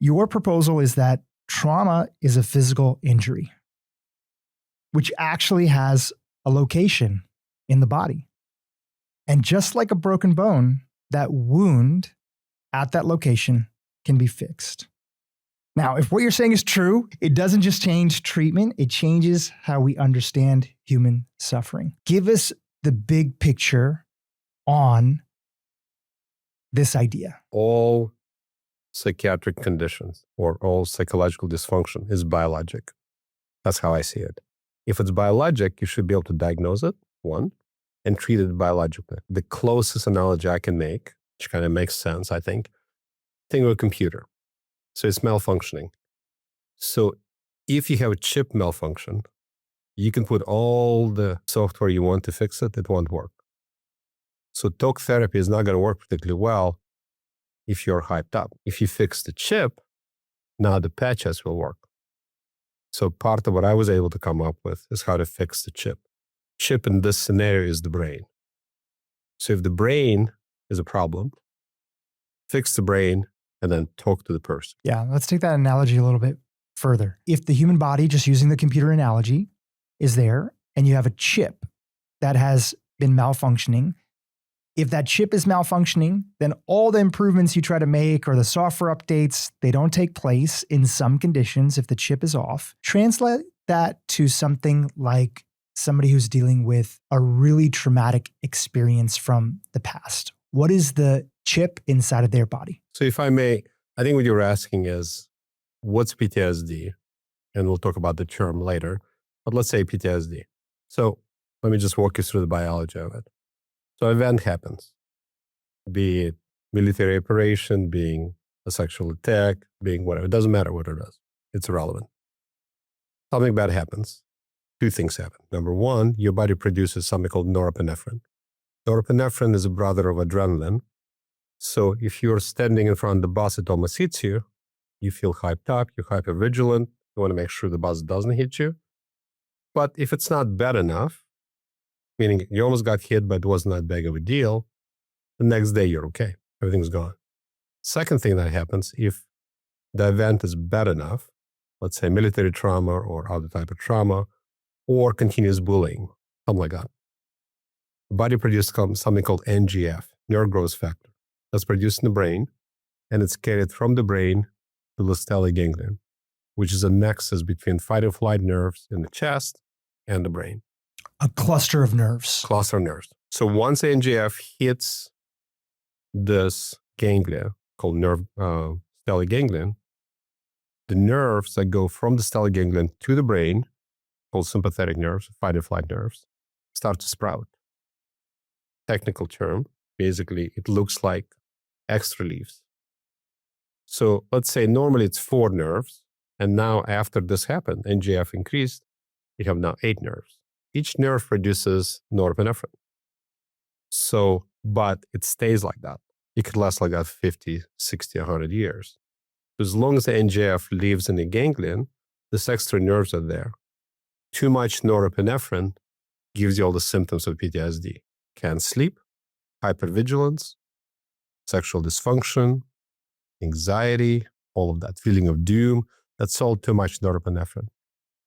Your proposal is that trauma is a physical injury, which actually has a location in the body. And just like a broken bone, that wound at that location can be fixed. Now, if what you're saying is true, it doesn't just change treatment, it changes how we understand human suffering. Give us the big picture on this idea. All psychiatric conditions or all psychological dysfunction is biologic. That's how I see it. If it's biologic, you should be able to diagnose it, one, and treat it biologically. The closest analogy I can make, which kind of makes sense, I think of a computer. So it's malfunctioning. So if you have a chip malfunction, you can put all the software you want to fix it, it won't work. So talk therapy is not going to work particularly well if you're hyped up. If you fix the chip, now the patches will work. So part of what I was able to come up with is how to fix the chip. Chip in this scenario is the brain. So if the brain is a problem, fix the brain and then talk to the person. Yeah, let's take that analogy a little bit further. If the human body, just using the computer analogy, is there and you have a chip that has been malfunctioning, if that chip is malfunctioning, then all the improvements you try to make or the software updates, they don't take place in some conditions if the chip is off. Translate that to something like somebody who's dealing with a really traumatic experience from the past. What is the chip inside of their body? So if I may, I think what you're asking is, what's PTSD? And we'll talk about the term later, but let's say PTSD. So let me just walk you through the biology of it. So an event happens, be it military operation, being a sexual attack, being whatever. It doesn't matter what it is. It's irrelevant. Something bad happens. Two things happen. Number one, your body produces something called norepinephrine. Norepinephrine is a brother of adrenaline. So if you're standing in front of the bus, it almost hits you. You feel hyped up, you're hypervigilant. You want to make sure the bus doesn't hit you. But if it's not bad enough, meaning you almost got hit, but it wasn't that big of a deal, the next day you're okay. Everything's gone. Second thing that happens, if the event is bad enough, let's say military trauma or other type of trauma, or continuous bullying, something like that, the body produces something called NGF, nerve growth factor. That's produced in the brain, and it's carried from the brain to the stellate ganglion, which is a nexus between fight or flight nerves in the chest and the brain. A cluster of nerves. Cluster of nerves. So once NGF hits this ganglia called stellate ganglion, the nerves that go from the stellate ganglion to the brain, called sympathetic nerves, fight or flight nerves, start to sprout. Technical term, basically, it looks like extra leaves. So let's say normally it's 4 nerves, and now after this happened, NGF increased, you have now 8 nerves. Each nerve produces norepinephrine. So, but it stays like that. It could last like that 50, 60, 100 years. As long as the NGF lives in the ganglion, these extra nerves are there. Too much norepinephrine gives you all the symptoms of PTSD. Can't sleep, hypervigilance, sexual dysfunction, anxiety, all of that, feeling of doom. That's all too much norepinephrine.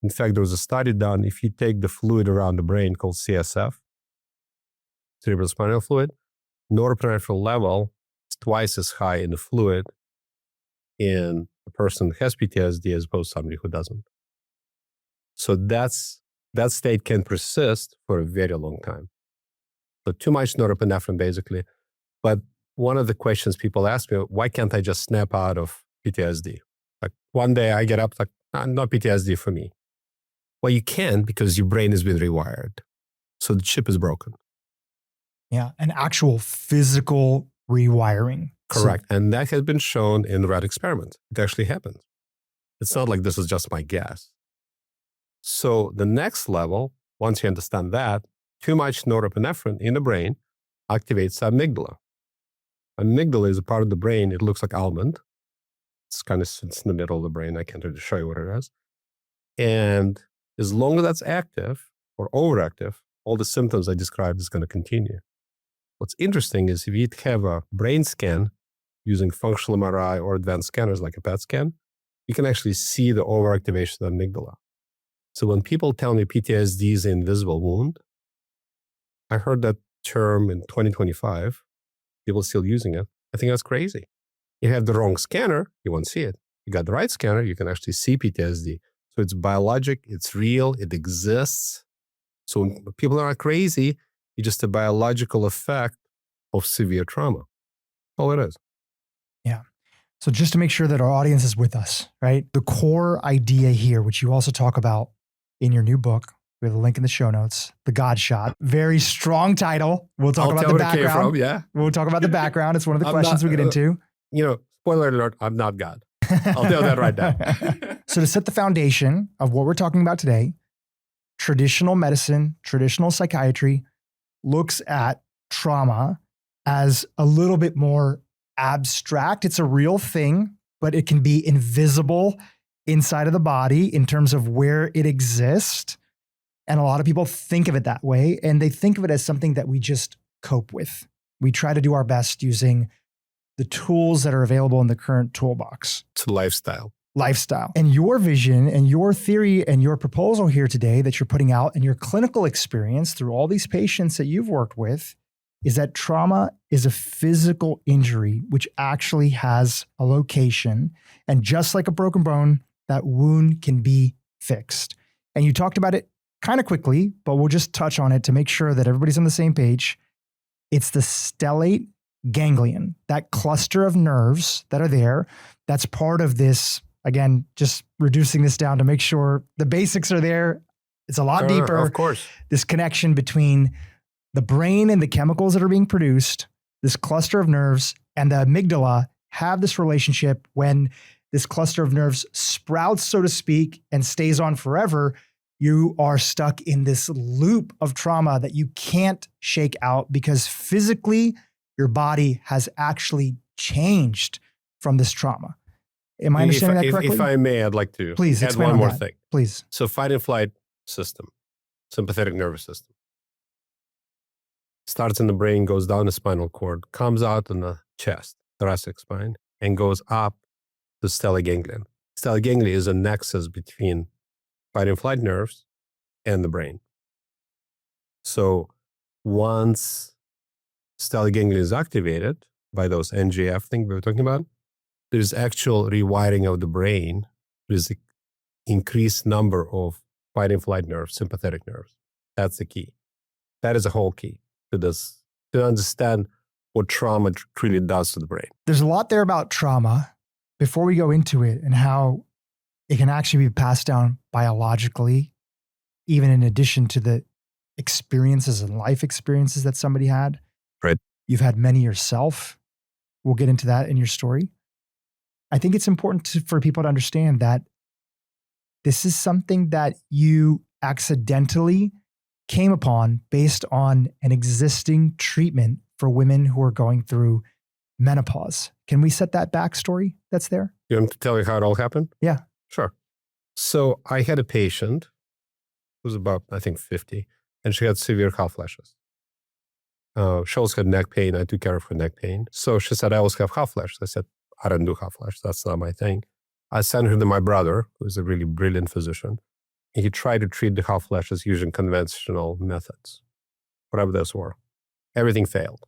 In fact, there was a study done, if you take the fluid around the brain called CSF, cerebrospinal fluid, norepinephrine level is twice as high in the fluid in a person who has PTSD as opposed to somebody who doesn't. So that state can persist for a very long time. So too much norepinephrine, basically. But one of the questions people ask me, why can't I just snap out of PTSD? Like one day I get up, like, not PTSD for me. Well, you can because your brain has been rewired. So the chip is broken. Yeah, an actual physical rewiring. Correct. And that has been shown in rat experiments. It actually happens. It's not like this is just my guess. So the next level, once you understand that, too much norepinephrine in the brain activates the amygdala. Amygdala is a part of the brain. It looks like almond. It's kind of sits in the middle of the brain. I can't really show you what it is. And as long as that's active or overactive, all the symptoms I described is going to continue. What's interesting is if you have a brain scan using functional MRI or advanced scanners like a PET scan, you can actually see the overactivation of the amygdala. So when people tell me PTSD is an invisible wound, I heard that term in 2025, people still using it. I think that's crazy. You have the wrong scanner, you won't see it. You got the right scanner, you can actually see PTSD. So it's biologic, it's real, it exists. So when people are not crazy, it's just a biological effect of severe trauma. All it is. Yeah. So just to make sure that our audience is with us, right? The core idea here, which you also talk about in your new book, we have a link in the show notes, The God Shot. Very strong title. We'll talk about the background. Yeah. We'll talk about the background. It's one of the questions we get into. Spoiler alert, I'm not God. I'll tell that right now. So to set the foundation of what we're talking about today, traditional medicine, traditional psychiatry looks at trauma as a little bit more abstract. It's a real thing, but it can be invisible inside of the body in terms of where it exists. And a lot of people think of it that way, and they think of it as something that we just cope with. We try to do our best using the tools that are available in the current toolbox. It's a lifestyle. And your vision and your theory and your proposal here today that you're putting out and your clinical experience through all these patients that you've worked with is that trauma is a physical injury which actually has a location. And just like a broken bone, that wound can be fixed. And you talked about it kind of quickly, but we'll just touch on it to make sure that everybody's on the same page. It's the stellate ganglion, that cluster of nerves that are there. That's part of this, again, just reducing this down to make sure the basics are there. It's a lot deeper. Of course. This connection between the brain and the chemicals that are being produced, this cluster of nerves and the amygdala have this relationship. When this cluster of nerves sprouts, so to speak, and stays on forever, you are stuck in this loop of trauma that you can't shake out because physically your body has actually changed from this trauma. Am I understanding that correctly? If I may, I'd like to add one more thing. Please. So fight and flight system, sympathetic nervous system, starts in the brain, goes down the spinal cord, comes out in the chest, thoracic spine, and goes up the stellate ganglion. Stellate ganglion is a nexus between fight and flight nerves and the brain. So once stellate ganglion is activated by those NGF things we were talking about, there's actual rewiring of the brain. There's an increased number of fight and flight nerves, sympathetic nerves. That's the key. That is the whole key to this, to understand what trauma truly does to the brain. There's a lot there about trauma before we go into it and how it can actually be passed down biologically, even in addition to the experiences and life experiences that somebody had. Right. You've had many yourself. We'll get into that in your story. I think it's important for people to understand that this is something that you accidentally came upon based on an existing treatment for women who are going through menopause. Can we set that backstory that's there? You want to tell me how it all happened? Yeah. Sure. So I had a patient who was about, I think, 50, and she had severe hot flashes. She also had neck pain. I took care of her neck pain. So she said, I always have hot flashes. I said, I don't do hot flashes. That's not my thing. I sent her to my brother, who is a really brilliant physician. He tried to treat the hot flashes using conventional methods, whatever those were. Everything failed.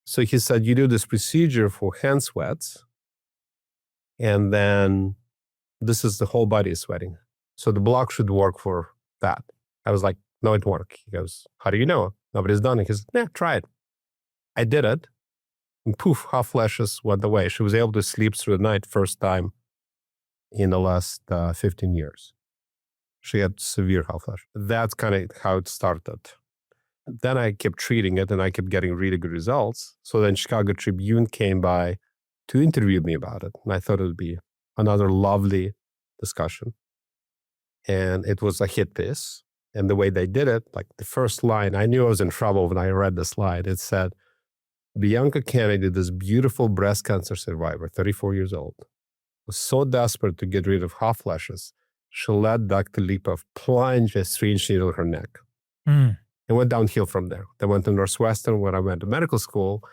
So he said, you do this procedure for hand sweats, and then this is the whole body is sweating. So the block should work for that. I was like, no, it worked. He goes, how do you know? Nobody's done it. He says, yeah, try it. I did it. And poof, hot flashes went away. She was able to sleep through the night first time in the last 15 years. She had severe hot flashes. That's kind of how it started. Then I kept treating it and I kept getting really good results. So then Chicago Tribune came by to interview me about it. And I thought it would be another lovely discussion. And it was a hit piece. And the way they did it, like the first line, I knew I was in trouble when I read the slide. It said, Bianca Kennedy, this beautiful breast cancer survivor, 34 years old, was so desperate to get rid of hot flashes, she let Dr. Lipov plunge a syringe needle in her neck. And went downhill from there. They went to Northwestern, where I went to medical school,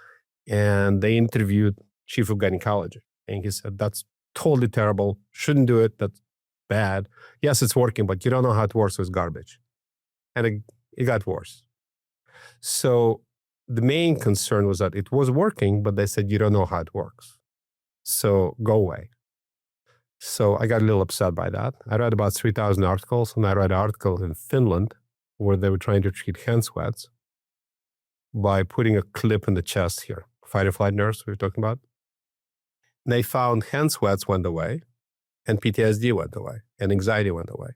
and they interviewed chief of gynecology. And he said, that's totally terrible. Shouldn't do it. That's bad. Yes, it's working, but you don't know how it works, so it's garbage. And it got worse. So the main concern was that it was working, but they said, you don't know how it works. So go away. So I got a little upset by that. I read about 3,000 articles, and I read an article in Finland where they were trying to treat hand sweats by putting a clip in the chest here, fight or flight nerves we were talking about. They found hand sweats went away, and PTSD went away, and anxiety went away.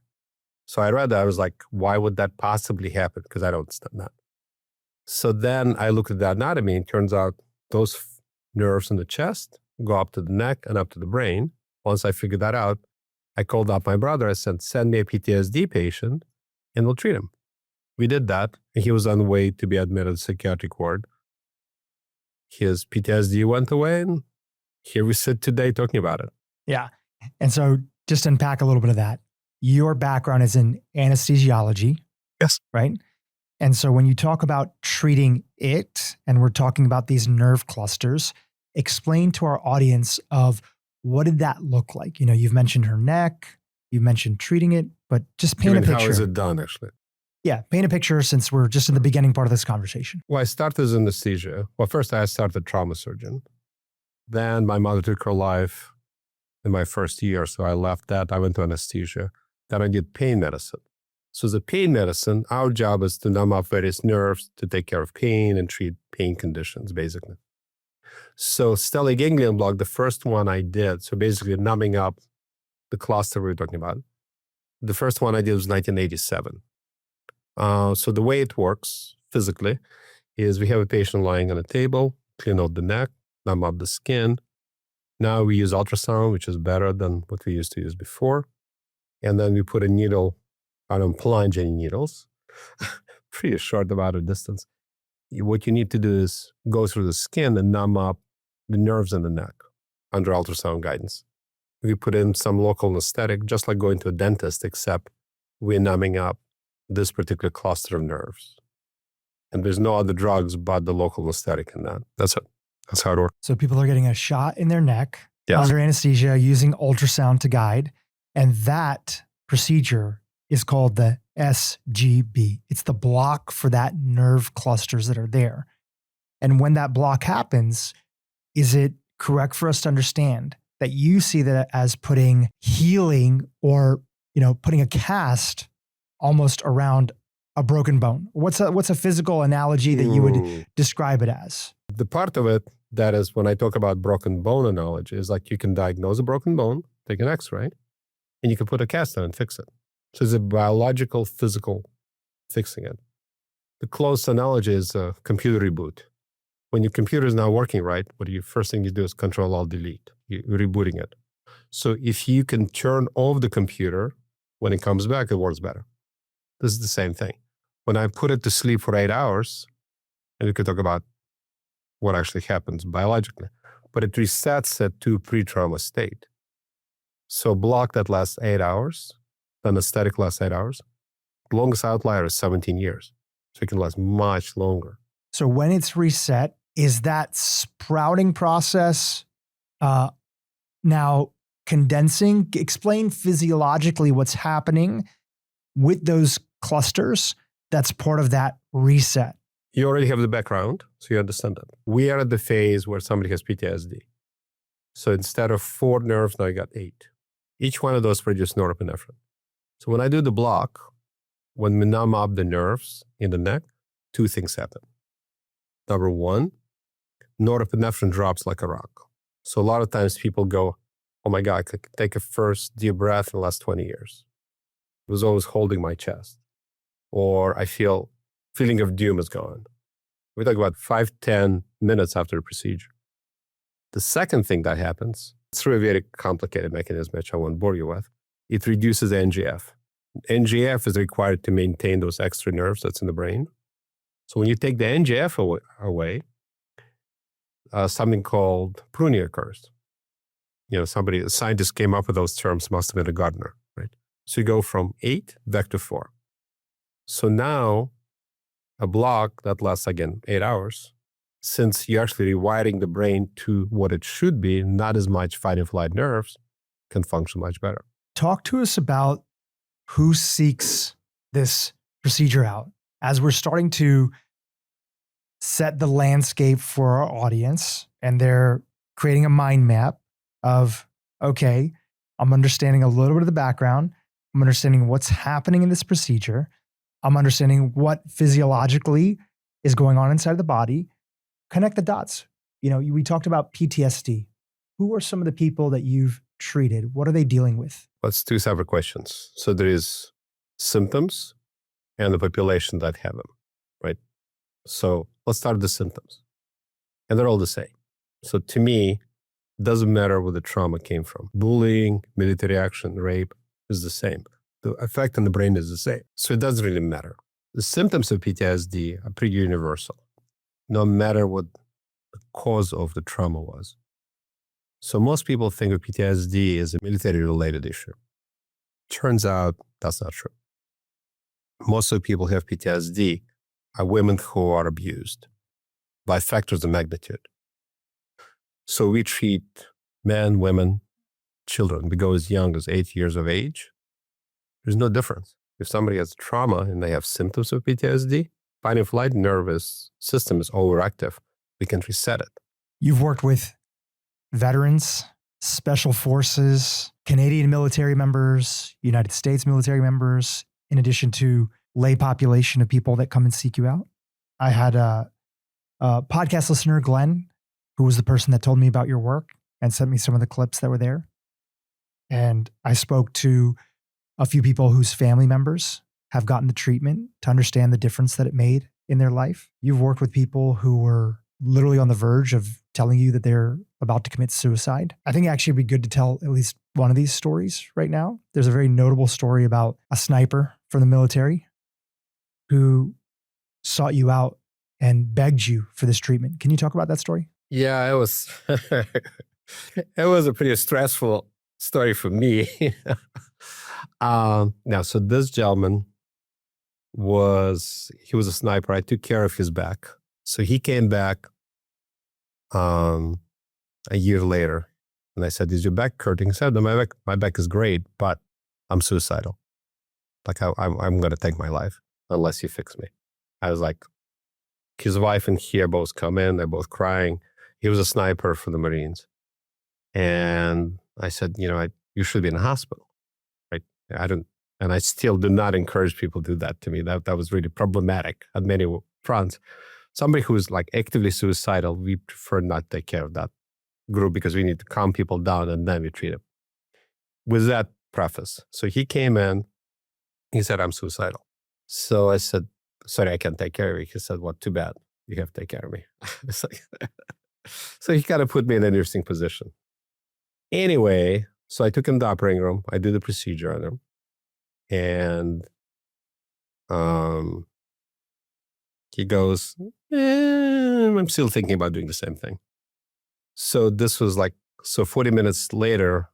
So I read that. I was like, why would that possibly happen? Because I don't understand that. So then I looked at the anatomy, and turns out those nerves in the chest go up to the neck and up to the brain. Once I figured that out, I called up my brother. I said, send me a PTSD patient and we'll treat him. We did that, and he was on the way to be admitted to the psychiatric ward. His PTSD went away, and here we sit today talking about it. Yeah. And so just unpack a little bit of that. Your background is in anesthesiology. Yes. Right? And so when you talk about treating it, and we're talking about these nerve clusters, explain to our audience of what did that look like? You know, you've mentioned her neck, you mentioned treating it, but just paint a picture. How is it done, actually? Yeah, paint a picture since we're just in the beginning part of this conversation. Well, I started as anesthesia. Well, first I started trauma surgeon. Then my mother took her life in my first year, so I left that. I went to anesthesia. Then I did pain medicine. So as a pain medicine, our job is to numb up various nerves to take care of pain and treat pain conditions, basically. So Stellate Ganglion Block, the first one I did, so basically numbing up the cluster we were talking about. The first one I did was 1987. So the way it works physically is we have a patient lying on a table, clean out the neck, numb up the skin. Now we use ultrasound, which is better than what we used to use before. And then we put a needle, I don't plunge any needles, pretty short amount of distance. What you need to do is go through the skin and numb up the nerves in the neck under ultrasound guidance. We put in some local anesthetic, just like going to a dentist, except we're numbing up this particular cluster of nerves. And there's no other drugs but the local anesthetic in that. That's it. That's how it works. So people are getting a shot in their neck Yes. under anesthesia using ultrasound to guide. And that procedure is called the SGB. It's the block for that nerve clusters that are there. And when that block happens, is it correct for us to understand that you see that as putting healing or, you know, putting a cast almost around a broken bone? What's a physical analogy that you would describe it as? The part of it that is when I talk about broken bone analogy is like you can diagnose a broken bone, take an x-ray, and you can put a cast on and fix it. So it's a biological, physical fixing it. The close analogy is a computer reboot. When your computer is not working right, first thing you do is Control-Alt-Delete. You're rebooting it. So if you can turn off the computer, when it comes back, it works better. This is the same thing. When I put it to sleep for 8 hours, and we could talk about what actually happens biologically, but it resets it to pre-trauma state. So block that lasts 8 hours, the anesthetic lasts 8 hours. The longest outlier is 17 years. So it can last much longer. So when it's reset, is that sprouting process now condensing? Explain physiologically what's happening with those clusters that's part of that reset. You already have the background, so you understand that. We are at the phase where somebody has PTSD. So instead of 4 nerves, now you got 8. Each one of those produces norepinephrine. So when I do the block, when we numb up the nerves in the neck, 2 things happen. Number 1, norepinephrine drops like a rock. So a lot of times people go, oh my God, I could take a first deep breath in the last 20 years. It was always holding my chest. Or I feeling of doom is gone. We talk about 5-10 minutes after the procedure. The second thing that happens, through a very complicated mechanism, which I won't bore you with, it reduces NGF. NGF is required to maintain those extra nerves that's in the brain. So when you take the NGF away, something called pruning occurs. You know, a scientist came up with those terms, must have been a gardener, right? So you go from 8 back to 4. So now a block that lasts, again, 8 hours since you're actually rewiring the brain to what it should be, not as much fight and flight nerves, can function much better. Talk to us about who seeks this procedure out. As we're starting to set the landscape for our audience, and they're creating a mind map of, okay, I'm understanding a little bit of the background. I'm understanding what's happening in this procedure. I'm understanding what physiologically is going on inside the body. Connect the dots. We talked about PTSD. Who are some of the people that you've treated? What are they dealing with? That's two separate questions. So there is symptoms and the population that have them, right? So let's start with the symptoms. And they're all the same. So to me, it doesn't matter where the trauma came from. Bullying, military action, rape is the same. The effect on the brain is the same. So it doesn't really matter. The symptoms of PTSD are pretty universal, no matter what the cause of the trauma was. So most people think of PTSD as a military-related issue. Turns out that's not true. Most of the people who have PTSD are women who are abused by factors of magnitude. So we treat men, women, children. We go as young as 8 years of age. There's no difference. If somebody has trauma and they have symptoms of PTSD, fight and flight nervous system is overactive. We can reset it. You've worked with veterans, special forces, Canadian military members, United States military members, in addition to lay population of people that come and seek you out. I had a podcast listener, Glenn, who was the person that told me about your work and sent me some of the clips that were there. And I spoke to a few people whose family members have gotten the treatment to understand the difference that it made in their life. You've worked with people who were literally on the verge of telling you that they're about to commit suicide. I think actually it'd be good to tell at least one of these stories right now. There's a very notable story about a sniper from the military who sought you out and begged you for this treatment. Can you talk about that story? Yeah, it was it was a pretty stressful story for me. Now, so this gentleman was a sniper. I took care of his back. So he came back a year later, and I said, "Is your back hurting?" He said, "No, my back is great, but I'm suicidal. Like I'm going to take my life unless you fix me." I was like, his wife and he both come in. They're both crying. He was a sniper for the Marines, and I said, you should be in a hospital, right? And I still do not encourage people to do that to me. That was really problematic on many fronts. Somebody who is like actively suicidal, we prefer not to take care of that group because we need to calm people down and then we treat them. With that preface, so he came in, he said, "I'm suicidal." So I said, "Sorry, I can't take care of you." He said, "Well, too bad. You have to take care of me." So he kind of put me in an interesting position. Anyway, so I took him to the operating room. I did the procedure on him. And he goes, "I'm still thinking about doing the same thing." So this was 40 minutes later,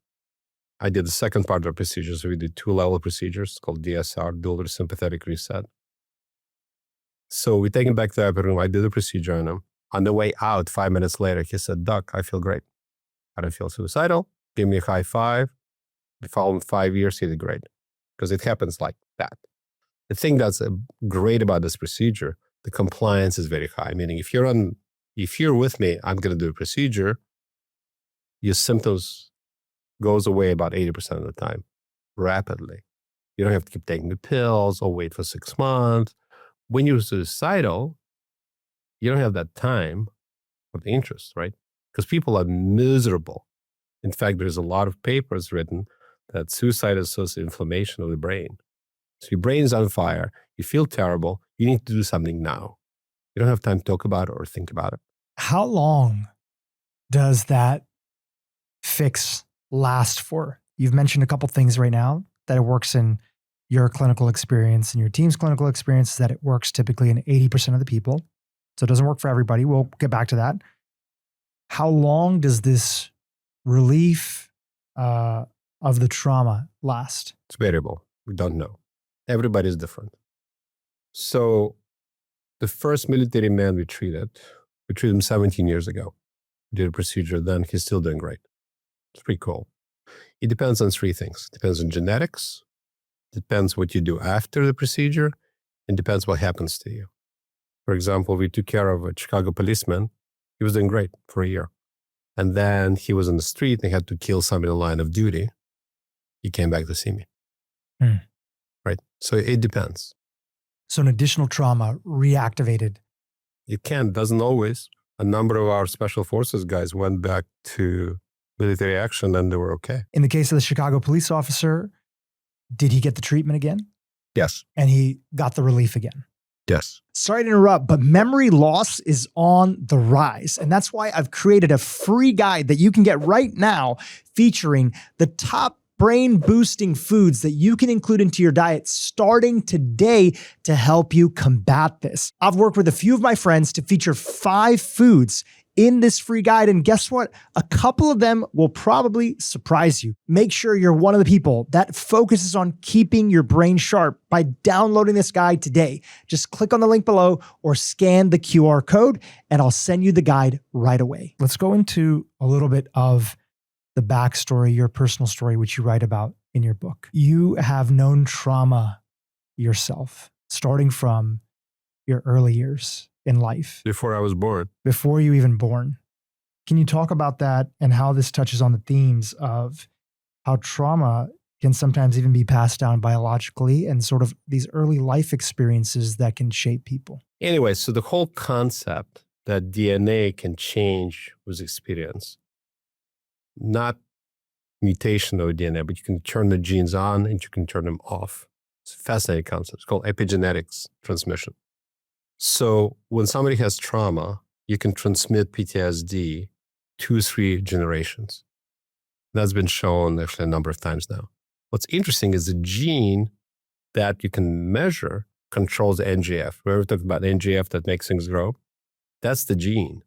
I did the second part of the procedure. So we did 2-level procedures called DSR, dual sympathetic reset. So we take him back to the operating room. I did the procedure on him. On the way out, 5 minutes later, he said, "Doc, I feel great. I don't feel suicidal. Give me a high five." The following 5 years, he did great. Because it happens like that. The thing that's great about this procedure, the compliance is very high. Meaning if you're with me, I'm going to do a procedure, your symptoms goes away about 80% of the time, rapidly. You don't have to keep taking the pills or wait for 6 months. When you're suicidal, you don't have that time of the interest, right? Because people are miserable. In fact, there's a lot of papers written that suicide is associated with inflammation of the brain. So your brain is on fire. You feel terrible. You need to do something now. You don't have time to talk about it or think about it. How long does that fix last for? You've mentioned a couple things right now that it works in your clinical experience and your team's clinical experience, is that it works typically in 80% of the people. So it doesn't work for everybody. We'll get back to that. How long does this relief of the trauma last? It's variable. We don't know. Everybody's different. So the first military man we We treated him 17 years ago. Did a procedure then, he's still doing great. It's pretty cool. It depends on three things. It depends on genetics, depends what you do after the procedure, and depends what happens to you. For example, we took care of a Chicago policeman. He was doing great for a year. And then he was in the street and he had to kill somebody in the line of duty. He came back to see me. Right? So it depends. So an additional trauma reactivated. It doesn't always. A number of our special forces guys went back to military action and they were okay. In the case of the Chicago police officer, did he get the treatment again? Yes. And he got the relief again? Yes. Sorry to interrupt, but memory loss is on the rise. And that's why I've created a free guide that you can get right now featuring the top brain boosting foods that you can include into your diet starting today to help you combat this. I've worked with a few of my friends to feature 5 foods in this free guide. And guess what? A couple of them will probably surprise you. Make sure you're one of the people that focuses on keeping your brain sharp by downloading this guide today. Just click on the link below or scan the QR code and I'll send you the guide right away. Let's go into a little bit of the backstory, your personal story, which you write about in your book. You have known trauma yourself, starting from your early years in life. Before I was born. Before you even born. Can you talk about that and how this touches on the themes of how trauma can sometimes even be passed down biologically and sort of these early life experiences that can shape people? Anyway, so the whole concept that DNA can change with experience, not mutation of DNA, but you can turn the genes on and you can turn them off. It's a fascinating concept. It's called epigenetics transmission. So when somebody has trauma, you can transmit PTSD 2-3 generations. That's been shown actually a number of times now. What's interesting is the gene that you can measure controls NGF. Remember we talked about NGF that makes things grow? That's the gene.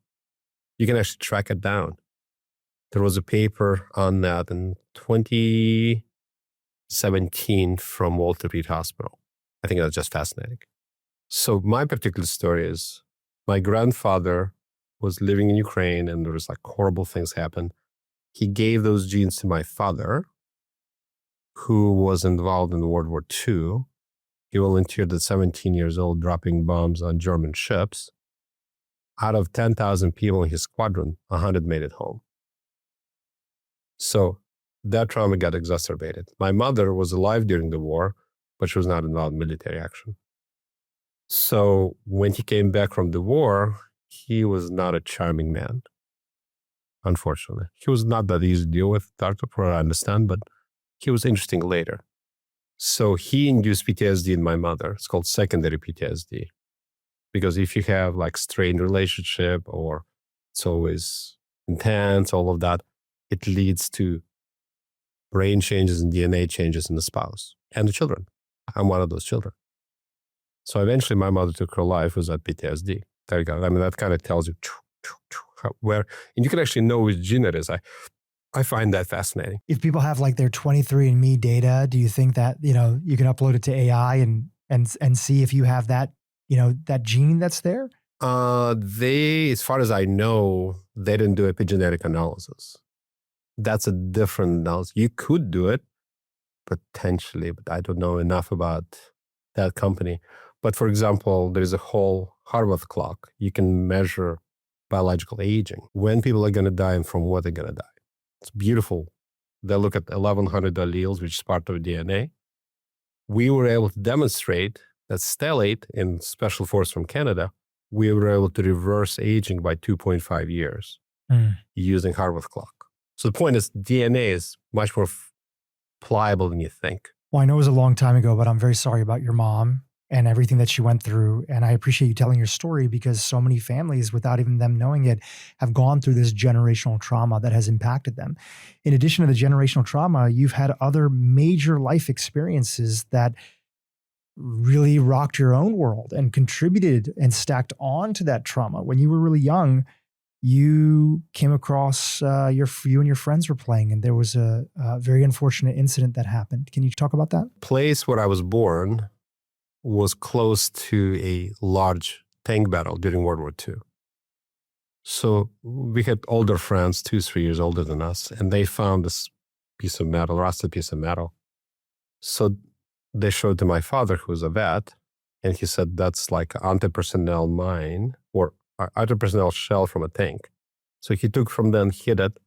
You can actually track it down. There was a paper on that in 2017 from Walter Reed Hospital. I think that's just fascinating. So my particular story is my grandfather was living in Ukraine and there was like horrible things happened. He gave those genes to my father, who was involved in World War II. He volunteered at 17 years old, dropping bombs on German ships. Out of 10,000 people in his squadron, 100 made it home. So that trauma got exacerbated. My mother was alive during the war, but she was not involved in military action. So when he came back from the war, he was not a charming man, unfortunately. He was not that easy to deal with, Dr. Purohit, I understand, but he was interesting later. So he induced PTSD in my mother. It's called secondary PTSD. Because if you have like strained relationship or it's always intense, all of that, it leads to brain changes and DNA changes in the spouse and the children. I'm one of those children. So eventually my mother took her life with that PTSD. There you go. I mean, that kind of tells you where, and you can actually know which gene it is. I find that fascinating. If people have like their 23andMe data, do you think that, you know, you can upload it to AI and see if you have that, you know, that gene that's there? As far as I know, they didn't do epigenetic analysis. That's a different analysis. You could do it potentially, but I don't know enough about that company. But for example, there is a whole Harvard clock. You can measure biological aging, when people are going to die and from what they're going to die. It's beautiful. They look at 1,100 alleles, which is part of DNA. We were able to demonstrate that Stellate, in Special Force from Canada, we were able to reverse aging by 2.5 years using Harvard clock. So the point is DNA is much more pliable than you think. Well, I know it was a long time ago, but I'm very sorry about your mom and everything that she went through. And I appreciate you telling your story because so many families, without even them knowing it, have gone through this generational trauma that has impacted them. In addition to the generational trauma, you've had other major life experiences that really rocked your own world and contributed and stacked on to that trauma. When you were really young, you came across you and your friends were playing, and there was a very unfortunate incident that happened. Can you talk about that? The place where I was born was close to a large tank battle during World War II. So we had older friends, 2-3 years older than us, and they found this piece of metal, rusted piece of metal. So they showed to my father, who's a vet, and he said that's like an anti-personnel mine or anti-personnel shell from a tank. So he took from them, hid it.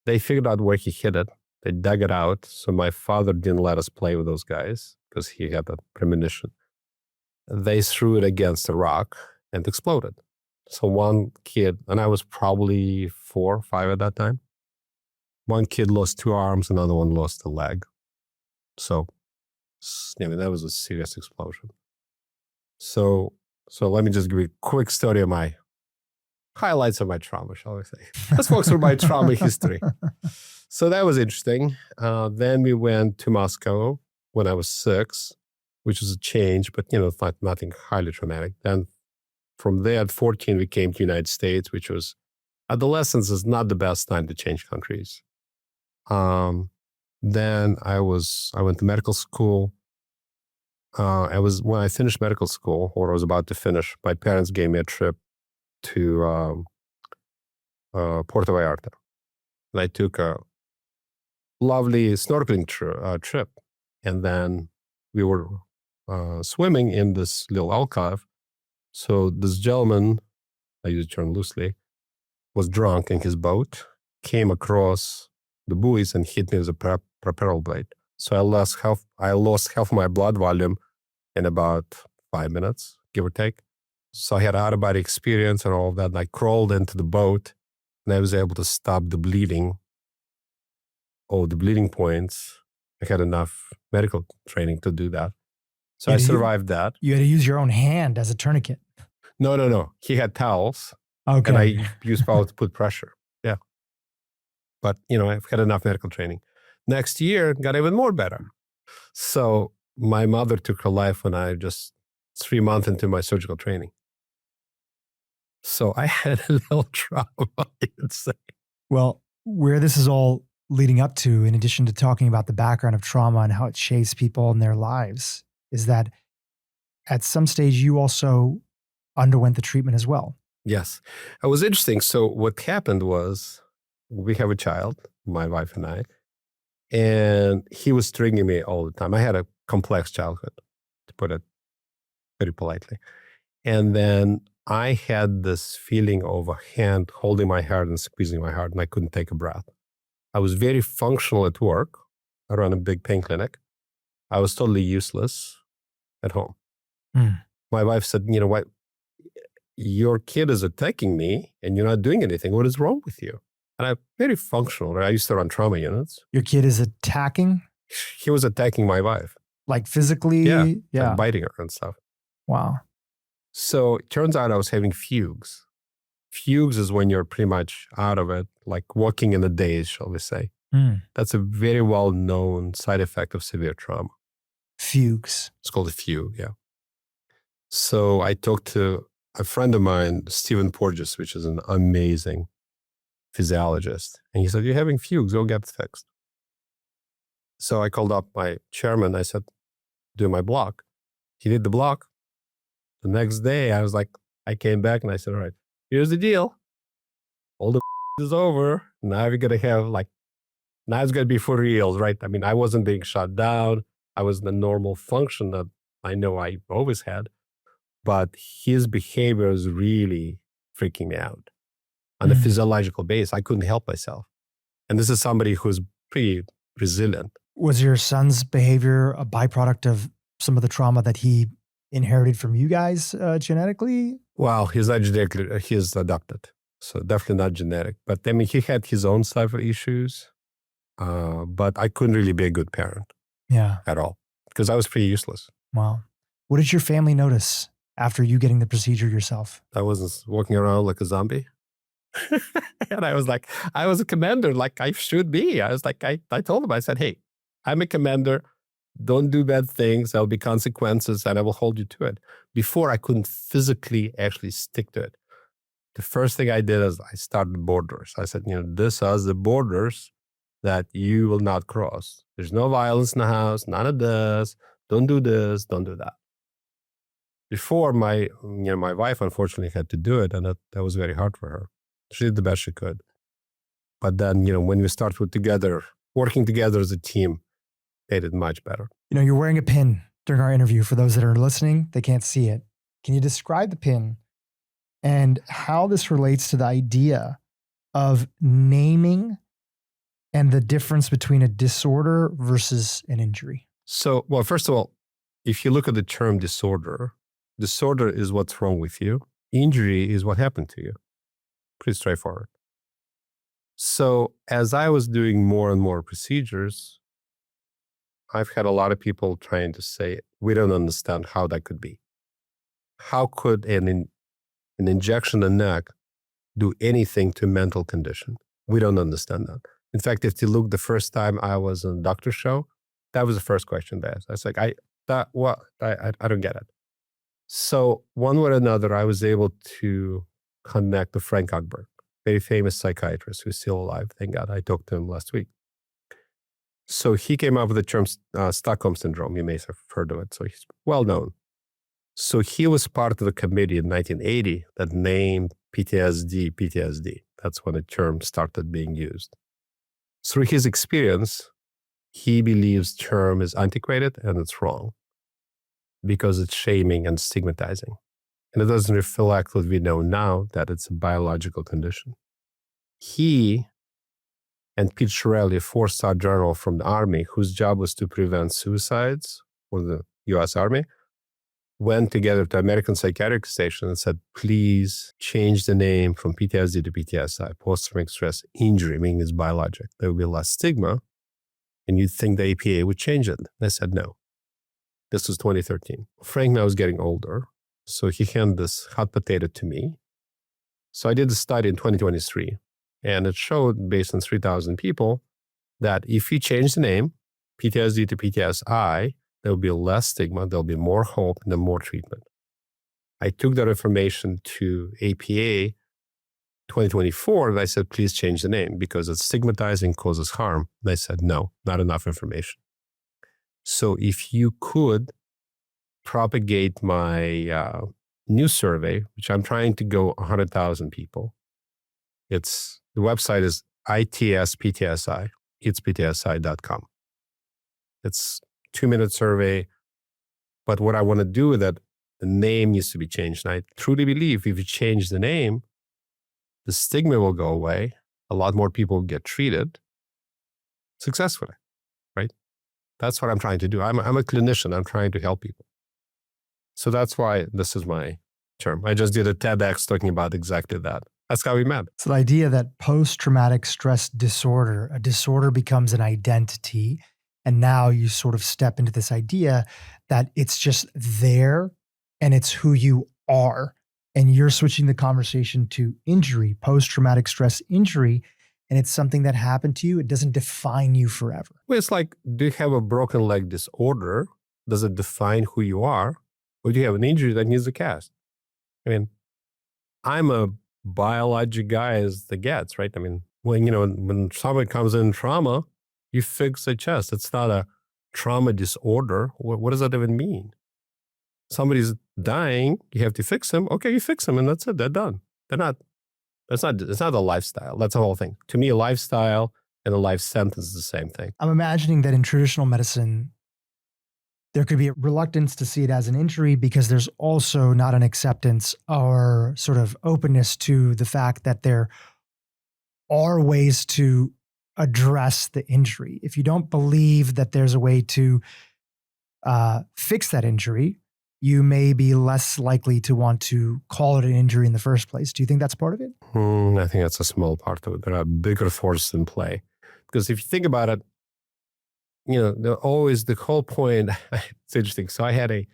They figured out where he hid it. They dug it out. So my father didn't let us play with those guys because he had a premonition. They threw it against a rock and exploded. So one kid, and I was probably 4 or 5 at that time. One kid lost 2 arms, another one lost a leg. So, I mean, that was a serious explosion. So let me just give you a quick story of my highlights of my trauma, shall we say. Let's walk through my trauma history. So that was interesting. Then we went to Moscow when I was 6, which was a change, but it's not nothing highly traumatic. Then from there at 14, we came to the United States, which was, adolescence is not the best time to change countries. Then I went to medical school. When I finished medical school, or I was about to finish, my parents gave me a trip to Puerto Vallarta. And I took a lovely snorkeling trip. And then we were swimming in this little alcove. So this gentleman, I use the term loosely, was drunk in his boat, came across the buoys and hit me with a propeller blade. So I lost half my blood volume in about 5 minutes, give or take. So I had out of body experience and all of that. And I crawled into the boat and I was able to stop the bleeding. The bleeding points. I had enough medical training to do that. So I survived that. You had to use your own hand as a tourniquet. No. He had towels. Okay. And I used power to put pressure. Yeah. But, I've had enough medical training. Next year, got even more better. So my mother took her life when I just 3 months into my surgical training. So I had a little trauma, you'd say. Well, where this is all leading up to, in addition to talking about the background of trauma and how it shapes people in their lives, is that at some stage you also underwent the treatment as well. Yes. It was interesting. So what happened was we have a child, my wife and I, and he was triggering me all the time. I had a complex childhood, to put it very politely. And then I had this feeling of a hand holding my heart and squeezing my heart, and I couldn't take a breath. I was very functional at work. I ran a big pain clinic. I was totally useless at home. My wife said, what? Your kid is attacking me and you're not doing anything. What is wrong with you? And I'm very functional. Right? I used to run trauma units. Your kid is attacking? He was attacking my wife. Like physically? Yeah. Like biting her and stuff. Wow. So it turns out I was having fugues. Fugues is when you're pretty much out of it, like walking in a daze, shall we say. That's a very well-known side effect of severe trauma. Fugues. It's called a fugue, yeah. So I talked to a friend of mine, Stephen Porges, which is an amazing physiologist. And he said, you're having fugues, go get it fixed. So I called up my chairman. I said, do my block. He did the block. The next day, I came back and I said, all right, here's the deal. All the is over. Now we're going to have now it's going to be for real, right? I mean, I wasn't being shut down. I was the normal function that I know I always had. But his behavior was really freaking me out. On a physiological base, I couldn't help myself. And this is somebody who's pretty resilient. Was your son's behavior a byproduct of some of the trauma that he inherited from you guys genetically? Well, he's not genetically, he's adopted. So definitely not genetic. But I mean, he had his own type of issues. But I couldn't really be a good parent. Yeah. At all. Because I was pretty useless. Wow. What did your family notice after you getting the procedure yourself? I was walking around like a zombie. And I was a commander like I should be. I was like, I told him, I said, hey, I'm a commander. Don't do bad things. There'll be consequences and I will hold you to it. Before I couldn't physically actually stick to it. The first thing I did is I started borders. I said, this are the borders that you will not cross. There's no violence in the house, none of this. Don't do this, don't do that. Before my wife unfortunately had to do it, and that was very hard for her. She did the best she could. But then, when we start working together as a team, they did much better. You're wearing a pin during our interview. For those that are listening, they can't see it. Can you describe the pin and how this relates to the idea of naming and the difference between a disorder versus an injury? So, well, first of all, if you look at the term disorder is what's wrong with you. Injury is what happened to you. Pretty straightforward. So as I was doing more and more procedures, I've had a lot of people trying to say, we don't understand how that could be. How could an injection in the neck do anything to mental condition? We don't understand that. In fact, if you look the first time I was on a doctor show, that was the first question they asked. I was like, I don't get it. So one way or another, I was able to connect to Frank Ackberg, very famous psychiatrist who's still alive. Thank God. I talked to him last week. So he came up with the term Stockholm Syndrome. You may have heard of it. So he's well known. So he was part of the committee in 1980 that named PTSD. That's when the term started being used. Through his experience, he believes term is antiquated and it's wrong because it's shaming and stigmatizing. And it doesn't reflect what we know now, that it's a biological condition. He and Pete Shirelli, a 4-star general from the Army, whose job was to prevent suicides for the US Army, went together to American Psychiatric Station and said, please change the name from PTSD to PTSI, post-traumatic stress injury, meaning it's biologic. There will be less stigma, and you'd think the APA would change it. They said no. This was 2013. Frank now is getting older, so he handed this hot potato to me. So I did the study in 2023, and it showed, based on 3,000 people, that if you change the name, PTSD to PTSI, there will be less stigma, there'll be more hope, and then more treatment. I took that information to APA 2024, and I said, please change the name because it's stigmatizing, causes harm. They said, no, not enough information. So if you could propagate my new survey, which I'm trying to go 100,000 people. The website is ITSPTSI, itsptsi.com. It's a 2-minute survey. But what I want to do with that, the name needs to be changed. And I truly believe if you change the name, the stigma will go away. A lot more people will get treated successfully, right? That's what I'm trying to do. I'm a clinician. I'm trying to help people. So that's why this is my term. I just did a TEDx talking about exactly that. That's how we met. So the idea that post-traumatic stress disorder, a disorder becomes an identity, and now you sort of step into this idea that it's just there and it's who you are. And you're switching the conversation to injury, post-traumatic stress injury, and it's something that happened to you. It doesn't define you forever. Well, it's like, do you have a broken leg disorder? Does it define who you are? Or do you have an injury that needs a cast? I mean, I'm a biologic guy as the gets, right? I mean, when somebody comes in trauma, you fix the chest. It's not a trauma disorder. What does that even mean? Somebody's dying, you have to fix them. Okay, you fix them, and that's it. They're done. It's not a lifestyle. That's the whole thing. To me, a lifestyle and a life sentence is the same thing. I'm imagining that in traditional medicine, there could be a reluctance to see it as an injury because there's also not an acceptance or sort of openness to the fact that there are ways to address the injury. If you don't believe that there's a way to fix that injury, you may be less likely to want to call it an injury in the first place. Do you think that's part of it? I think that's a small part of it. There are bigger forces in play. Because if you think about it, the whole point, it's interesting. So I had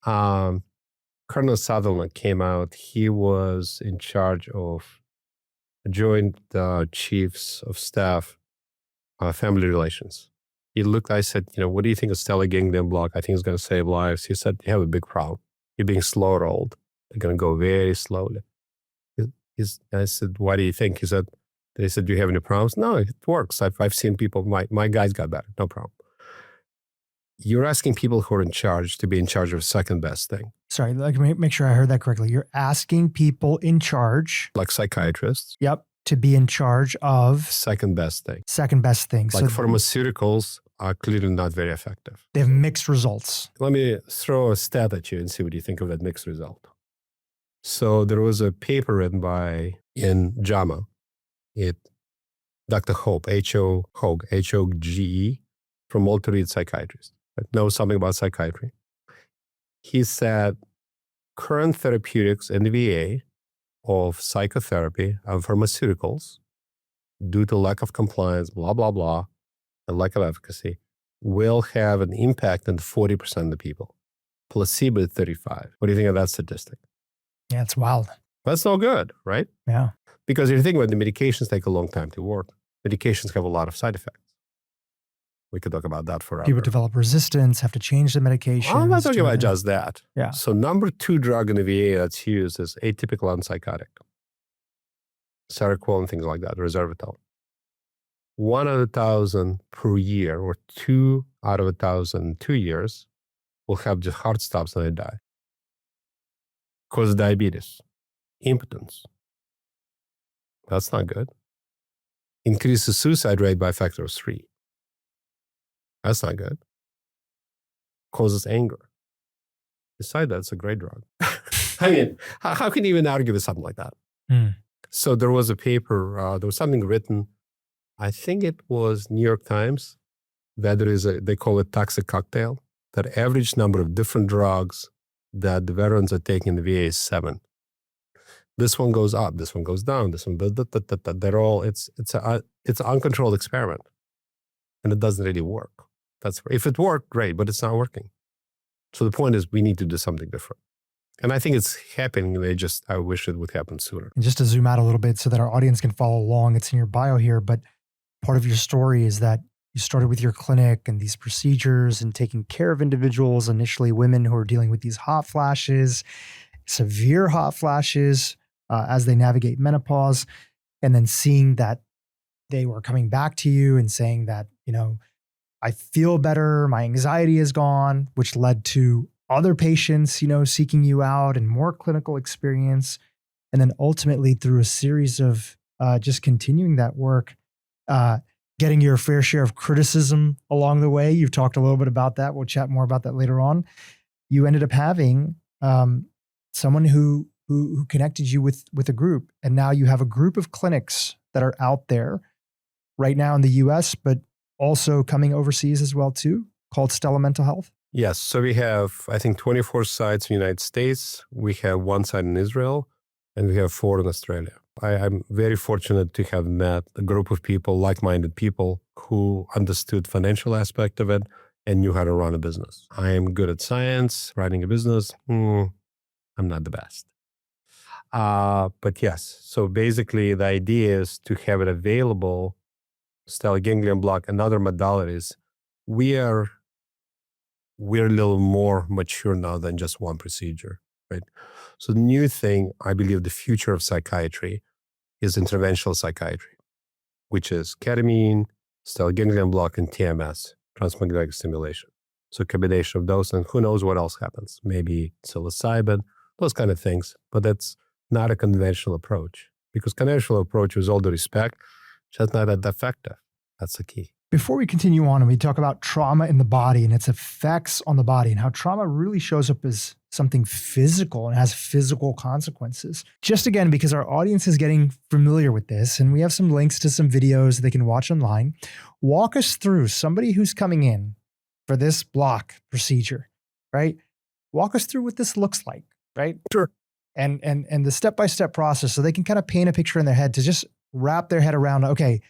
Colonel Sutherland came out. He was in charge of Joint Chiefs of Staff, Family Relations. I said, what do you think of Stellate Ganglion Block? I think it's going to save lives. He said, you have a big problem. You're being slow rolled. They're going to go very slowly. I said, why do you think? They said, do you have any problems? No, it works. I've seen people, my guys got better, no problem. You're asking people who are in charge to be in charge of second best thing. Sorry, like make sure I heard that correctly. You're asking people in charge, like psychiatrists. Yep, to be in charge of second best thing. Second best thing. Like pharmaceuticals are clearly not very effective. They have mixed results. Let me throw a stat at you and see what you think of that mixed result. So there was a paper written in JAMA, Dr. Hope, H-O-G-E, from Walter Reed psychiatrist, that knows something about psychiatry. He said current therapeutics in the VA of psychotherapy and pharmaceuticals, due to lack of compliance, blah, blah, blah, and lack of efficacy, will have an impact on 40% of the people. Placebo 35. What do you think of that statistic? Yeah, it's wild. That's no good, right? Yeah. Because if you think about it, the medications take a long time to work. Medications have a lot of side effects. We could talk about that forever. People develop resistance, have to change the medication. I'm not talking about just that. Yeah. So number 2 drug in the VA that's used is atypical antipsychotic. Seroquel and things like that, resveratrol. 1 out of 1,000 per year, or 2 out of 1,000 in 2 years, will have just heart stops and they die. Cause diabetes, impotence. That's not good. Increases suicide rate by a factor of 3. That's not good. Causes anger. Besides that, it's a great drug. I mean, how can you even argue with something like that? So there was a paper, there was something written, I think it was New York Times, that they call it toxic cocktail, that average number of different drugs that the veterans are taking in the VA is 7. This one goes up, this one goes down, this one, they're all, it's an uncontrolled experiment. And it doesn't really work. If it worked, great, but it's not working. So the point is we need to do something different. And I think it's happening. I wish it would happen sooner. And just to zoom out a little bit so that our audience can follow along, it's in your bio here, but part of your story is that you started with your clinic and these procedures and taking care of individuals, initially women who are dealing with these hot flashes, severe hot flashes as they navigate menopause, and then seeing that they were coming back to you and saying that, I feel better, my anxiety is gone, which led to other patients, seeking you out and more clinical experience. And then ultimately through a series of just continuing that work, getting your fair share of criticism along the way. You've talked a little bit about that. We'll chat more about that later on. You ended up having someone who connected you with a group. And now you have a group of clinics that are out there right now in the US, but also coming overseas as well too, called Stellate Mental Health. Yes. So we have, I think, 24 sites in the United States. We have 1 site in Israel, and we have 4 in Australia. I'm very fortunate to have met a group of people, like-minded people, who understood financial aspect of it and knew how to run a business. I am good at science, running a business. I'm not the best. But yes, so basically the idea is to have it available, Stellate Ganglion Block and other modalities. We're a little more mature now than just one procedure, right? So the new thing, I believe the future of psychiatry is interventional psychiatry, which is ketamine, Stellate Ganglion Block, and TMS, transmagnetic stimulation. So combination of those, and who knows what else happens. Maybe psilocybin, those kind of things, but that's not a conventional approach, because conventional approach, with all due respect, just not that effective. That's the key. Before we continue on and we talk about trauma in the body and its effects on the body and how trauma really shows up as something physical and has physical consequences, just again, because our audience is getting familiar with this and we have some links to some videos they can watch online, walk us through somebody who's coming in for this block procedure, right? Walk us through what this looks like, right? Sure. And the step-by-step process so they can kind of paint a picture in their head to just wrap their head around, okay,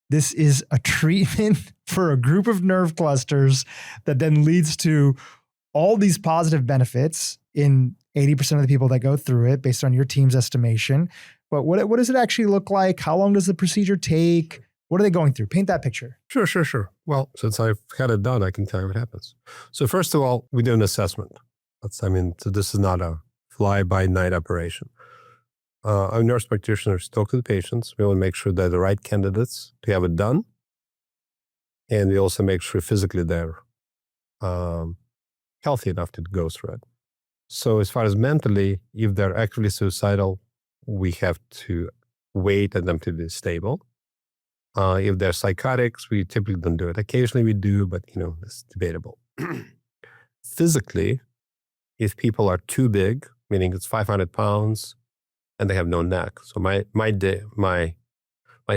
this is a treatment for a group of nerve clusters that then leads to all these positive benefits in 80% of the people that go through it based on your team's estimation. But what does it actually look like? How long does the procedure take? What are they going through? Paint that picture. Sure. Well, since I've had it done, I can tell you what happens. So first of all, we do an assessment. So this is not a fly-by-night operation. Our nurse practitioners talk to the patients. We want to make sure they're the right candidates to have it done. And we also make sure physically they're healthy enough to go through it. So as far as mentally, if they're actually suicidal, we have to wait on them to be stable. If they're psychotics, we typically don't do it. Occasionally we do, but it's debatable. Physically, if people are too big, meaning it's 500 pounds and they have no neck. So my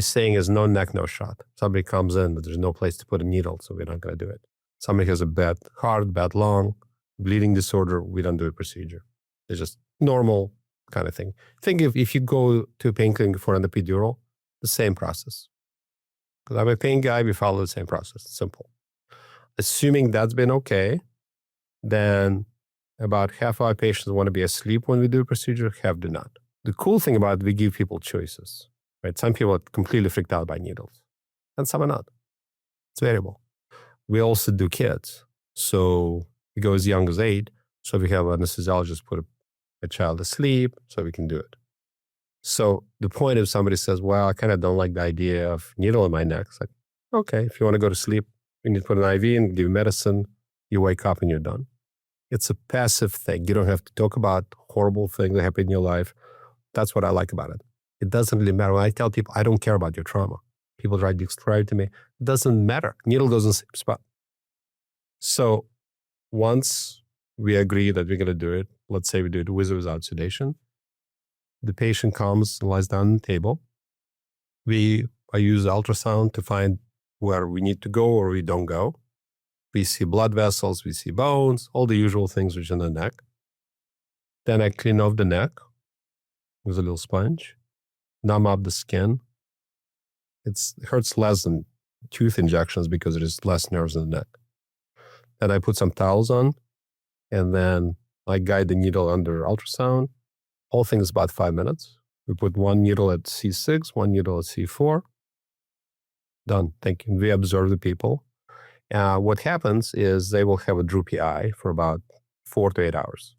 saying is no neck, no shot. Somebody comes in, but there's no place to put a needle, so we're not going to do it. Somebody has a bad heart, bad lung, bleeding disorder, we don't do a procedure. It's just normal kind of thing. Think if you go to a pain clinic for an epidural, the same process. Because I'm a pain guy, we follow the same process. Simple. Assuming that's been okay, then about half our patients want to be asleep when we do a procedure, half do not. The cool thing about it, we give people choices, right? Some people are completely freaked out by needles, and some are not. It's variable. We also do kids. So we go as young as 8. So we have an anesthesiologist put a child to sleep so we can do it. So the point if somebody says, well, I kind of don't like the idea of needle in my neck. It's like, okay, if you want to go to sleep, we need to put an IV and give you medicine. You wake up and you're done. It's a passive thing. You don't have to talk about horrible things that happen in your life. That's what I like about it. It doesn't really matter. When I tell people, I don't care about your trauma. People try to describe to me, it doesn't matter. Needle goes in the same spot. So once we agree that we're going to do it, let's say we do it with or without sedation, the patient comes and lies down on the table. I use ultrasound to find where we need to go or we don't go. We see blood vessels, we see bones, all the usual things which are in the neck. Then I clean off the neck with a little sponge, numb up the skin. It hurts less than tooth injections because there's less nerves in the neck. Then I put some towels on, and then I guide the needle under ultrasound. Whole thing is about 5 minutes. We put one needle at C6, one needle at C4. Done. Thank you. We observe the people. What happens is they will have a droopy eye for about 4 to 8 hours.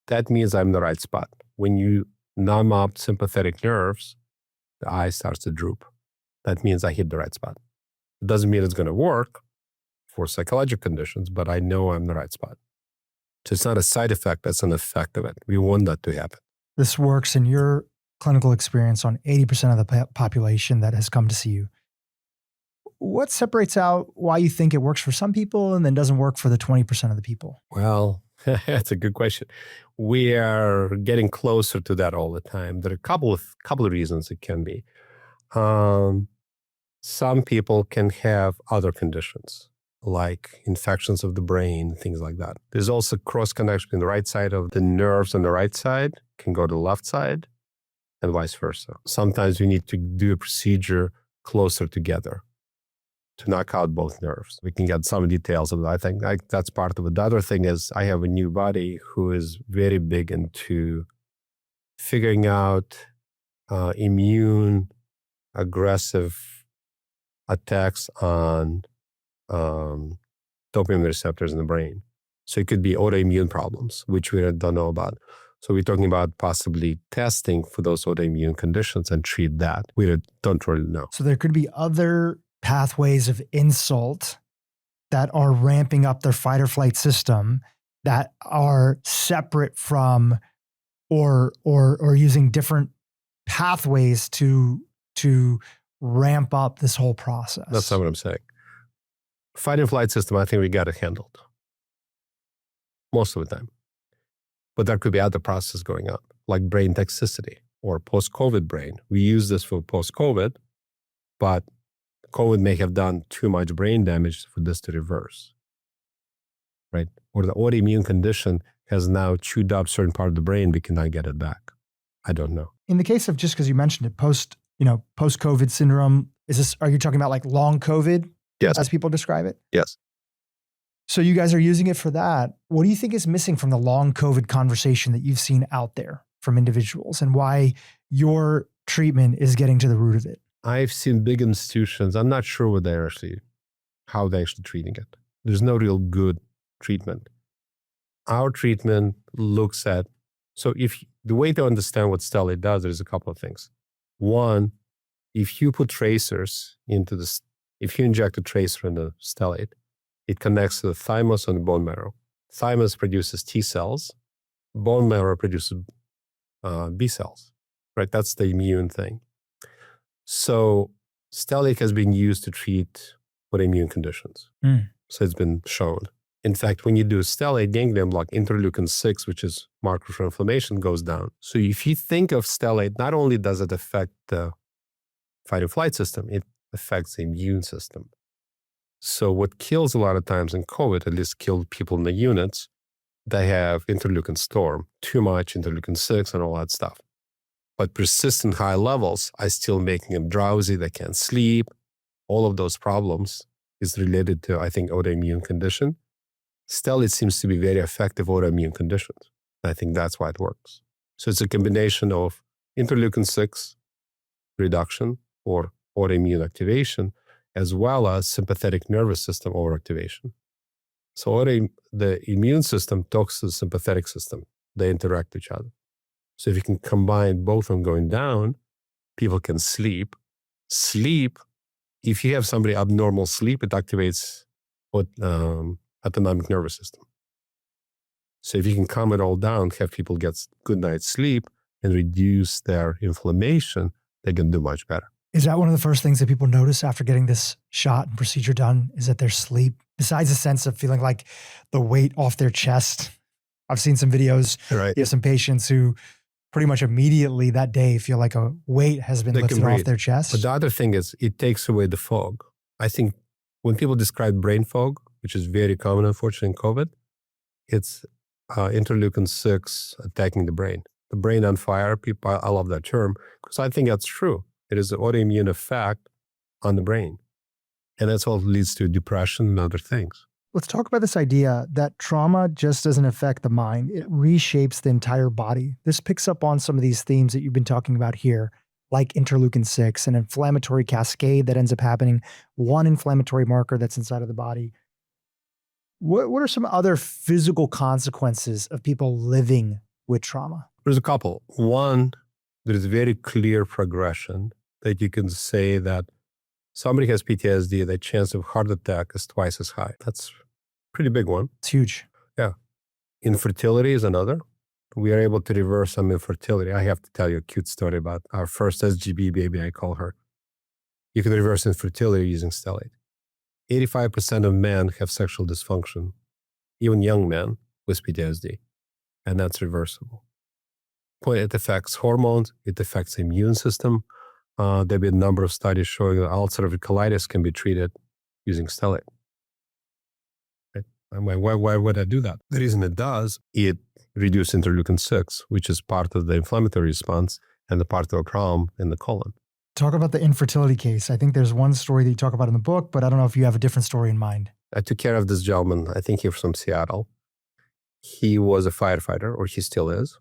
That means I'm in the right spot. When you numb up sympathetic nerves, the eye starts to droop. That means I hit the right spot. It doesn't mean it's going to work for psychological conditions, but I know I'm in the right spot. So it's not a side effect, that's an effect of it. We want that to happen. This works in your clinical experience on 80% of the population that has come to see you. What separates out why you think it works for some people and then doesn't work for the 20% of the people? Well, that's a good question. We are getting closer to that all the time. There are a couple of reasons it can be. Some people can have other conditions like infections of the brain, things like that. There's also cross connection between the right side of the nerves on the right side can go to the left side and vice versa. Sometimes we need to do a procedure closer together to knock out both nerves. We can get some details of that. I think that's part of it. The other thing is I have a new buddy who is very big into figuring out immune aggressive attacks on dopamine receptors in the brain. So it could be autoimmune problems, which we don't know about. So we're talking about possibly testing for those autoimmune conditions and treat that. We don't really know. So there could be other pathways of insult that are ramping up their fight or flight system that are separate from or using different pathways to ramp up this whole process. That's not what I'm saying. Fight and flight system, I think we got it handled most of the time. But there could be other processes going on, like brain toxicity or post-COVID brain. We use this for post-COVID, but COVID may have done too much brain damage for this to reverse, right? Or the autoimmune condition has now chewed up certain part of the brain, we cannot get it back. I don't know. In the case of, just because you mentioned it, post-COVID syndrome, are you talking about like long COVID? Yes. As people describe it? Yes. So you guys are using it for that. What do you think is missing from the long COVID conversation that you've seen out there from individuals and why your treatment is getting to the root of it? I've seen big institutions. I'm not sure how they're actually treating it. There's no real good treatment. Our treatment looks at, so if the way to understand what Stellate does, there's a couple of things. One, if you put tracers if you inject a tracer in the Stellate, It connects to the thymus and the bone marrow. Thymus produces T cells. Bone marrow produces B cells, right? That's the immune thing. So stellate has been used to treat autoimmune conditions. So it's been shown. In fact, when you do stellate ganglion block, interleukin 6, which is marker for inflammation, goes down. So if you think of stellate, not only does it affect the fight or flight system, it affects the immune system. So what kills a lot of times in COVID, at least killed people in the units, they have interleukin storm, too much interleukin 6 and all that stuff. But persistent high levels are still making them drowsy, they can't sleep. All of those problems is related to, I think, autoimmune condition. Stellate seems to be very effective autoimmune conditions. I think that's why it works. So it's a combination of interleukin 6 reduction or autoimmune activation, as well as sympathetic nervous system overactivation. So the immune system talks to the sympathetic system. They interact with each other. So if you can combine both of them going down, people can sleep. Sleep, if you have somebody abnormal sleep, it activates autonomic nervous system. So if you can calm it all down, have people get good night's sleep and reduce their inflammation, they can do much better. Is that one of the first things that people notice after getting this shot and procedure done, is that their sleep, besides the sense of feeling like the weight off their chest? I've seen some videos. Right. You have some patients who pretty much immediately that day feel like a weight has been lifted off their chest. But the other thing is it takes away the fog. I think when people describe brain fog, which is very common, unfortunately, in COVID, it's interleukin 6 attacking the brain. The brain on fire, people, I love that term, because I think that's true. It is an autoimmune effect on the brain. And that's what leads to depression and other things. Let's talk about this idea that trauma just doesn't affect the mind. It reshapes the entire body. This picks up on some of these themes that you've been talking about here, like interleukin 6, an inflammatory cascade that ends up happening, one inflammatory marker that's inside of the body. What are some other physical consequences of people living with trauma? There's a couple. One, there's very clear progression that you can say that somebody has PTSD, the chance of heart attack is twice as high. That's a pretty big one. It's huge. Yeah. Infertility is another. We are able to reverse some infertility. I have to tell you a cute story about our first SGB baby, I call her. You can reverse infertility using stellate. 85% of men have sexual dysfunction, even young men with PTSD, and that's reversible. It affects hormones, it affects the immune system. There've been a number of studies showing that ulcerative colitis can be treated using stellate. Right? And why would I do that? The reason it does, it reduces interleukin 6, which is part of the inflammatory response and the part of the trauma in the colon. Talk about the infertility case. I think there's one story that you talk about in the book, but I don't know if you have a different story in mind. I took care of this gentleman. I think he's from Seattle. He was a firefighter, or he still is.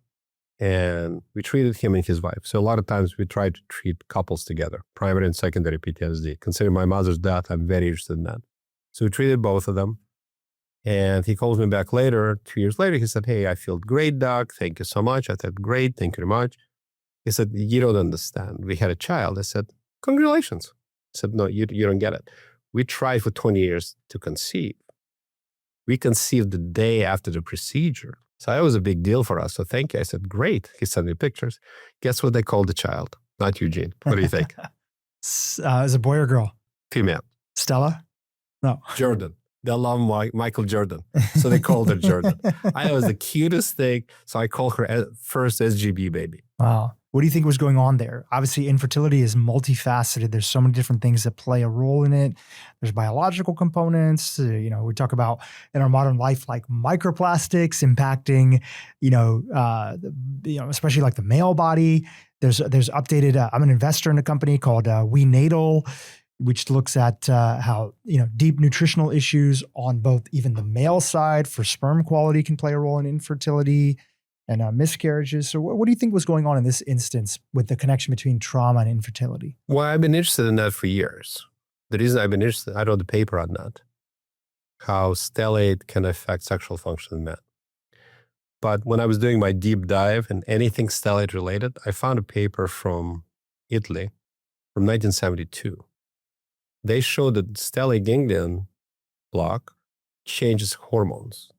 And we treated him and his wife. So a lot of times we try to treat couples together, primary and secondary PTSD. Considering my mother's death, I'm very interested in that. So we treated both of them. And he calls me back later, 2 years later. He said, "Hey, I feel great, doc. Thank you so much." I said, "Great. Thank you very much." He said, "You don't understand. We had a child." I said, "Congratulations." He said, "No, you don't get it. We tried for 20 years to conceive. We conceived the day after the procedure." So that was a big deal for us. So thank you. I said, "Great." He sent me pictures. Guess what they called the child? Not Eugene. What do you think? Is it a boy or girl? Female. Stella? No. Jordan. They love Michael Jordan. So they called her Jordan. I was the cutest thing. So I called her first SGB baby. Wow. What do you think was going on there? Obviously, infertility is multifaceted. There's so many different things that play a role in it. There's biological components. We talk about in our modern life, like microplastics impacting, especially like the male body. There's updated. I'm an investor in a company called We Natal, which looks at how deep nutritional issues on both even the male side for sperm quality can play a role in infertility and miscarriages. So what do you think was going on in this instance with the connection between trauma and infertility? Well, I've been interested in that for years. The reason I've been interested, I wrote a paper on that, how stellate can affect sexual function in men. But when I was doing my deep dive in anything stellate related, I found a paper from Italy from 1972. They showed that stellate ganglion block changes hormones.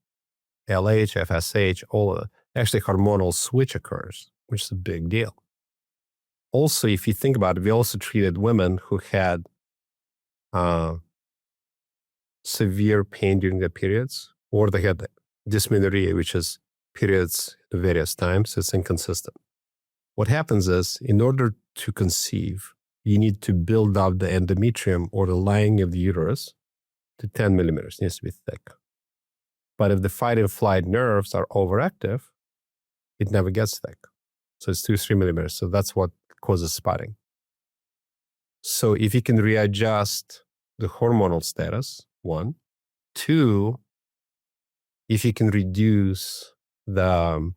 LH, FSH, all of that. Actually, hormonal switch occurs, which is a big deal. Also, if you think about it, we also treated women who had severe pain during their periods, or they had dysmenorrhea, which is periods at various times. It's inconsistent. What happens is, in order to conceive, you need to build up the endometrium or the lining of the uterus to 10 millimeters. It needs to be thick. But if the fight and flight nerves are overactive, it never gets thick. So it's 2-3 millimeters. So that's what causes spotting. So if you can readjust the hormonal status, 1. 2, if you can reduce the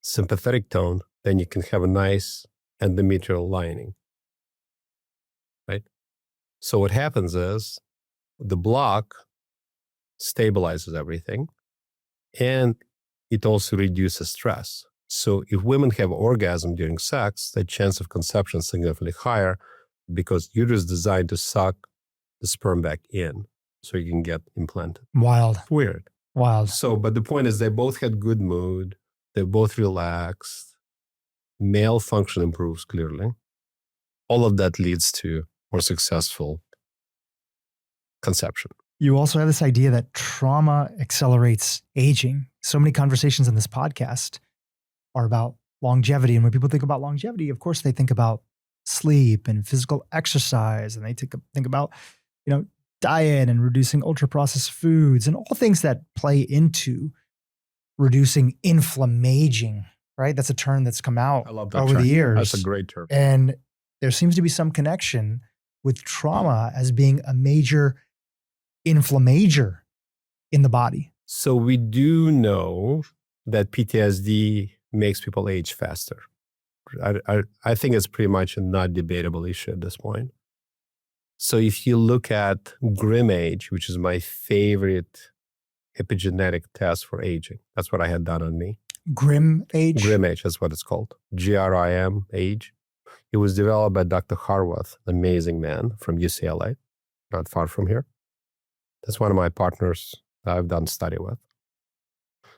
sympathetic tone, then you can have a nice endometrial lining, right? So what happens is the block stabilizes everything, and it also reduces stress. So if women have orgasm during sex, the chance of conception is significantly higher because uterus is designed to suck the sperm back in so you can get implanted. Wild. Weird. Wild. So, but the point is they both had good mood. They're both relaxed. Male function improves clearly. All of that leads to more successful conception. You also have this idea that trauma accelerates aging. So many conversations in this podcast are about longevity. And when people think about longevity, of course, they think about sleep and physical exercise. And they think about, diet and reducing ultra-processed foods and all things that play into reducing inflammaging, right? That's a term that's come out over the years. That's a great term. And there seems to be some connection with trauma as being a major inflammager in the body. So we do know that PTSD makes people age faster. I think it's pretty much a not debatable issue at this point. So if you look at Grim Age, which is my favorite epigenetic test for aging, that's what I had done on me. Grim Age? Grim Age, that's what it's called. GRIM age. It was developed by Dr. Harwath, an amazing man from UCLA, not far from here. That's one of my partners that I've done study with.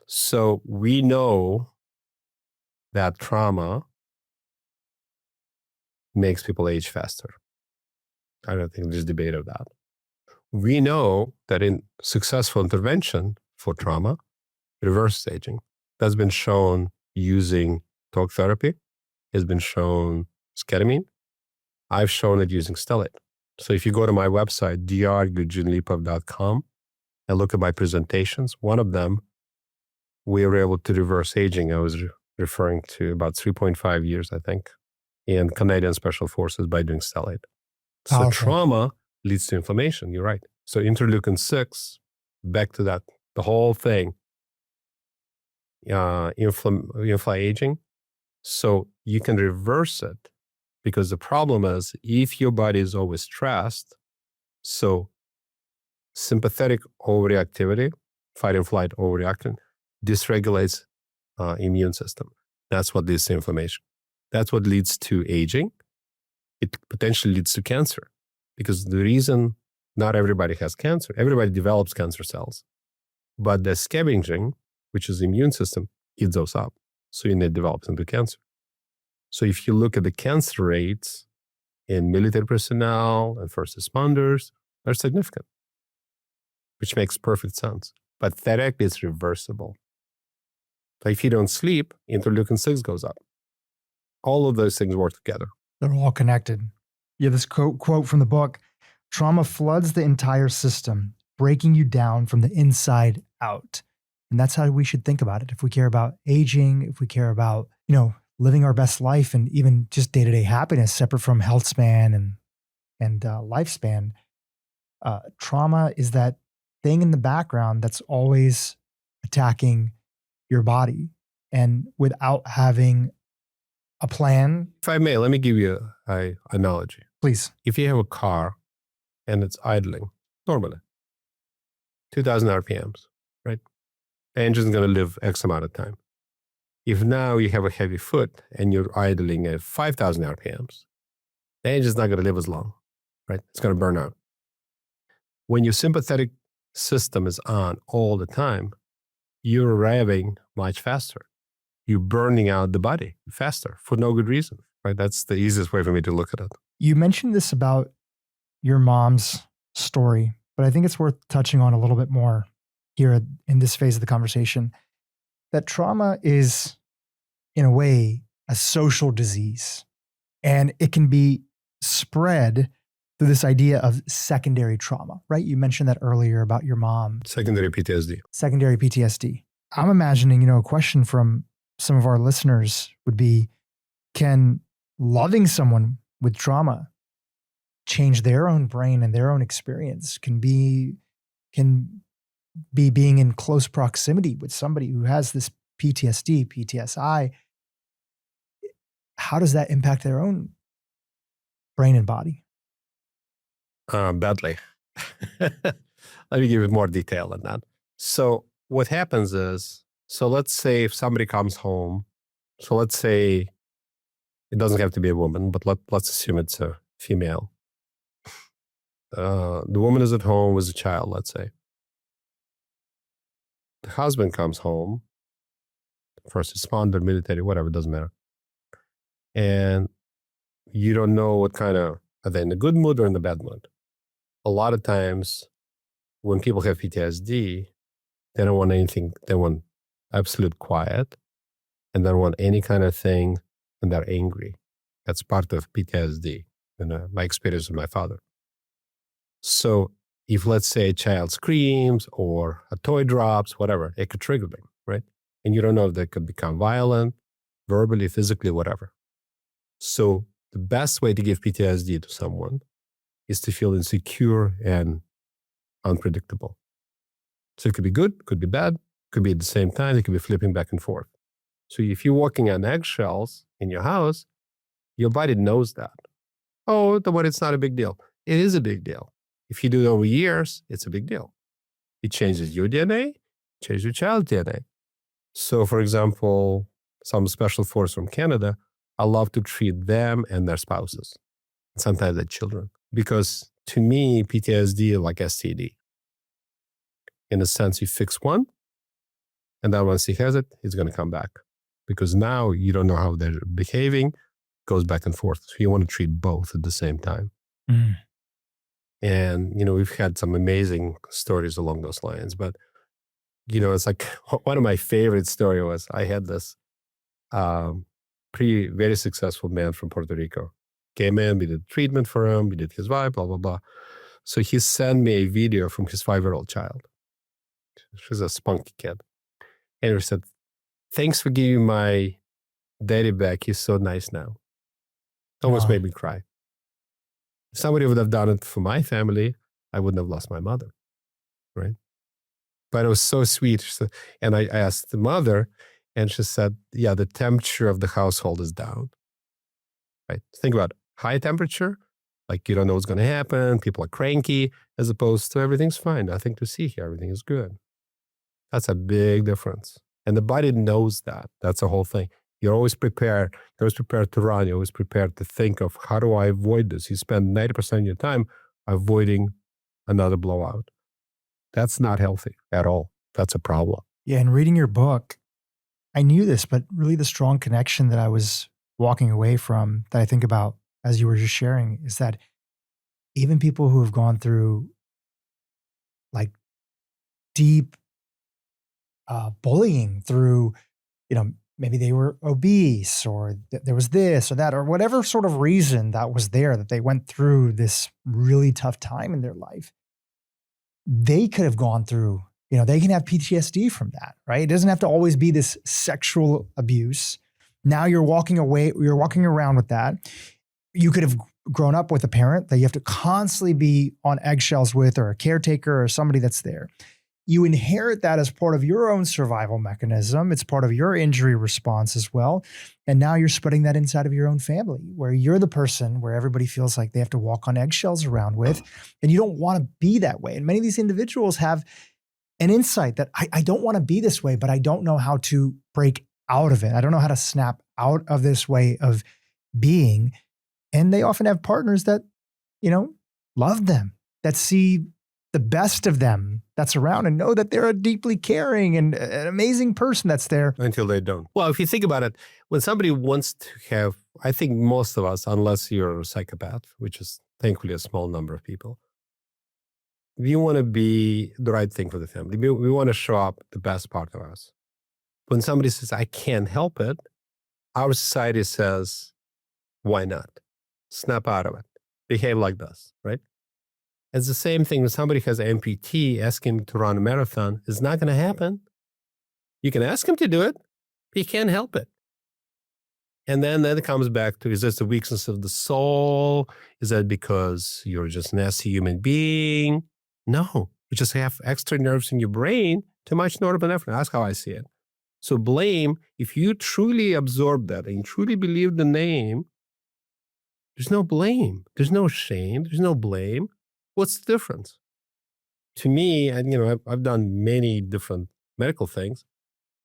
So we know that trauma makes people age faster. I don't think there's debate of that. We know that in successful intervention for trauma, reverses aging. That's been shown using talk therapy. It's been shown with ketamine. I've shown it using Stellate. So if you go to my website, dr.eugenelipov.com, and look at my presentations, one of them, we were able to reverse aging. I was referring to about 3.5 years, I think, in Canadian Special Forces by doing Stellate. So trauma leads to inflammation. You're right. So interleukin 6, back to that, the whole thing, aging. So you can reverse it because the problem is if your body is always stressed, so sympathetic overreactivity, fight and flight overreacting, dysregulates immune system. That's what leads to inflammation. That's what leads to aging. It potentially leads to cancer because the reason not everybody has cancer, everybody develops cancer cells, but the scavenging, which is the immune system, eats those up. So it develops into cancer. So if you look at the cancer rates in military personnel and first responders, they're significant, which makes perfect sense. But theoretically, it's reversible. So if you don't sleep, interleukin 6 goes up. All of those things work together. They're all connected. You have this quote from the book, trauma floods the entire system, breaking you down from the inside out. And that's how we should think about it. If we care about aging, if we care about, living our best life and even just day-to-day happiness, separate from health span and lifespan, trauma is that thing in the background that's always attacking your body. And without having a plan. If I may, let me give you an analogy. Please. If you have a car and it's idling, normally, 2,000 RPMs, right? The engine's going to live X amount of time. If now you have a heavy foot and you're idling at 5,000 RPMs, the engine's not going to live as long, right? It's going to burn out. When your sympathetic system is on all the time, you're revving much faster. You're burning out the body faster for no good reason, right? That's the easiest way for me to look at it. You mentioned this about your mom's story, but I think it's worth touching on a little bit more here in this phase of the conversation. That trauma is, in a way, a social disease, and it can be spread through this idea of secondary trauma, right? You mentioned that earlier about your mom. Secondary PTSD. Secondary PTSD. I'm imagining, a question from some of our listeners would be, can loving someone with trauma change their own brain and their own experience? Can be being in close proximity with somebody who has this PTSD, PTSI. How does that impact their own brain and body? Badly. Let me give you more detail on that. So what happens is, let's say if somebody comes home, let's say it doesn't have to be a woman, but let's assume it's a female. The woman is at home with a child, let's say. The husband comes home, first responder, military, whatever, doesn't matter. And you don't know what kind of, are they in a good mood or in a bad mood? A lot of times when people have PTSD, they don't want anything, they want absolute quiet, and they don't want any kind of thing, and they're angry. That's part of PTSD, my experience with my father. So if, let's say, a child screams or a toy drops, whatever, it could trigger them, right? And you don't know if they could become violent, verbally, physically, whatever. So the best way to give PTSD to someone is to feel insecure and unpredictable. So it could be good, could be bad, could be at the same time, it could be flipping back and forth. So if you're walking on eggshells in your house, your body knows that. Oh, but it's not a big deal. It is a big deal. If you do it over years, it's a big deal. It changes your DNA, changes your child's DNA. So for example, some special force from Canada, I love to treat them and their spouses, and sometimes their children. Because to me, PTSD is like STD. In a sense, you fix one, and then once he has it, he's going to come back. Because now you don't know how they're behaving, goes back and forth. So you want to treat both at the same time. Mm. And, we've had some amazing stories along those lines. But, it's like one of my favorite stories was I had this very successful man from Puerto Rico. Came in, we did treatment for him, we did his wife, blah, blah, blah. So he sent me a video from his 5-year-old child. She's a spunky kid. And he said, "Thanks for giving my daddy back. He's so nice now." Almost made me cry. If somebody would have done it for my family, I wouldn't have lost my mother, right? But it was so sweet. And I asked the mother, and she said, yeah, the temperature of the household is down, right? Think about high temperature, like you don't know what's going to happen, people are cranky, as opposed to everything's fine, nothing to see here, everything is good. That's a big difference. And the body knows that. That's the whole thing. You're always prepared. You're always prepared to run. You're always prepared to think of, how do I avoid this? You spend 90% of your time avoiding another blowout. That's not healthy at all. That's a problem. Yeah, and reading your book, I knew this, but really the strong connection that I was walking away from that I think about as you were just sharing is that even people who have gone through like deep bullying through, maybe they were obese or there was this or that or whatever sort of reason that was there that they went through this really tough time in their life, they could have gone through, they can have PTSD from that, right? It doesn't have to always be this sexual abuse. Now you're walking around with that. You could have grown up with a parent that you have to constantly be on eggshells with, or a caretaker or somebody that's there. You inherit that as part of your own survival mechanism. It's part of your injury response as well. And now you're spreading that inside of your own family, where you're the person where everybody feels like they have to walk on eggshells around with, and you don't want to be that way. And many of these individuals have an insight that I don't want to be this way, but I don't know how to break out of it. I don't know how to snap out of this way of being. And they often have partners that, love them, that see the best of them that's around and know that they're a deeply caring and an amazing person that's there. Until they don't. Well, if you think about it, when somebody wants to have, I think most of us, unless you're a psychopath, which is thankfully a small number of people, we want to be the right thing for the family. We want to show up the best part of us. When somebody says, I can't help it, our society says, why not? Snap out of it. Behave like this, right? It's the same thing when somebody has an amputee asking to run a marathon. It's not going to happen. You can ask him to do it, but you can't help it. And then it comes back to, is this the weakness of the soul? Is that because you're just a nasty human being? No, you just have extra nerves in your brain, too much norepinephrine. That's how I see it. So blame, if you truly absorb that and you truly believe the name, there's no blame. There's no shame. There's no blame. What's the difference? To me, and I've done many different medical things.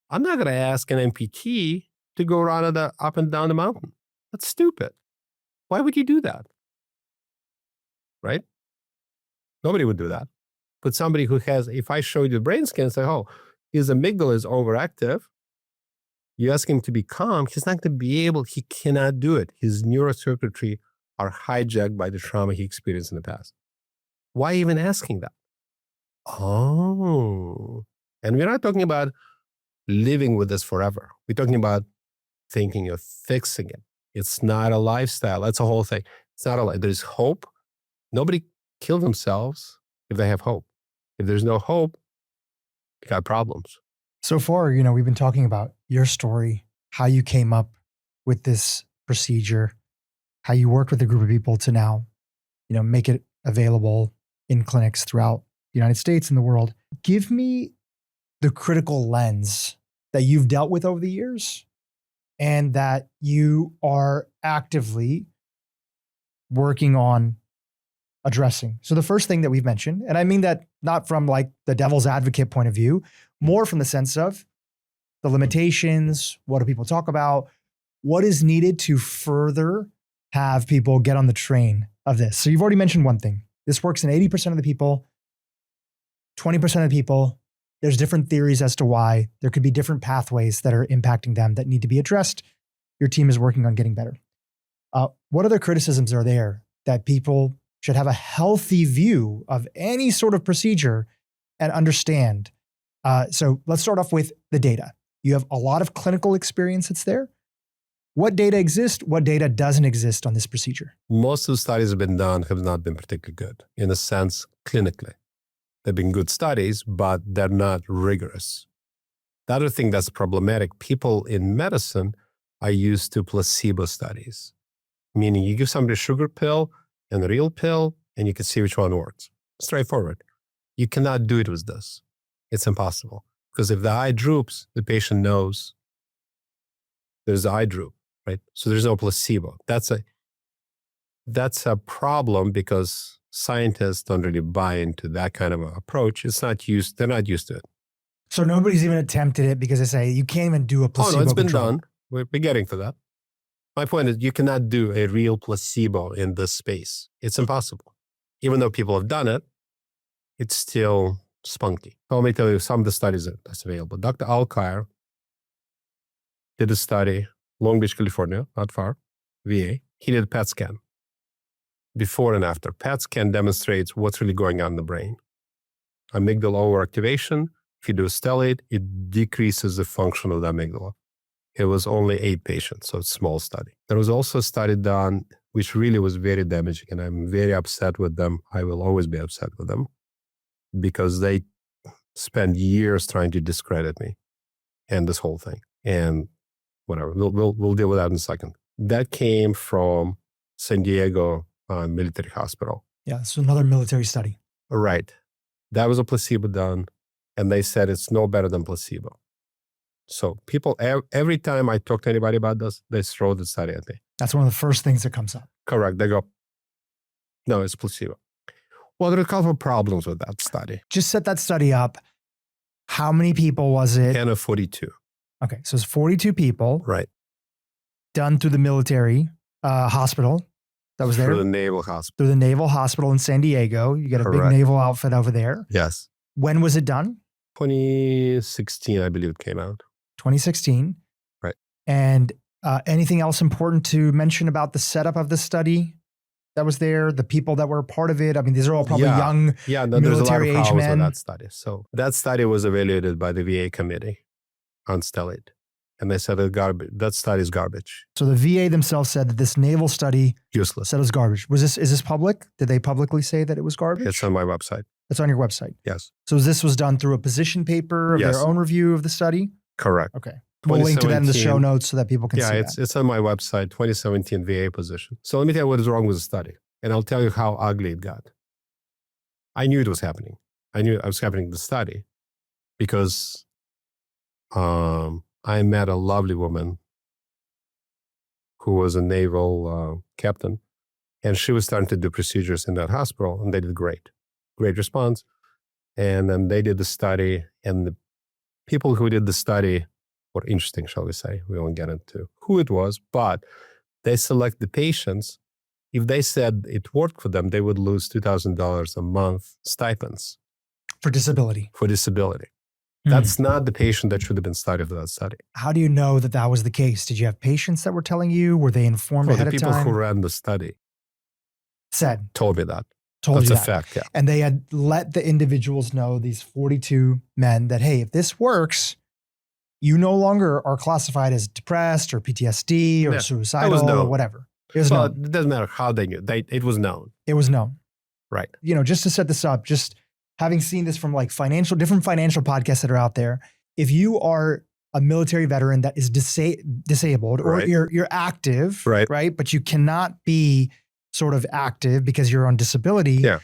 I'm not going to ask an amputee to go run up and down the mountain. That's stupid. Why would you do that? Right? Nobody would do that. But somebody who has, if I show you the brain scan and say, oh, his amygdala is overactive, you ask him to be calm, he's not going to be able, he cannot do it. His neurocircuitry are hijacked by the trauma he experienced in the past. Why even asking that? Oh, and we're not talking about living with this forever. We're talking about thinking of fixing it. It's not a lifestyle. That's a whole thing. It's not a life. There's hope. Nobody killed themselves if they have hope. If there's no hope, you got problems. So far, we've been talking about your story, how you came up with this procedure, how you worked with a group of people to now, make it available in clinics throughout the United States and the world. Give me the critical lens that you've dealt with over the years and that you are actively working on addressing. So the first thing that we've mentioned, and I mean that not from like the devil's advocate point of view, more from the sense of the limitations, what do people talk about, what is needed to further have people get on the train of this. So you've already mentioned one thing. This works in 80% of the people, 20% of the people. There's different theories as to why. There could be different pathways that are impacting them that need to be addressed. Your team is working on getting better. What other criticisms are there that people should have a healthy view of any sort of procedure and understand? So let's start off with the data. You have a lot of clinical experience that's there. What data exists? What data doesn't exist on this procedure? Most of the studies that have been done have not been particularly good, in a sense, clinically. They've been good studies, but they're not rigorous. The other thing that's problematic, people in medicine are used to placebo studies, meaning you give somebody a sugar pill and a real pill, and you can see which one works. Straightforward. You cannot do it with this. It's impossible. Because if the eye droops, the patient knows there's the eye droop, right? So there's no placebo. That's a problem because scientists don't really buy into that kind of approach. They're not used to it. So nobody's even attempted it because they say you can't even do a placebo Oh, no, it's been control. done. We're getting to that. My point is you cannot do a real placebo in this space. It's impossible. Even though people have done it, it's still spunky. So let me tell you some of the studies that's available. Dr. Alkire did a study, Long Beach, California, not far, VA. He did a PET scan. Before and after. PET scan demonstrates what's really going on in the brain. Amygdala overactivation, if you do a stellate, it decreases the function of the amygdala. It was only 8 patients, so it's a small study. There was also a study done, which really was very damaging, and I'm very upset with them. I will always be upset with them because they spent years trying to discredit me and this whole thing. And whatever, we'll deal with that in a second. That came from San Diego Military Hospital. Yeah, so another military study. Right. That was a placebo done, and they said it's no better than placebo. So people, every time I talk to anybody about this, they throw the study at me. That's one of the first things that comes up. Correct. They go, no, it's placebo. Well, there are a couple of problems with that study. Just set that study up. How many people was it? N of 42. Okay, so it's 42 people. Right. Done through the military hospital that was there? Through the Naval Hospital. Through the Naval Hospital in San Diego. You got a Correct. big naval outfit over there. Yes. When was it done? 2016, I believe it came out. 2016. Right. And anything else important to mention about the setup of the study that was there? The people that were a part of it? I mean, these are all probably young Yeah, no, there's a lot of military age problems with men. that study. So that study was evaluated by the VA committee on Stellate. And they said that study is garbage. So the VA themselves said that this naval study Useless. said it was garbage. Is this public? Did they publicly say that it was garbage? It's on my website. It's on your website. Yes. So this was done through a position paper of Yes. their own review of the study? Correct. Okay. We'll link to that in the show notes so that people can see that. It's on my website, 2017 VA position. So let me tell you what is wrong with the study. And I'll tell you how ugly it got. I knew it was happening. I knew it was happening in the study because I met a lovely woman who was a naval captain, and she was starting to do procedures in that hospital, and they did great response. And then they did the study, and the people who did the study were interesting, shall we say. We won't get into who it was, but they select the patients. If they said it worked for them, they would lose $2,000 a month stipends. For disability. That's not the patient that should have been studied for that study. How do you know that that was the case? Did you have patients that were telling you? Were they informed ahead of time? The people who ran the study told me that. That's a fact, yeah. And they had let the individuals know, these 42 men, that, hey, if this works, you no longer are classified as depressed or PTSD or suicidal or whatever. It doesn't matter how they knew. It was known. It was known. Right. You know, just to set this up, just having seen this from like different financial podcasts that are out there, if you are a military veteran that is disabled or you're active, right? But you cannot be sort of active because you're on disability. Yeah.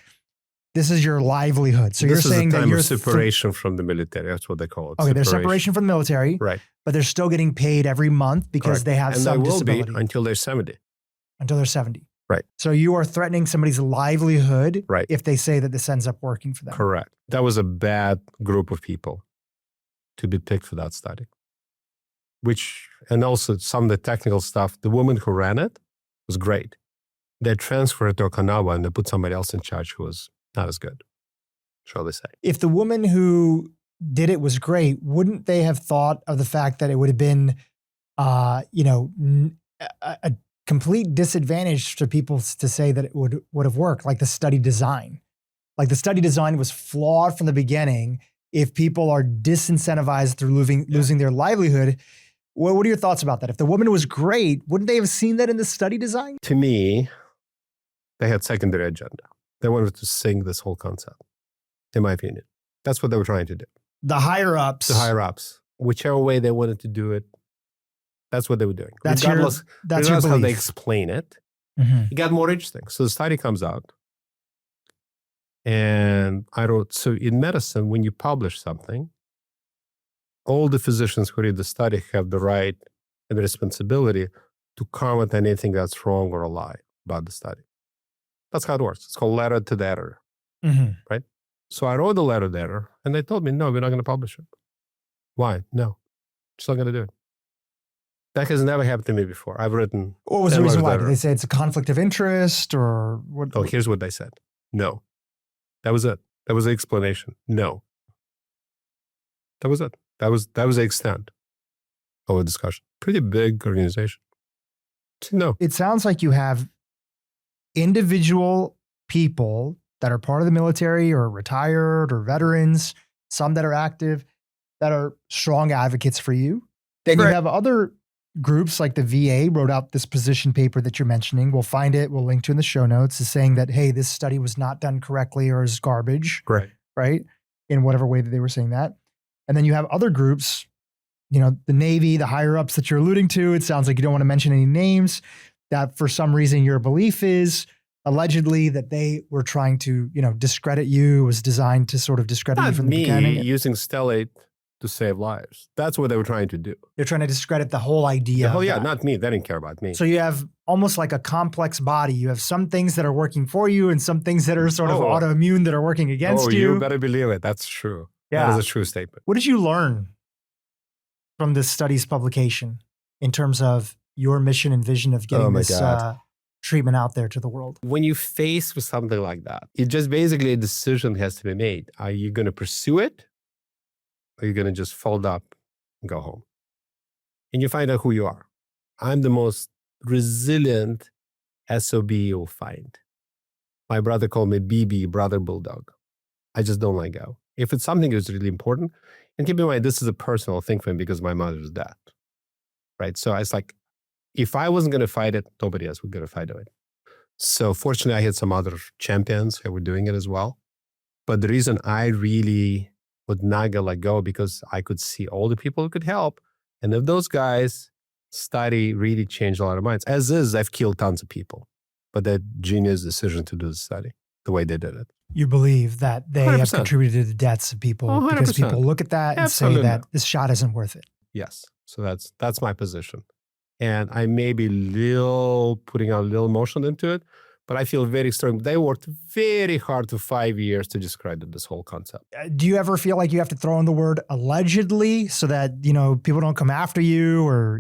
This is your livelihood. So you're saying that you're separation from the military. That's what they call it. Okay, there's separation from the military. Right. But they're still getting paid every month because they have some disability. And they will be until they're 70. Until they're 70. Right. So you are threatening somebody's livelihood right. if they say that this ends up working for them. Correct. That was a bad group of people to be picked for that study. And also some of the technical stuff, the woman who ran it was great. They transferred it to Okinawa and they put somebody else in charge who was not as good, shall we say. If the woman who did it was great, wouldn't they have thought of the fact that it would have been, a complete disadvantage to people to say that it would have worked, like the study design? Like the study design was flawed from the beginning. If people are disincentivized through losing their livelihood, what are your thoughts about that? If the woman was great, wouldn't they have seen that in the study design? To me, they had secondary agenda. They wanted to sink this whole concept, in my opinion. That's what they were trying to do. The higher ups. Whichever way they wanted to do it, that's what they were doing. That's regardless how they explain it, it got more interesting. So the study comes out. And I wrote, so in medicine, when you publish something, all the physicians who read the study have the right and the responsibility to comment on anything that's wrong or a lie about the study. That's how it works. It's called letter to the editor, right? So I wrote the letter to the editor, and they told me, no, we're not going to publish it. Why? No, just not going to do it. That has never happened to me before. I've written. What was the reason why? Did they say it's a conflict of interest or what? Oh, here's what they said. No. That was it. That was the explanation. No. That was it. That was the extent of the discussion. Pretty big organization. No. It sounds like you have individual people that are part of the military or retired or veterans, some that are active, that are strong advocates for you. Then you have other groups like the VA wrote out this position paper that you're mentioning. We'll find it. We'll link to in the show notes, is saying that, hey, this study was not done correctly or is garbage. Right? In whatever way that they were saying that. And then you have other groups, the Navy, the higher ups that you're alluding to. It sounds like you don't want to mention any names, that for some reason your belief is allegedly that they were trying to, discredit you. It was designed to sort of discredit you from the beginning. Not me using Stellate to save lives. That's what they were trying to do. They're trying to discredit the whole idea. Not me. They didn't care about me. So you have almost like a complex body. You have some things that are working for you and some things that are sort of autoimmune that are working against you. You better believe it. That's true. Yeah. That is a true statement. What did you learn from this study's publication in terms of your mission and vision of getting treatment out there to the world. When you face with something like that, it just basically a decision has to be made. Are you going to pursue it? Or are you going to just fold up and go home? And you find out who you are. I'm the most resilient SOB you'll find. My brother called me BB, brother bulldog. I just don't let go. If it's something that's really important, and keep in mind, this is a personal thing for me because my mother's dead, right? So it's like, if I wasn't going to fight it, nobody else was going to fight it. So fortunately, I had some other champions who were doing it as well. But the reason I really would not let go because I could see all the people who could help. And if those guys study really changed a lot of minds, as is, I've killed tons of people. But that genius decision to do the study, the way they did it. You believe that they 100%. have contributed to the deaths of people 100%. because people look at that and Absolutely. say that this shot isn't worth it. Yes. So that's my position. And I may be putting out a little emotion into it, but I feel very strong. They worked very hard for 5 years to discredit this whole concept. Do you ever feel like you have to throw in the word allegedly so that, people don't come after you or,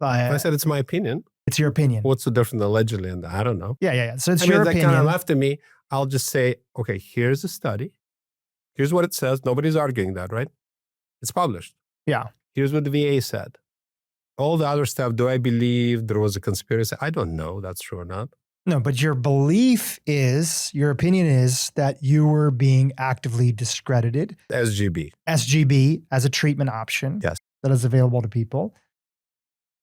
I said it's my opinion. It's your opinion. What's the difference allegedly? And I don't know. Yeah. So it's I your mean, that opinion. kind of left to me. I'll just say, okay, here's the study. Here's what it says. Nobody's arguing that, right? It's published. Yeah. Here's what the VA said. All the other stuff, do I believe there was a conspiracy? I don't know. That's true or not. No, but your opinion is that you were being actively discredited. SGB as a treatment option. Yes. That is available to people.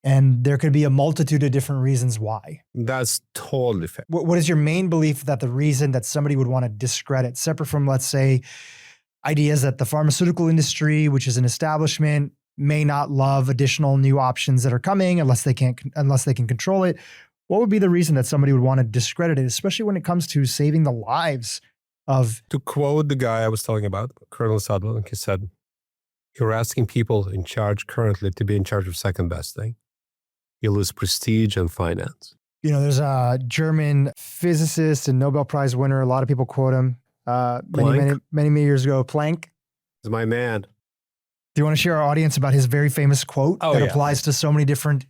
And there could be a multitude of different reasons why. That's totally fair. What is your main belief that the reason that somebody would want to discredit, separate from, let's say, ideas that the pharmaceutical industry, which is an establishment, may not love additional new options that are coming unless they can control it? What would be the reason that somebody would want to discredit it, especially when it comes to saving the lives of... To quote the guy I was telling about, Colonel Sutherland, he said, you're asking people in charge currently to be in charge of second best thing. You lose prestige and finance. There's a German physicist and Nobel Prize winner. A lot of people quote him many years ago. Planck. He's my man. Do you want to share our audience about his very famous quote that applies to so many different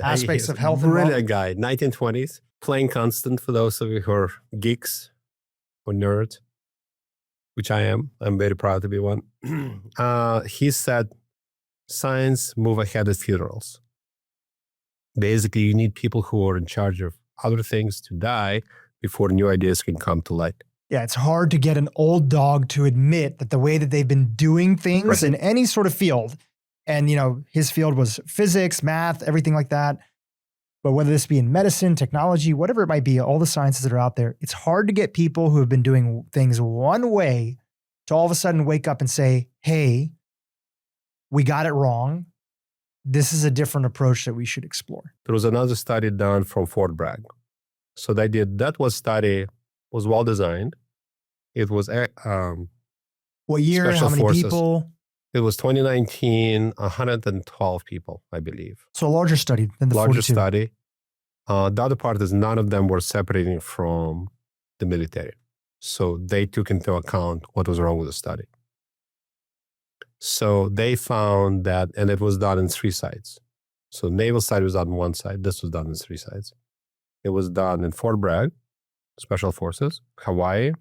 aspects of health? Brilliant guy, 1920s. Planck constant for those of you who are geeks or nerds, which I am. I'm very proud to be one. He said, science move ahead at funerals. Basically, you need people who are in charge of other things to die before new ideas can come to light. Yeah, it's hard to get an old dog to admit that the way that they've been doing things in any sort of field, and his field was physics, math, everything like that. But whether this be in medicine, technology, whatever it might be, all the sciences that are out there, it's hard to get people who have been doing things one way to all of a sudden wake up and say, hey, we got it wrong. This is a different approach that we should explore. There was another study done from Fort Bragg. So study was well designed. It was what year? Special how many forces. people? It was 2019, 112 people, I believe. So a larger study than the 42. Study. The other part is none of them were separating from the military. So they took into account what was wrong with the study. So they found that, and it was done in 3 sites. So naval side was done on 1 side. This was done in 3 sites. It was done in Fort Bragg, Special Forces, Hawaii,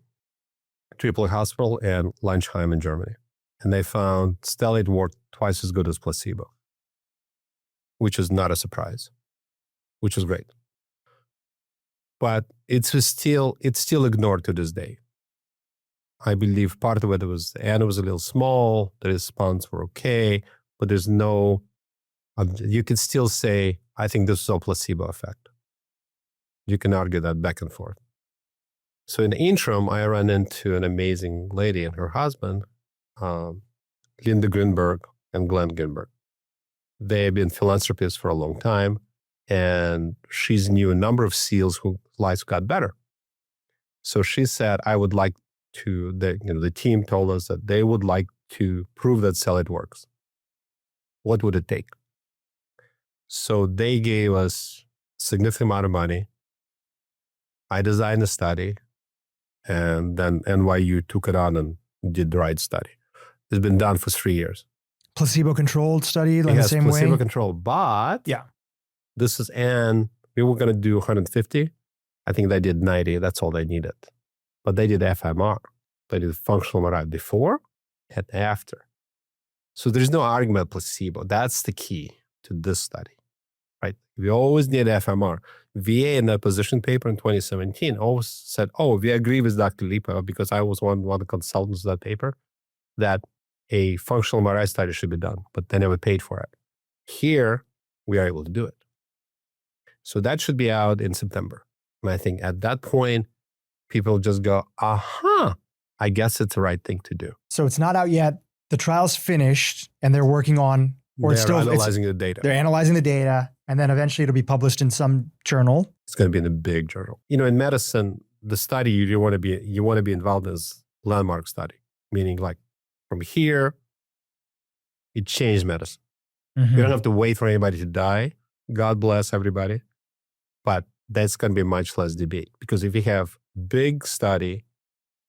Tripoli Hospital, and Lanchheim in Germany. And they found stellate worked twice as good as placebo, which is not a surprise, which is great. But it's still ignored to this day. I believe part of it was the N was a little small, the response were okay, but there's no, you can still say, I think this is a placebo effect. You can argue that back and forth. So in the interim, I ran into an amazing lady and her husband, Linda Greenberg and Glenn Greenberg. They've been philanthropists for a long time, and she's knew a number of SEALs whose lives got better. So she said, I would like to, the team told us that they would like to prove that Stellate works. What would it take? So they gave us a significant amount of money. I designed a study, and then NYU took it on and did the right study. It's been done for 3 years. Placebo-controlled study, like the same way? Placebo-controlled, but yeah, this is an we were going to do 150. I think they did 90. That's all they needed. But they did FMR. They did functional MRI before and after. So there's no argument placebo. That's the key to this study, right? We always need FMR. VA in their position paper in 2017 always said, oh, we agree with Dr. Lipov, because I was one of the consultants of that paper, that a functional MRI study should be done, but they never paid for it. Here, we are able to do it. So that should be out in September. And I think at that point, people just go, aha, I guess it's the right thing to do. So it's not out yet. The trial's finished and they're working on, or it's They're still analyzing the data. They're analyzing the data, and then eventually it'll be published in some journal. It's going to be in a big journal. You know, in medicine, the study you want to be involved in is landmark study, meaning like from here, it changed medicine. Mm-hmm. You don't have to wait for anybody to die. God bless everybody. But that's going to be much less debate, because if you have big study,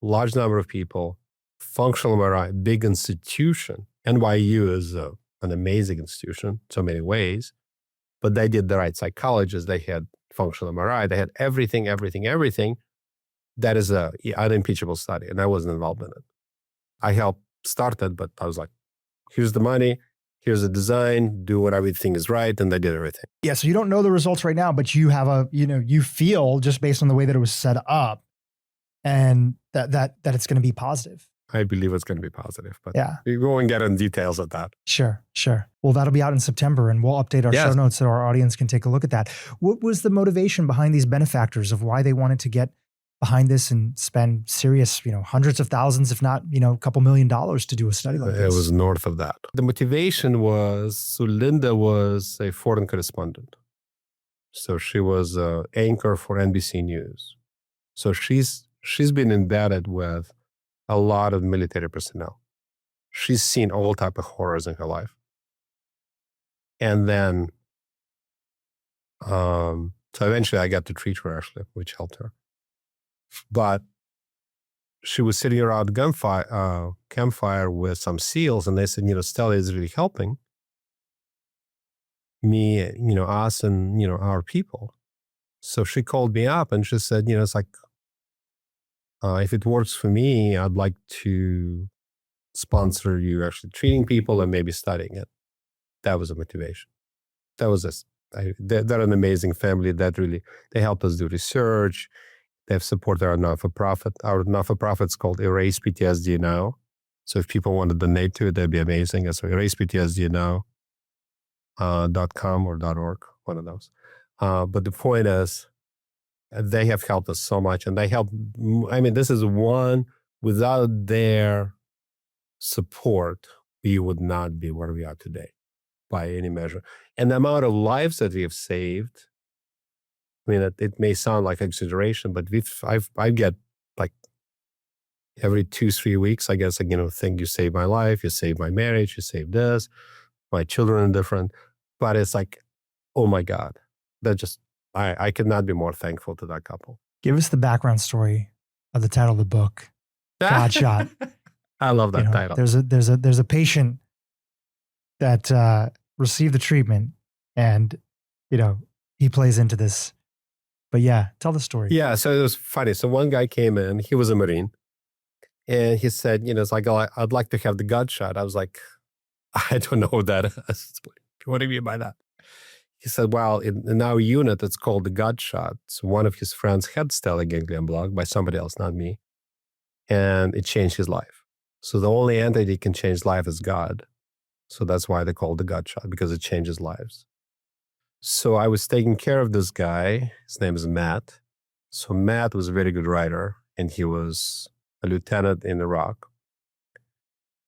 large number of people, functional MRI, big institution, NYU is an amazing institution in so many ways, but they did the right psychologists. They had functional MRI. They had everything. That is an unimpeachable study, and I wasn't involved in it. I helped start it, but I was like, here's the money, here's the design, do what everything is right, and they did everything. Yeah, so you don't know the results right now, but you have you feel just based on the way that it was set up, and that it's going to be positive. I believe it's going to be positive, but yeah, we won't get into details of that. Sure. Well, that'll be out in September, and we'll update our show notes so our audience can take a look at that. What was the motivation behind these benefactors of why they wanted to get behind this and spend serious, hundreds of thousands, if not, a couple $1 million to do a study like this? It was north of that. The motivation was, so Linda was a foreign correspondent. So she was an anchor for NBC News. So she's been embedded with a lot of military personnel. She's seen all type of horrors in her life. And then, so eventually I got to treat her actually, which helped her. But she was sitting around the campfire with some SEALs, and they said, Stellate is really helping me, us and, our people. So she called me up and she said, it's like, if it works for me, I'd like to sponsor you actually treating people and maybe studying it. That was a motivation. That was they're an amazing family that really, they helped us do research. They have supported our not-for-profit. Our not-for-profit is called Erase PTSD Now. So if people want to donate to it, that'd be amazing. It's eraseptsdnow.com or .org, one of those. But the point is, they have helped us so much, and they help. This is one, without their support, we would not be where we are today by any measure. And the amount of lives that we have saved, it may sound like exaggeration, but I get like every 2-3 weeks, I guess, think you saved my life, you saved my marriage, you saved this, my children are different. But it's like, oh my God, I could not be more thankful to that couple. Give us the background story of the title of the book, God Shot. I love that title. There's a patient that received the treatment, and he plays into this. But yeah, tell the story. Yeah, so it was funny. So one guy came in, he was a Marine, and he said, it's like, oh, I'd like to have the God shot. I was like, I don't know what that is. What do you mean by that? He said, well, in our unit, it's called the God shot. So one of his friends had Stellate Ganglion Block by somebody else, not me. And it changed his life. So the only entity can change life is God. So that's why they call it the God shot, because it changes lives. So I was taking care of this guy. His name is Matt. So Matt was a very good writer, and he was a lieutenant in Iraq.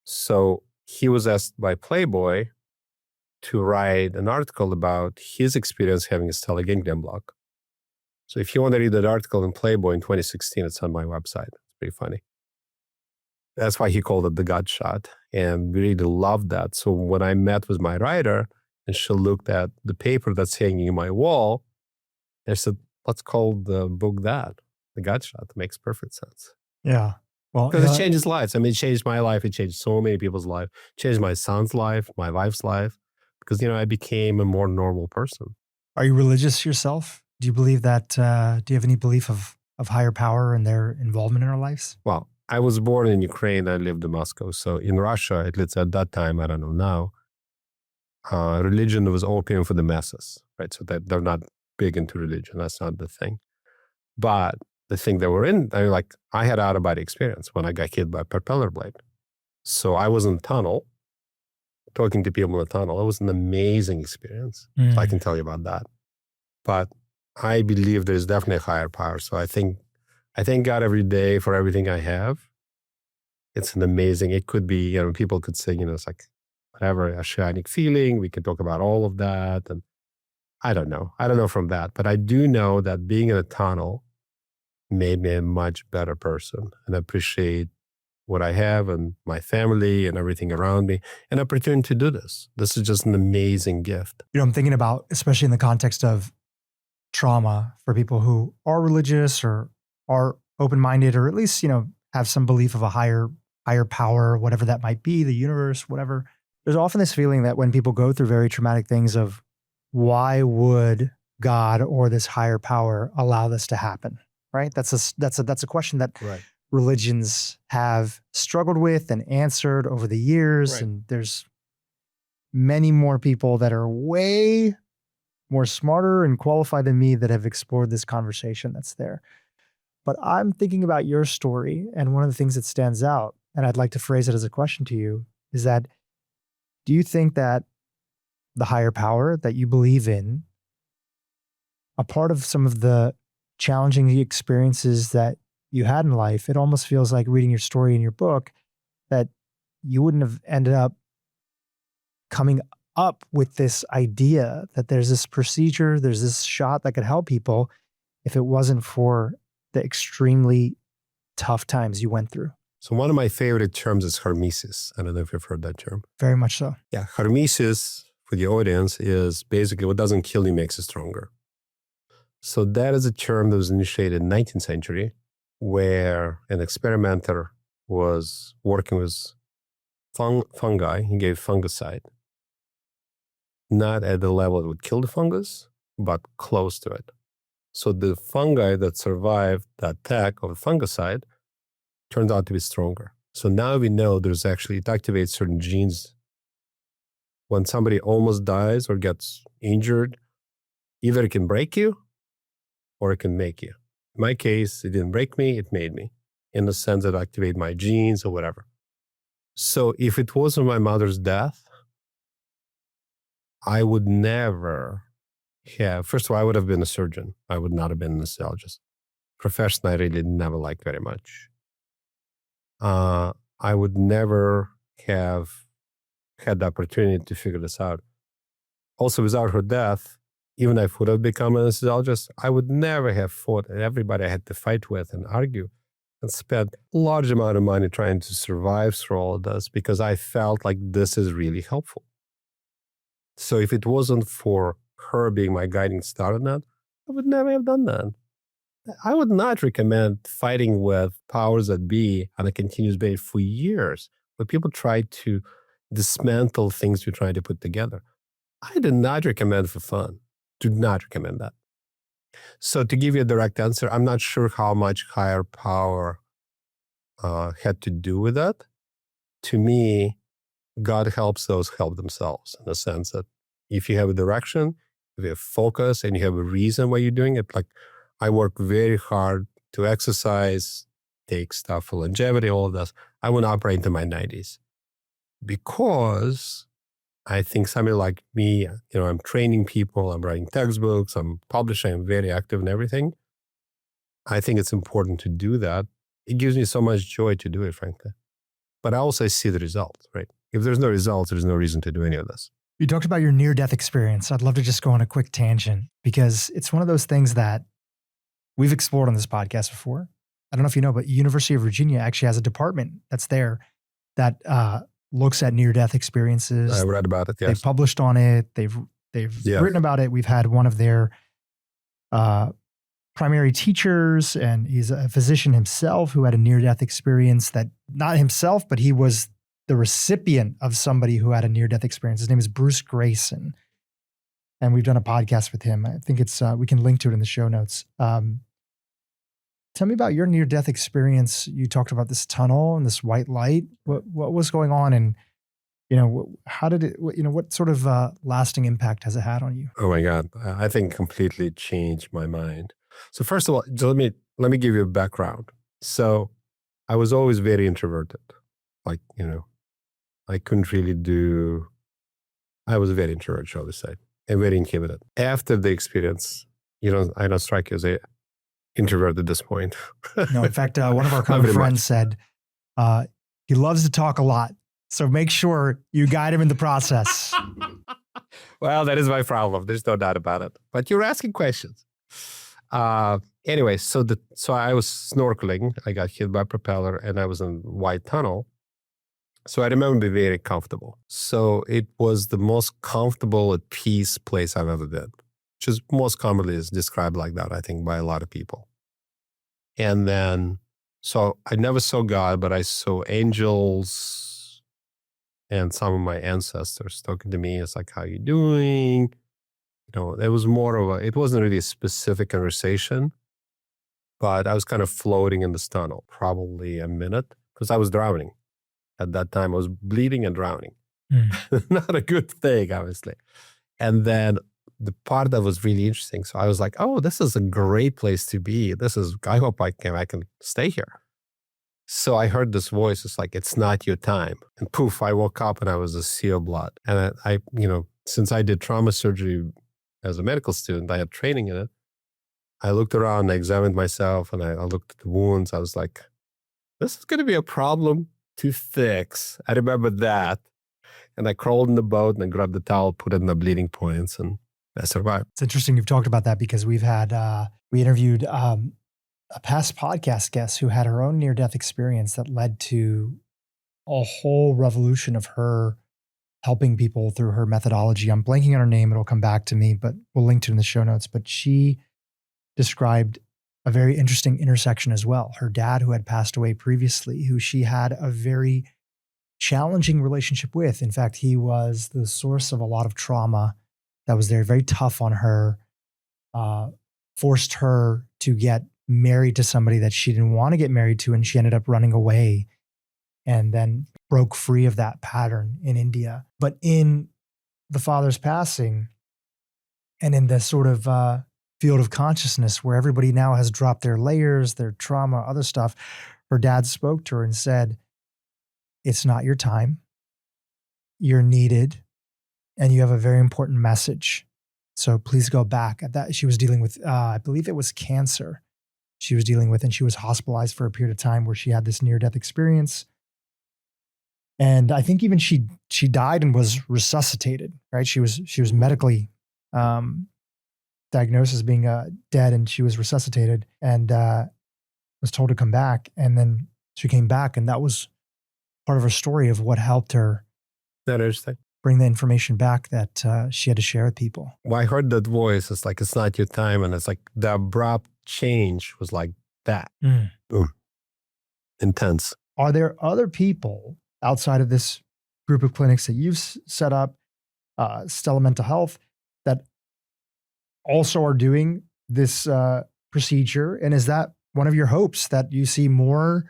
So he was asked by Playboy to write an article about his experience having a stellate ganglion block. So if you want to read that article in Playboy in 2016, it's on my website. It's pretty funny. That's why he called it the God shot. And we really loved that. So when I met with my writer, and she looked at the paper that's hanging in my wall, and I said, let's call the book that, the God shot. It makes perfect sense. Yeah. Well, because it changes lives. It changed my life. It changed so many people's life. It changed my son's life, my wife's life. Because, I became a more normal person. Are you religious yourself? Do you believe that, do you have any belief of higher power and their involvement in our lives? Well, I was born in Ukraine. I lived in Moscow. So in Russia, at least at that time, I don't know now, religion was opium for the masses, right? So that they're not big into religion. That's not the thing. But the thing that we're in, I had out of body experience when I got hit by a propeller blade. So I was in a tunnel, talking to people in the tunnel. It was an amazing experience. So I can tell you about that. But I believe there's definitely a higher power. So I thank God every day for everything I have. It's an amazing, it could be, people could say, it's like whatever, a shining feeling. We can talk about all of that. And I don't know from that. But I do know that being in a tunnel made me a much better person and appreciate what I have and my family and everything around me, and opportunity to do this. This is just an amazing gift. I'm thinking about, especially in the context of trauma, for people who are religious or are open-minded, or at least, have some belief of a higher power, whatever that might be, the universe, whatever. There's often this feeling that when people go through very traumatic things of, why would God or this higher power allow this to happen? Right? That's a question that religions have struggled with and answered over the years. Right. And there's many more people that are way more smarter and qualified than me that have explored this conversation that's there. But I'm thinking about your story, and one of the things that stands out, and I'd like to phrase it as a question to you, is that, do you think that the higher power that you believe in, a part of some of the challenging experiences that you had in life, it almost feels like, reading your story in your book, that you wouldn't have ended up coming up with this idea that there's this procedure, there's this shot that could help people, if it wasn't for the extremely tough times you went through. So one of my favorite terms is hormesis. I don't know if you've heard that term. Very much so. Yeah, hormesis, for the audience, is basically what doesn't kill you makes you stronger. So that is a term that was initiated in the 19th century, where an experimenter was working with fungi. He gave fungicide, not at the level it would kill the fungus, but close to it. So the fungi that survived the attack of the fungicide turned out to be stronger. So now we know it activates certain genes. When somebody almost dies or gets injured, either it can break you or it can make you. In my case, it didn't break me, it made me, in the sense that it activated my genes or whatever. So if it wasn't my mother's death, I would never have, first of all, I would have been a surgeon. I would not have been an anesthesiologist. Profession I really never liked very much. I would never have had the opportunity to figure this out. Also, without her death, even if I would have become an anesthesiologist, I would never have fought everybody I had to fight with and argue, and spent a large amount of money trying to survive through all of this, because I felt like this is really helpful. So if it wasn't for her being my guiding star in that, I would never have done that. I would not recommend fighting with powers that be on a continuous basis for years, where people try to dismantle things we're trying to put together. I do not recommend for fun. Do not recommend that. So to give you a direct answer, I'm not sure how much higher power had to do with that. To me, God helps those who help themselves, in the sense that if you have a direction, if you have focus, and you have a reason why you're doing it, like I work very hard to exercise, take stuff for longevity, all of this. I want to operate into my 90s because I think somebody like me, I'm training people, I'm writing textbooks, I'm publishing, I'm very active in everything. I think it's important to do that. It gives me so much joy to do it, frankly. But I also see the results, right? If there's no results, there's no reason to do any of this. You talked about your near-death experience. I'd love to just go on a quick tangent, because it's one of those things that we've explored on this podcast before. I don't know if you know, but University of Virginia actually has a department that's there that looks at near-death experiences. I read about it, yes. They've published on it. They've written about it. We've had one of their primary teachers, and he's a physician himself who had a near-death experience, that not himself, but he was the recipient of somebody who had a near-death experience. His name is Bruce Grayson. and we've done a podcast with him. I think it's we can link to it in the show notes. Tell me about your near-death experience. You talked about this tunnel and this white light. What was going on, and how did it? What sort of lasting impact has it had on you? Oh my God, I think completely changed my mind. So first of all, let me give you a background. So I was always very introverted. Like, I couldn't really I was very introverted, shall we say, and very inhibited. After the experience, I don't strike you as a introvert at this point. No, in fact, one of our common friends said he loves to talk a lot. So make sure you guide him in the process. Well, that is my problem. There's no doubt about it. But you're asking questions. Anyway, so I was snorkeling. I got hit by a propeller and I was in a white tunnel. So I remember being very comfortable. So it was the most comfortable at peace place I've ever been, which is most commonly is described like that, I think, by a lot of people. And then, so I never saw God, but I saw angels and some of my ancestors talking to me. It's like, how you doing? It was more it wasn't really a specific conversation, but I was kind of floating in this tunnel, probably a minute, because I was drowning. At that time, I was bleeding and drowning. Not a good thing, obviously. And then the part that was really interesting, so I was like, oh, this is a great place to be. I hope I can stay here. So I heard this voice. It's like, it's not your time. And poof, I woke up and I was a sea of blood. And I since I did trauma surgery as a medical student, I had training in it. I looked around, I examined myself, and I looked at the wounds. I was like, this is going to be a problem to fix. I remember that. And I crawled in the boat and I grabbed the towel, put it in the bleeding points, and I survived. It's interesting you've talked about that because we interviewed a past podcast guest who had her own near-death experience that led to a whole revolution of her helping people through her methodology. I'm blanking on her name. It'll come back to me, but we'll link to it in the show notes. But she described a very interesting intersection as well. Her dad, who had passed away previously, who she had a very challenging relationship with. In fact, he was the source of a lot of trauma that was there, very tough on her, forced her to get married to somebody that she didn't want to get married to, and she ended up running away and then broke free of that pattern in India. But in the father's passing and in the sort of field of consciousness where everybody now has dropped their layers, their trauma, other stuff, her dad spoke to her and said, it's not your time. You're needed. And you have a very important message. So please go back. At that, she was dealing with, I believe it was cancer she was dealing with, and she was hospitalized for a period of time where she had this near-death experience. And I think even she died and was resuscitated, right? She was medically diagnosed as being dead, and she was resuscitated and was told to come back. And then she came back, and that was part of her story of what helped her bring the information back that she had to share with people. Well, I heard that voice. It's like, it's not your time. And it's like the abrupt change was like that. Boom. Intense. Are there other people outside of this group of clinics that you've set up, Stellate Mental Health, that also are doing this procedure? And is that one of your hopes, that you see more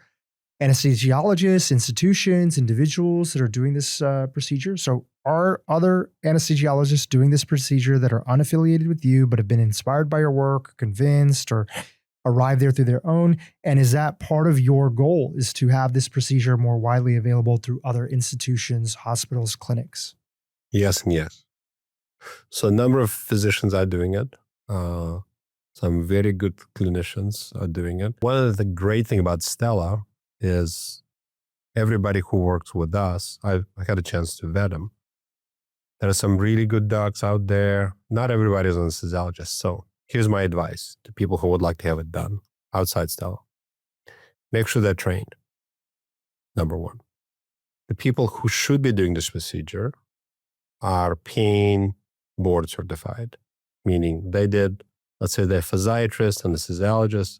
anesthesiologists, institutions, individuals that are doing this procedure? So are other anesthesiologists doing this procedure that are unaffiliated with you, but have been inspired by your work, convinced, or arrived there through their own? And is that part of your goal, is to have this procedure more widely available through other institutions, hospitals, clinics? Yes and yes. So a number of physicians are doing it. Some very good clinicians are doing it. One of the great thing about Stella is everybody who works with us, I had a chance to vet them. There are some really good docs out there. Not everybody is an anesthesiologist. So here's my advice to people who would like to have it done outside Stella. Make sure they're trained. Number one. The people who should be doing this procedure are pain board certified, meaning they did, let's say they're physiatrists, anesthesiologists,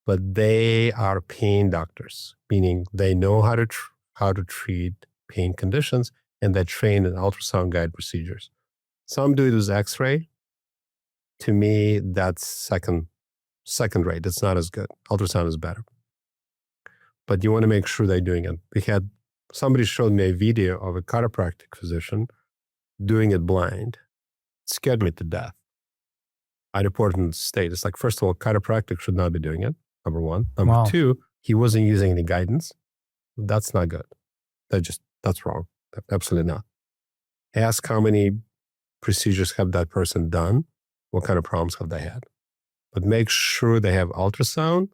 but they are pain doctors, meaning they know how to treat pain conditions, and they're trained in ultrasound guide procedures. Some do it with X-ray. To me, that's second rate. It's not as good. Ultrasound is better. But you want to make sure they're doing it. Somebody showed me a video of a chiropractic physician doing it blind. It scared me to death. I reported in the state. It's like, first of all, chiropractic should not be doing it, number one. Number two, he wasn't using any guidance. That's not good. That's wrong. Absolutely not. Ask how many procedures have that person done, what kind of problems have they had. But make sure they have ultrasound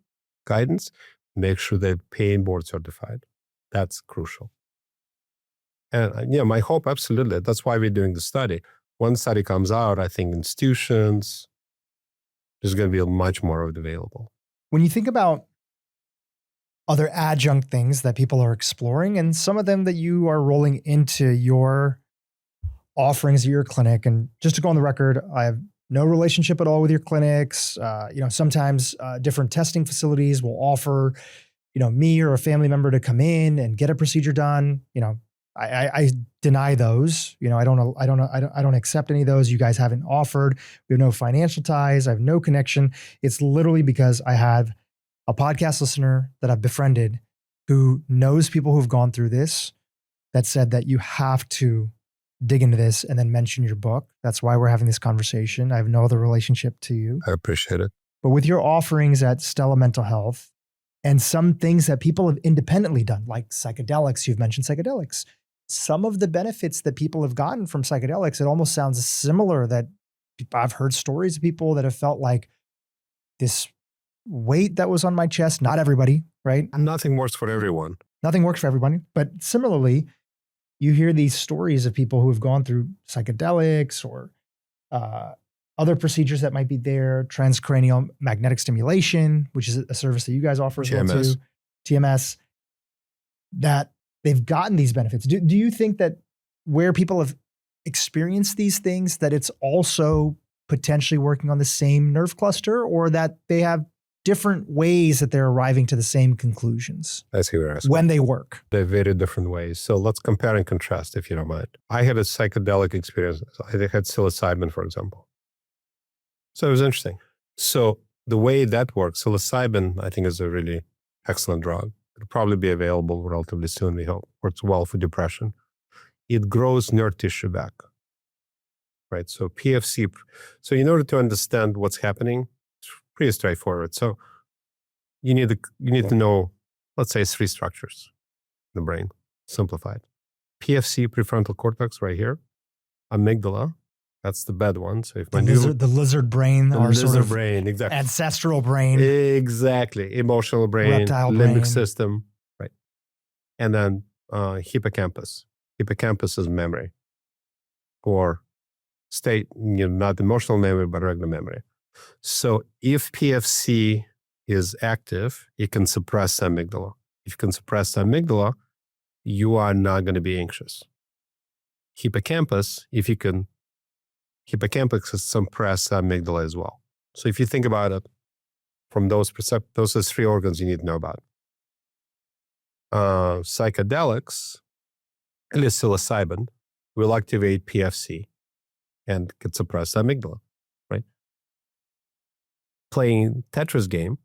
guidance, make sure they're pain board certified. That's crucial. And my hope, absolutely, that's why we're doing the study. One study comes out, I think institutions, there's going to be much more of it available. When you think about other adjunct things that people are exploring and some of them that you are rolling into your offerings at your clinic, and just to go on the record, I have no relationship at all with your clinics. Sometimes different testing facilities will offer, me or a family member to come in and get a procedure done. I deny those. I don't accept any of those. You guys haven't offered. We have no financial ties. I have no connection. It's literally because I have a podcast listener that I've befriended who knows people who've gone through this, that said that you have to dig into this and then mention your book. That's why we're having this conversation. I have no other relationship to you. I appreciate it. But with your offerings at Stella Mental Health and some things that people have independently done, like psychedelics, you've mentioned psychedelics. Some of the benefits that people have gotten from psychedelics, it almost sounds similar, that I've heard stories of people that have felt like this weight that was on my chest. Not everybody, right? Nothing works for everyone. Nothing works for everybody. But similarly, you hear these stories of people who have gone through psychedelics or other procedures that might be there, transcranial magnetic stimulation, which is a service that you guys offer as well too, TMS, that they've gotten these benefits. Do you think that where people have experienced these things, that it's also potentially working on the same nerve cluster, or that they have different ways that they're arriving to the same conclusions? I see what you're asking. When they work. They're very different ways. So let's compare and contrast, if you don't mind. I had a psychedelic experience. I had psilocybin, for example. So it was interesting. So the way that works, psilocybin, I think, is a really excellent drug. It'll probably be available relatively soon, we hope. Works well for depression. It grows nerve tissue back, right? So PFC. So in order to understand what's happening, it's pretty straightforward. So you need to know, let's say, 3 structures in the brain, simplified. PFC, prefrontal cortex, right here. Amygdala, that's the bad one. So if the lizard brain, or sort of brain, exactly. Ancestral brain, exactly, emotional brain, reptile limbic brain system, right? And then hippocampus. Hippocampus is memory, or state, not emotional memory, but regular memory. So if PFC is active, it can suppress the amygdala. If you can suppress the amygdala, you are not going to be anxious. Hippocampus, hippocampus is suppress the amygdala as well. So if you think about it from those are 3 organs you need to know about. Psychedelics, at least psilocybin, will activate PFC and can suppress the amygdala, right? Playing Tetris game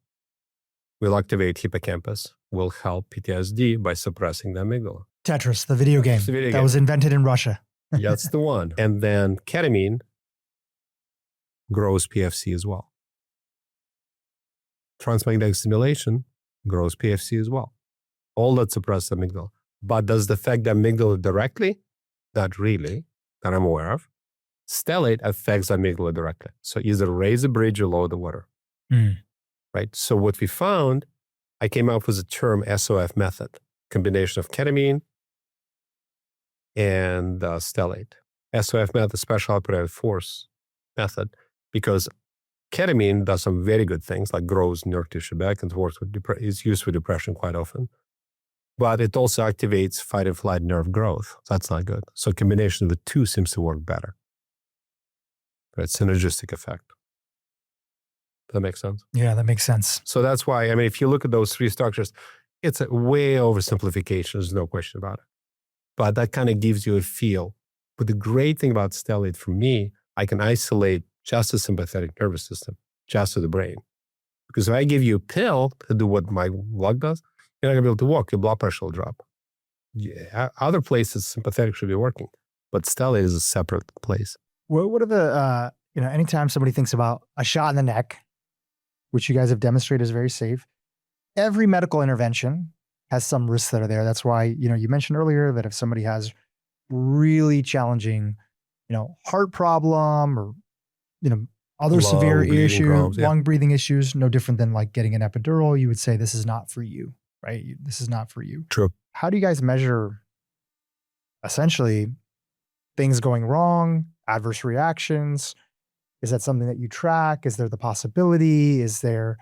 will activate hippocampus, will help PTSD by suppressing the amygdala. Tetris, the video game that was invented in Russia. Yeah, that's the one. And then ketamine grows PFC as well. Transmagnetic stimulation grows PFC as well. All that suppress the amygdala. But does the affect the amygdala directly? Not really, that I'm aware of. Stellate affects the amygdala directly. So either raise the bridge or lower the water. Right? So what we found, I came up with the term SOF method, combination of ketamine and stellate. SOF method, special operative force method, because ketamine does some very good things, like grows nerve tissue back and works with is used for depression quite often. But it also activates fight and flight nerve growth. So that's not good. So combination of the 2 seems to work better. Right? Synergistic effect. Does that make sense? Yeah, that makes sense. So that's why, if you look at those 3 structures, it's a way oversimplification. There's no question about it. But that kind of gives you a feel But the great thing about Stellate for me, I can isolate just the sympathetic nervous system, just to the brain. Because if I give you a pill to do what my lung does, you're not gonna be able to walk, your blood pressure will drop. Yeah, other places, sympathetic should be working, but Stellate is a separate place. What are the, anytime somebody thinks about a shot in the neck, which you guys have demonstrated is very safe, every medical intervention has some risks that are there. That's why, you mentioned earlier that if somebody has really challenging, heart problem or, other severe issues, lung breathing issues, no different than like getting an epidural, you would say this is not for you, right? This is not for you. True. How do you guys measure essentially things going wrong, adverse reactions? Is that something that you track? Is there the possibility? Is there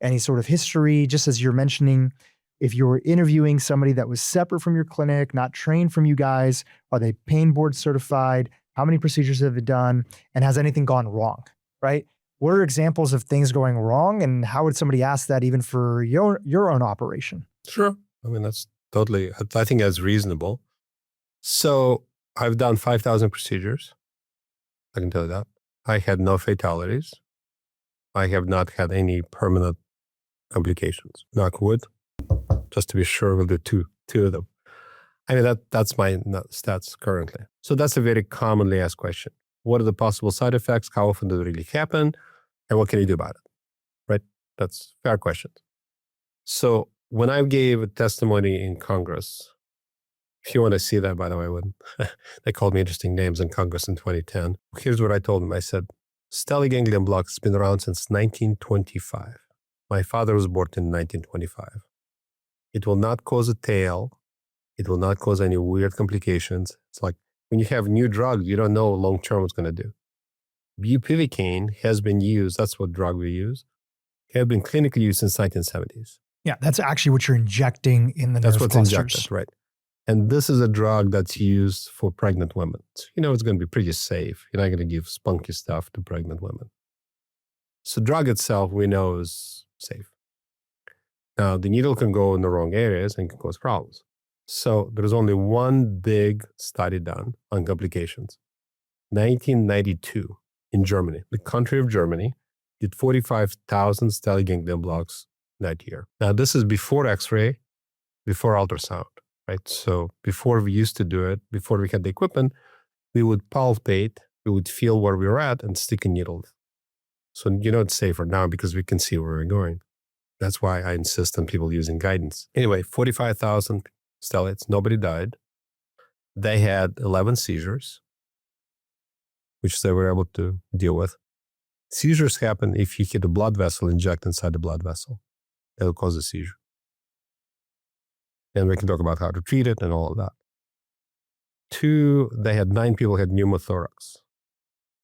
any sort of history? Just as you're mentioning, if you were interviewing somebody that was separate from your clinic, not trained from you guys, are they pain board certified? How many procedures have they done? And has anything gone wrong, right? What are examples of things going wrong? And how would somebody ask that even for your own operation? Sure. I mean, that's totally, I think that's reasonable. So I've done 5,000 procedures. I can tell you that. I had no fatalities. I have not had any permanent complications. Knock wood. Just to be sure, we'll do two of them. I mean, that's my stats currently. So that's a very commonly asked question. What are the possible side effects? How often do they really happen? And what can you do about it? Right? That's a fair question. So when I gave a testimony in Congress, if you want to see that, by the way, when they called me interesting names in Congress in 2010, here's what I told them. I said, Stellate Ganglion Block has been around since 1925. My father was born in 1925. It will not cause a tail. It will not cause any weird complications. It's like when you have new drugs, you don't know long-term what's going to do. Bupivacaine has been used, that's what drug we use, have been clinically used since 1970s. Yeah, that's actually what you're injecting in the nerve That's what's clusters. injected, right? And this is a drug that's used for pregnant women. So it's going to be pretty safe. You're not going to give spunky stuff to pregnant women. So drug itself, we know, is safe. Now, the needle can go in the wrong areas and can cause problems. So there's only one big study done on complications. 1992 in Germany, the country of Germany, did 45,000 stellate ganglion blocks that year. Now, this is before X-ray, before ultrasound, right? So before we used to do it, before we had the equipment, we would palpate, we would feel where we were at and stick a needle. So it's safer now because we can see where we're going. That's why I insist on people using guidance. Anyway, 45,000 stellates, nobody died. They had 11 seizures, which they were able to deal with. Seizures happen if you hit a blood vessel, inject inside the blood vessel. It'll cause a seizure. And we can talk about how to treat it and all of that. 2, they had 9 people had pneumothorax.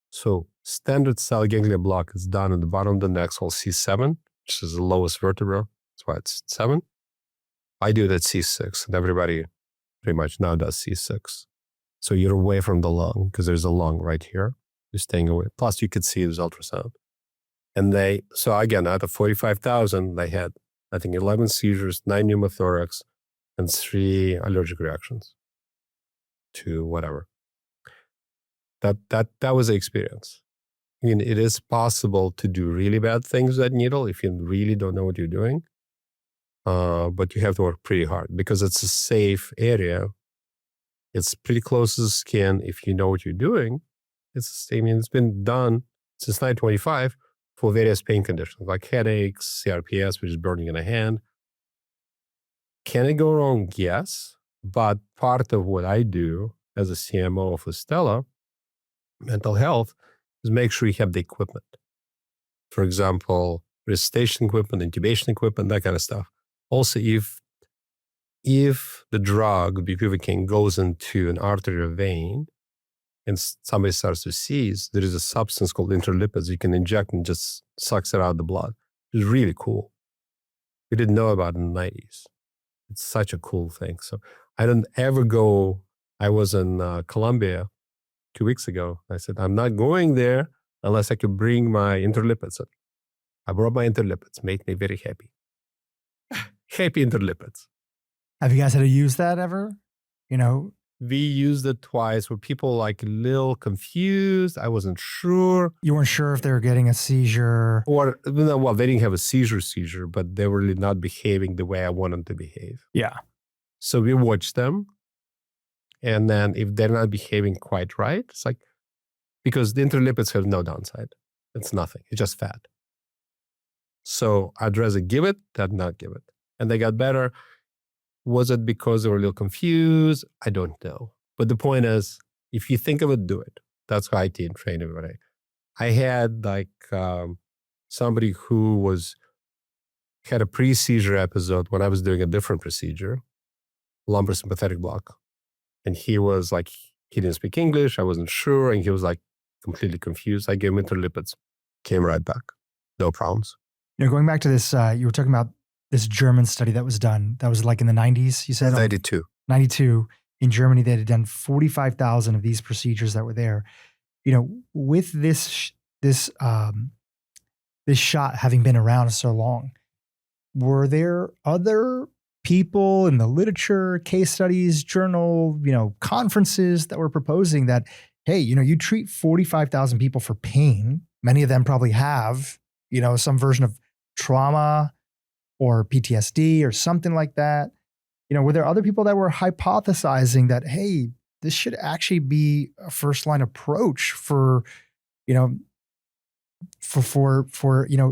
So standard stellate ganglion block is done at the bottom of the neck, called C7, which is the lowest vertebra. That's why it's 7. I do it at C6, and everybody pretty much now does C6. So you're away from the lung because there's a lung right here. You're staying away. Plus, you could see there's ultrasound. And so again, out of 45,000, they had, I think, 11 seizures, 9 pneumothorax, and 3 allergic reactions to whatever. That was the experience. I mean, it is possible to do really bad things with that needle if you really don't know what you're doing. But you have to work pretty hard because it's a safe area. It's pretty close to the skin. If you know what you're doing, it's been done since 1925 for various pain conditions like headaches, CRPS, which is burning in the hand. Can it go wrong? Yes. But part of what I do as a CMO of Stella Mental Health is make sure you have the equipment. For example, resuscitation equipment, intubation equipment, that kind of stuff. Also, if the drug, bupivacaine, goes into an artery or vein and somebody starts to seize, there is a substance called interlipids you can inject and just sucks it out of the blood. It's really cool. We didn't know about it in the 90s. It's such a cool thing. So I don't ever go. I was in Colombia 2 weeks ago. I said, I'm not going there unless I can bring my interlipids. I brought my interlipids, made me very happy. Happy interlipids. Have you guys had to use that ever? We used it twice where people like a little confused. I wasn't sure. You weren't sure if they were getting a seizure. Or, well, they didn't have a seizure, but they were really not behaving the way I want them to behave. Yeah. So we watched them. And then if they're not behaving quite right, it's like, because the interlipids have no downside. It's nothing. It's just fat. So I'd rather give it than not give it. And they got better. Was it because they were a little confused? I don't know. But the point is, if you think of it, do it. That's how I train everybody. I had like somebody who had a pre-seizure episode when I was doing a different procedure, lumbar sympathetic block. And he was like, he didn't speak English. I wasn't sure. And he was like completely confused. I gave him interlipids, came right back. No problems. Going back to this, you were talking about this German study that was done. That was like in the 90s, you said? 92. 92. In Germany, they had done 45,000 of these procedures that were there. With this shot having been around so long, were there other people in the literature, case studies, journal, conferences that were proposing that, hey, you treat 45,000 people for pain. Many of them probably have, some version of trauma or PTSD or something like that. Were there other people that were hypothesizing that, hey, this should actually be a first line approach for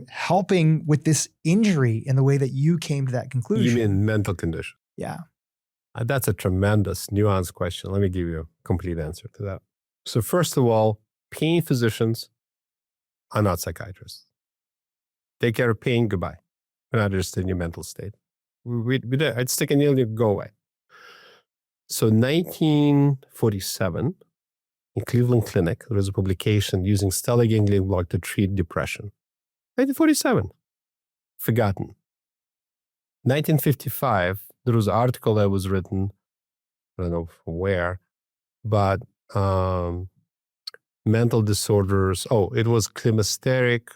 helping with this injury in the way that you came to that conclusion? You mean mental condition? Yeah. That's a tremendous nuanced question. Let me give you a complete answer to that. So first of all, pain physicians are not psychiatrists. Take care of pain, goodbye. We're not interested in your mental state. I'd stick a needle and go away. So 1947, in Cleveland Clinic, there was a publication using Stellate Ganglion Block to treat depression. 1947, forgotten. 1955, there was an article that was written, I don't know from where, but mental disorders. Oh, it was climacteric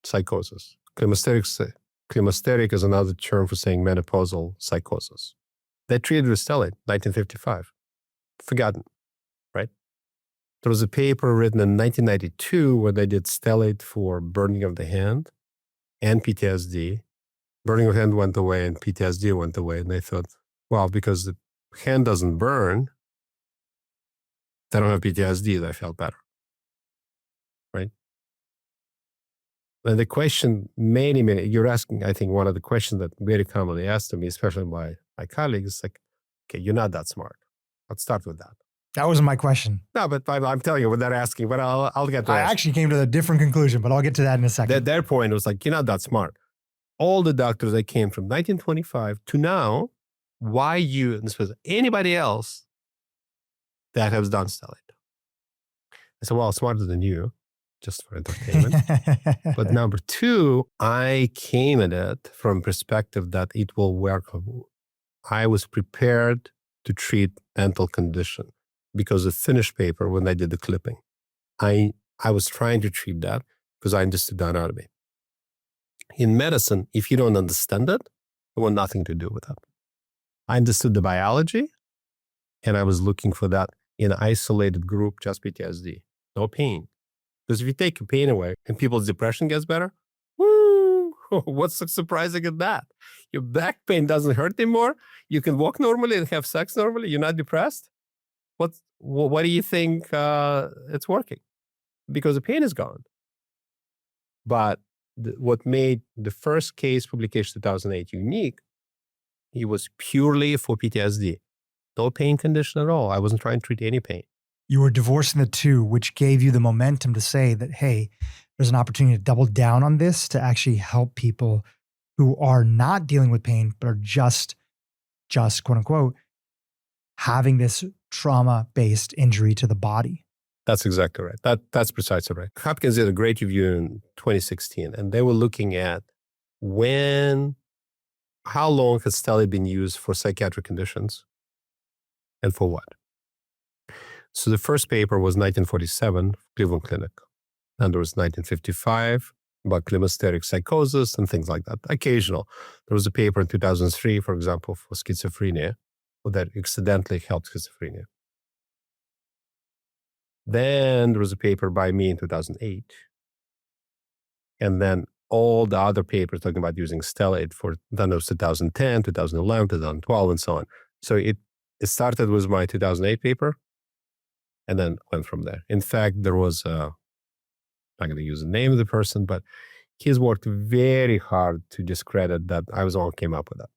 psychosis. Climacteric is another term for saying menopausal psychosis. They treated with Stellate, 1955. Forgotten, right? There was a paper written in 1992 where they did Stellate for burning of the hand and PTSD. Burning of the hand went away and PTSD went away. And they thought, well, because the hand doesn't burn, they don't have PTSD. They felt better, right? And the question, many, you're asking, I think one of the questions that very commonly asked to me, especially by my colleagues, is like, okay, you're not that smart. Let's start with that. That wasn't my question. No, but I'm telling you what they're asking, but I'll get to that. I actually came to a different conclusion, but I'll get to that in a second. Their point was like, you're not that smart. All the doctors that came from 1925 to now, why you, and this was anybody else that has done Stellate? I said, well, smarter than you, just for entertainment. But number two, I came at it from perspective that it will work. I was prepared to treat mental condition because the finished paper, when I did the clipping, I was trying to treat that because I understood the anatomy. In medicine, if you don't understand it, you want nothing to do with it. I understood the biology, and I was looking for that in an isolated group, just PTSD, no pain. Because if you take the pain away and people's depression gets better, woo, what's so surprising in that? Your back pain doesn't hurt anymore. You can walk normally and have sex normally. You're not depressed. What do you think it's working? Because the pain is gone. But what made the first case publication 2008 unique, it was purely for PTSD. No pain condition at all. I wasn't trying to treat any pain. You were divorcing the two, which gave you the momentum to say that, hey, there's an opportunity to double down on this to actually help people who are not dealing with pain, but are just quote unquote, having this trauma-based injury to the body. That's exactly right. That's precisely right. Hopkins did a great review in 2016, and they were looking at how long has Stellate been used for psychiatric conditions and for what? So the first paper was 1947, Cleveland Clinic. And there was 1955 about climacteric psychosis and things like that. Occasional. There was a paper in 2003, for example, for schizophrenia. that accidentally helped schizophrenia. Then there was a paper by me in 2008. And then all the other papers talking about using stellate for, then it was 2010, 2011, 2012, and so on. So it started with my 2008 paper and then went from there. In fact, there was, I'm not going to use the name of the person, but he's worked very hard to discredit that I was the one who came up with that.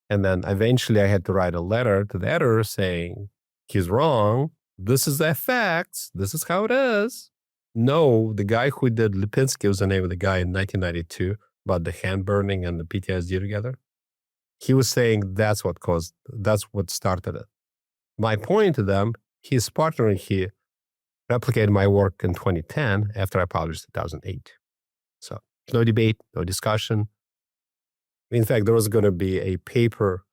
And then eventually I had to write a letter to the editor saying, he's wrong. This is the facts. This is how it is. No, the guy who did Lipinski was the name of the guy in 1992 about the hand burning and the PTSD together. He was saying that's what started it. My point to them, his partner and he replicated my work in 2010 after I published 2008. So no debate, no discussion. In fact, there was going to be a paper.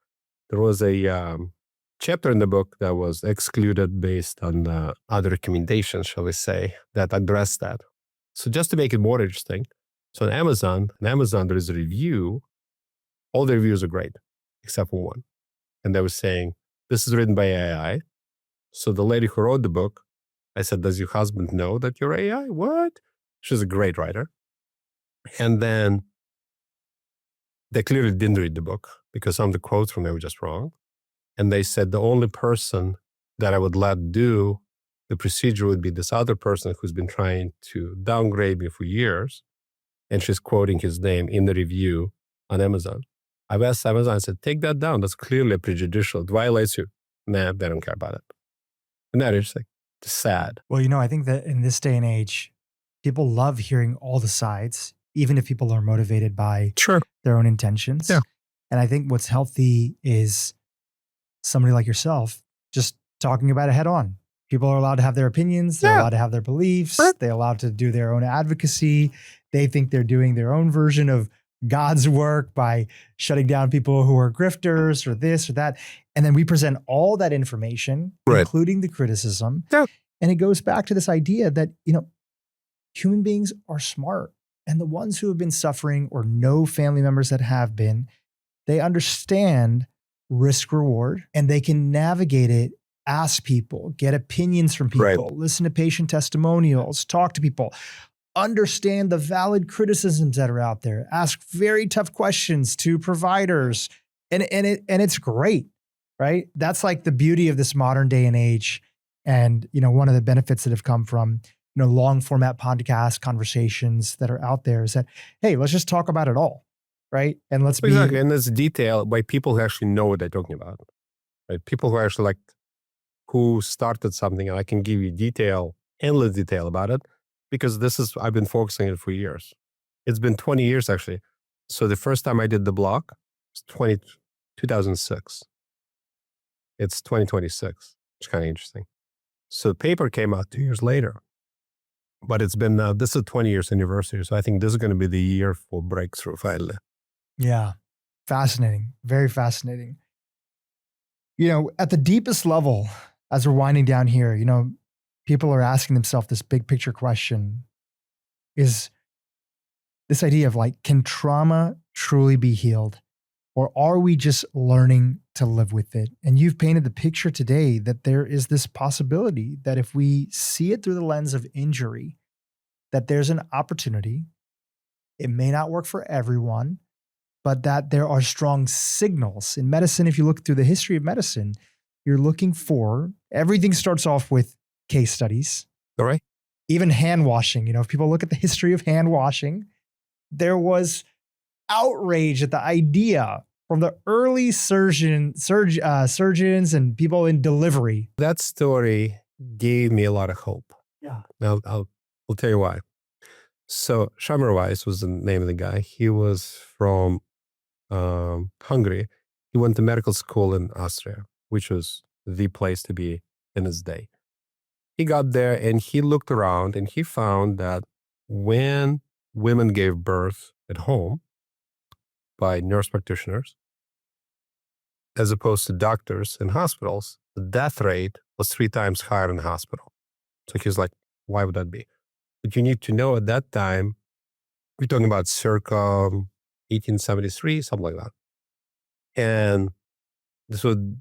There was a chapter in the book that was excluded based on other recommendations, shall we say, that addressed that. So just to make it more interesting, so on Amazon there is a review. All the reviews are great, except for one. And they were saying, this is written by AI. So the lady who wrote the book, I said, does your husband know that you're AI? What? She's a great writer. And then they clearly didn't read the book because some of the quotes from there were just wrong. And they said the only person that I would let do the procedure would be this other person who's been trying to downgrade me for years. And she's quoting his name in the review on Amazon. I've asked Amazon, I said, take that down. That's clearly prejudicial. It violates you. Nah, they don't care about it. Isn't that interesting? It's sad. Well, I think that in this day and age, people love hearing all the sides, even if people are motivated by their own intentions. Yeah. And I think what's healthy is somebody like yourself just talking about it head on. People are allowed to have their opinions. They're allowed to have their beliefs. They're allowed to do their own advocacy. They think they're doing their own version of God's work by shutting down people who are grifters or this or that. And then we present all that information, including the criticism. Yeah. And it goes back to this idea that, human beings are smart. And the ones who have been suffering or know family members that have been, they understand risk reward and they can navigate it, ask people, get opinions from people, listen to patient testimonials, talk to people, understand the valid criticisms that are out there, ask very tough questions to providers. And it's great, right? That's like the beauty of this modern day and age. And, one of the benefits that have come from, long format podcast conversations that are out there is that, hey, let's just talk about it all. Right. And let's be. Exactly. And it's detailed by people who actually know what they're talking about. Right. People who are actually who started something, and I can give you endless detail about it, because I've been focusing on it for years. It's been 20 years actually. So the first time I did the block was 2006. It's 2026. It's kind of interesting. So the paper came out 2 years later. But it's been, this is a 20 years anniversary. So I think this is going to be the year for breakthrough finally. Yeah. Fascinating. Very fascinating. At the deepest level, as we're winding down here, people are asking themselves this big picture question is this idea of can trauma truly be healed? Or are we just learning to live with it? And you've painted the picture today that there is this possibility that if we see it through the lens of injury, that there's an opportunity. It may not work for everyone, but that there are strong signals. In medicine, if you look through the history of medicine, you're looking for, everything starts off with case studies. All right. Even hand washing. if people look at the history of hand washing, there was outrage at the idea from the early surgeons and people in delivery. That story gave me a lot of hope. Yeah. Now, I'll tell you why. So Weiss was the name of the guy. He was from Hungary. He went to medical school in Austria, which was the place to be in his day. He got there and he looked around and he found that when women gave birth at home by nurse practitioners, as opposed to doctors in hospitals, the death rate was 3 times higher in the hospital. So he's like, why would that be? But you need to know at that time, we're talking about circa 1873, something like that. And So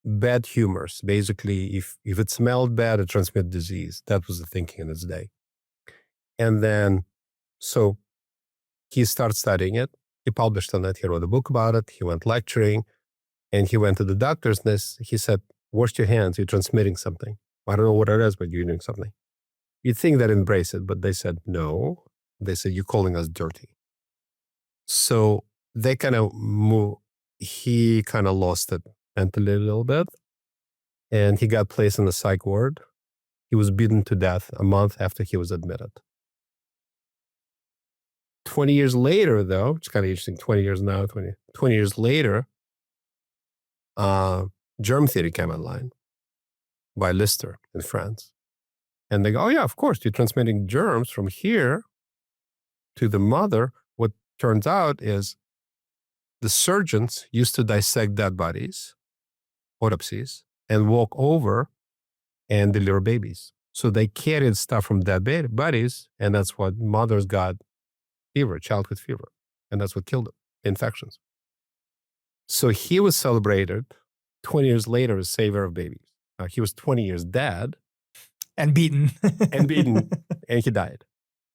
bad humors, basically, if it smelled bad, it transmitted disease. That was the thinking in its day. And then, so he started studying it. He published on it. He wrote a book about it. He went lecturing, and he went to the doctors, and he said, wash your hands. You're transmitting something. I don't know what it is, but you're doing something. You'd think they'd embrace it, but they said, no. They said, you're calling us dirty. So they kind of he kind of lost it mentally a little bit, and he got placed in the psych ward. He was beaten to death a month after he was admitted. 20 years later, though, it's kind of interesting, 20 years now, 20 years later, germ theory came online by Lister in France. And they go, oh yeah, of course, you're transmitting germs from here to the mother. What turns out is the surgeons used to dissect dead bodies, autopsies, and walk over and deliver babies. So they carried stuff from dead bodies, and that's what mothers got fever, childhood fever. And that's what killed them, infections. So he was celebrated 20 years later as savior of babies. He was 20 years dead. And beaten. And he died.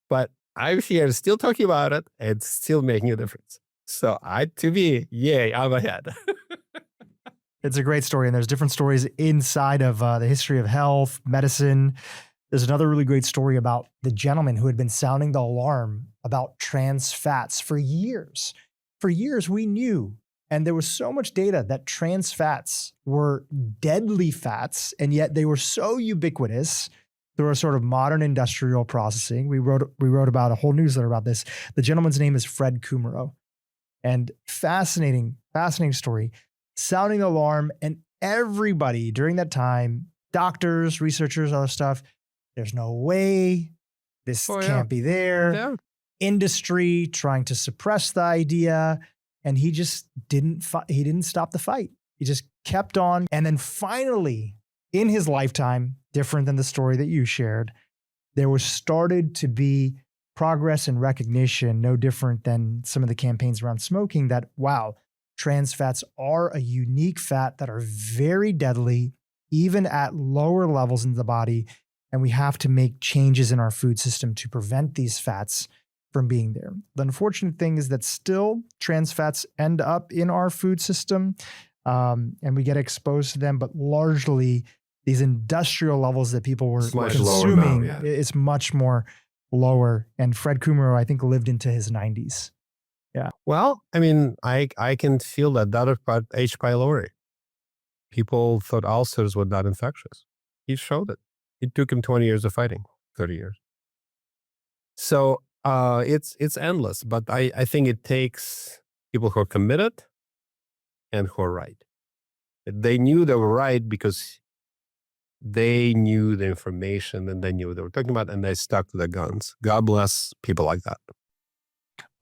But I'm here still talking about it and still making a difference. So yay, I'm ahead. It's a great story. And there's different stories inside of the history of health, medicine. There's another really great story about the gentleman who had been sounding the alarm about trans fats for years. For years, we knew, and there was so much data that trans fats were deadly fats, and yet they were so ubiquitous through a sort of modern industrial processing. We wrote about a whole newsletter about this. The gentleman's name is Fred Kummerow. And fascinating story, sounding the alarm, and everybody during that time, doctors, researchers, other stuff, there's no way this can't be there. Yeah. Industry trying to suppress the idea, and he just didn't stop the fight. He just kept on. And then finally, in his lifetime, different than the story that you shared, there was started to be progress and recognition, no different than some of the campaigns around smoking, that, wow, trans fats are a unique fat that are very deadly, even at lower levels in the body. And we have to make changes in our food system to prevent these fats from being there. The unfortunate thing is that still trans fats end up in our food system, and we get exposed to them, but largely these industrial levels that people were consuming, it's much more lower. And Fred Kummerow, I think, lived into his 90s. Yeah. Well, I mean, I can feel that other part, H. pylori. People thought ulcers were not infectious. He showed it. It took him 20 years of fighting, 30 years. So it's endless, but I think it takes people who are committed and who are right. They knew they were right because they knew the information and they knew what they were talking about, and they stuck to their guns. God bless people like that.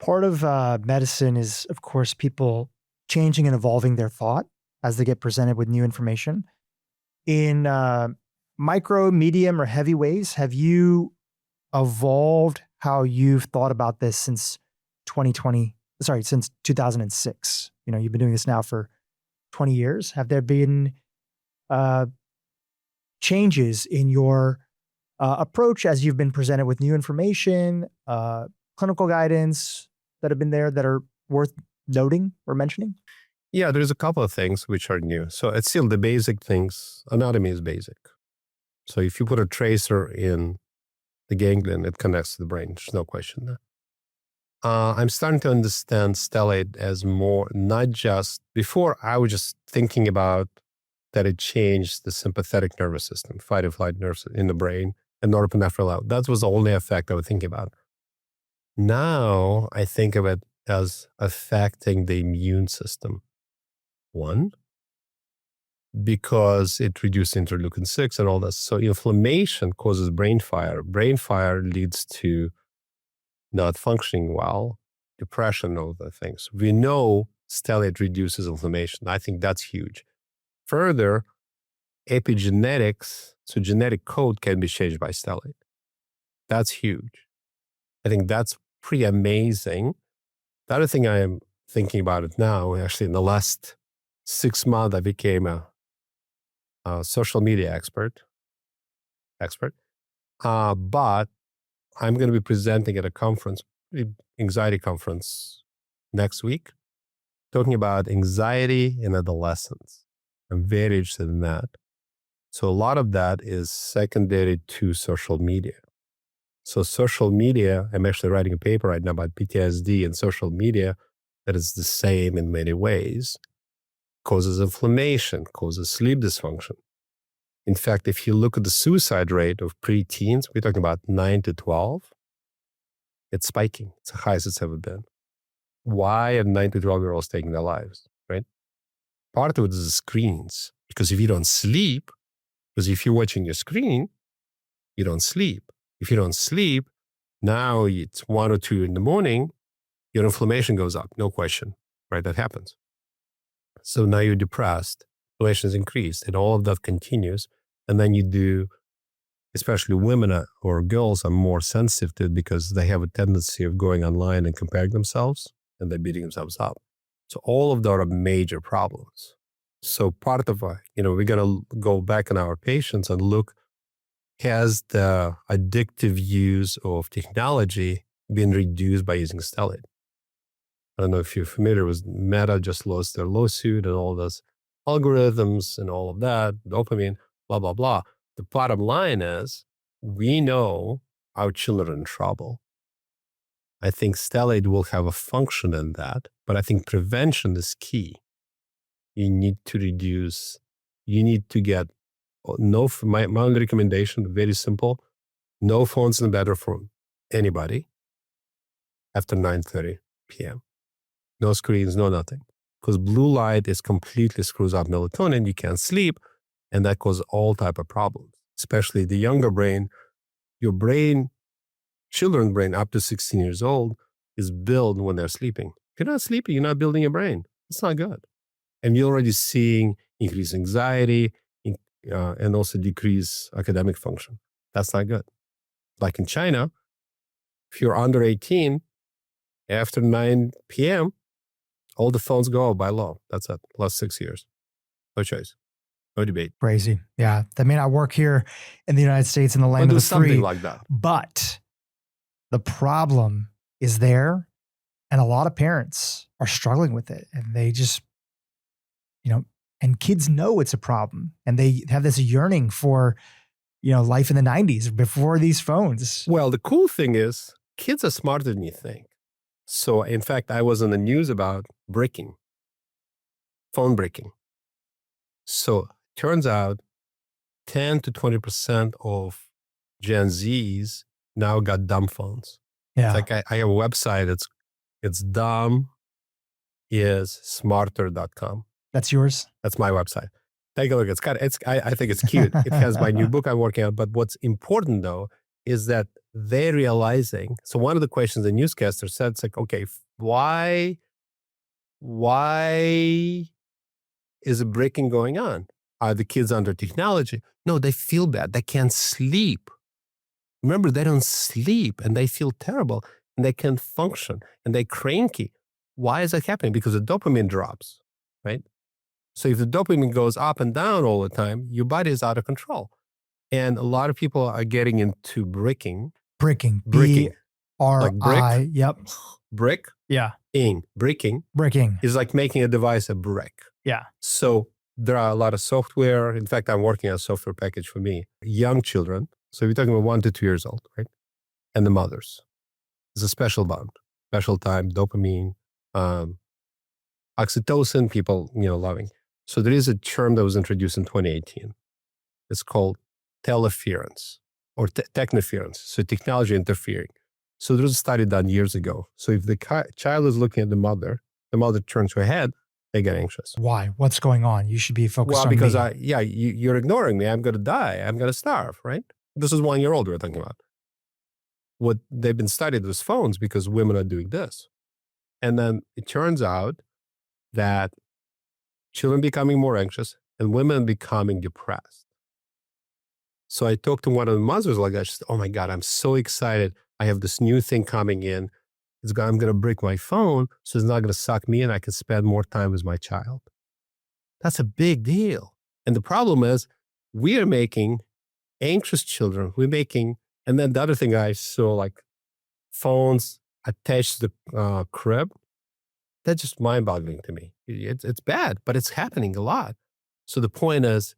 Part of medicine is, of course, people changing and evolving their thought as they get presented with new information. In micro, medium, or heavy ways, have you evolved how you've thought about this since 2006? You know, you've been doing this now for 20 years. Have there been changes in your approach as you've been presented with new information, clinical guidance that have been there that are worth noting or mentioning? Yeah, there's a couple of things which are new. So it's still the basic things. Anatomy is basic. So if you put a tracer in the ganglion, it connects to the brain. There's no question there. I'm starting to understand stellate as more, not just, before I was just thinking about that it changed the sympathetic nervous system, fight or flight nerves in the brain, and norepinephrine out. That was the only effect I was thinking about. Now I think of it as affecting the immune system. One, because it reduces interleukin-6 and all this. So inflammation causes brain fire. Brain fire leads to not functioning well, depression, all the things. We know stellate reduces inflammation. I think that's huge. Further, epigenetics, so genetic code can be changed by stellate. That's huge. I think that's pretty amazing. The other thing I am thinking about it now, actually in the last 6 months, I became a social media expert. But I'm going to be presenting at a conference, anxiety conference next week, talking about anxiety in adolescence. I'm very interested in that. So a lot of that is secondary to social media. So social media, I'm actually writing a paper right now about PTSD and social media that is the same in many ways. Causes inflammation, causes sleep dysfunction. In fact, if you look at the suicide rate of preteens, we're talking about 9 to 12, it's spiking. It's the highest it's ever been. Why are 9 to 12-year-olds taking their lives, right? Part of it is the screens. Because if you don't sleep, because if you're watching your screen, you don't sleep. If you don't sleep, now it's 1 or 2 in the morning, your inflammation goes up, no question, right? That happens. So now you're depressed, inflammation is increased, and all of that continues. And then you do, especially women or girls are more sensitive to it because they have a tendency of going online and comparing themselves, and they're beating themselves up. So all of that are major problems. So part of, we're going to go back in our patients and look, has the addictive use of technology been reduced by using Stellate? I don't know if you're familiar with Meta just lost their lawsuit and all those algorithms and all of that, dopamine, blah, blah, blah. The bottom line is we know our children are in trouble. I think Stellate will have a function in that, but I think prevention is key. You need to reduce, you need to get my only recommendation, very simple, no phones in the bedroom for anybody after 9:30 p.m. No screens, no nothing. Because blue light is completely screws up melatonin, you can't sleep, and that causes all type of problems, especially the younger brain. Your brain, children's brain up to 16 years old is built when they're sleeping. If you're not sleeping, you're not building your brain. It's not good. And you're already seeing increased anxiety and also decreased academic function. That's not good. Like in China, if you're under 18, after 9 p.m., all the phones go out by law. That's it. Last 6 years. No choice. No debate. Crazy. Yeah. That may not work here in the United States in the land of the free. Something like that. But the problem is there, and a lot of parents are struggling with it. And they just, and kids know it's a problem. And they have this yearning for, life in the 90s before these phones. Well, the cool thing is kids are smarter than you think. So in fact, I was in the news about phone breaking. So turns out 10 to 20% of Gen Zs now got dumb phones. Yeah. It's like I have a website. It's dumb.smarter.com. That's yours? That's my website. Take a look. I think it's cute. It has my new book I'm working on. But what's important though is that they're realizing. So one of the questions the newscaster said, it's like, okay, why is a breaking going on? Are the kids under technology? No, they feel bad. They can't sleep. Remember, they don't sleep and they feel terrible and they can't function and they're cranky. Why is that happening? Because the dopamine drops, right? So if the dopamine goes up and down all the time, your body is out of control. And a lot of people are getting into bricking. Bricking. B-R-I, like brick. Yep. Brick. Yeah. Bricking. Bricking. Is like making a device a brick. Yeah. So there are a lot of software. In fact, I'm working on a software package for me. Young children. So we're talking about 1 to 2 years old, right? And the mothers. It's a special bond, special time, dopamine, oxytocin, people, loving. So there is a term that was introduced in 2018. It's called teleference or technoference. So technology interfering. So there was a study done years ago. So if the child is looking at the mother turns her head, they get anxious. Why? What's going on? You should be focused on me. Well, because you're ignoring me. I'm going to die. I'm going to starve, right? This is 1 year old we're talking about. What they've been studied with phones because women are doing this. And then it turns out that children becoming more anxious and women becoming depressed. So I talked to one of the mothers like that. She said, oh my God, I'm so excited. I have this new thing coming in. I'm going to break my phone so it's not going to suck me and I can spend more time with my child. That's a big deal. And the problem is we are making anxious children. And then the other thing I saw, like phones attached to the crib, that's just mind-boggling to me. It's bad, but it's happening a lot. So the point is,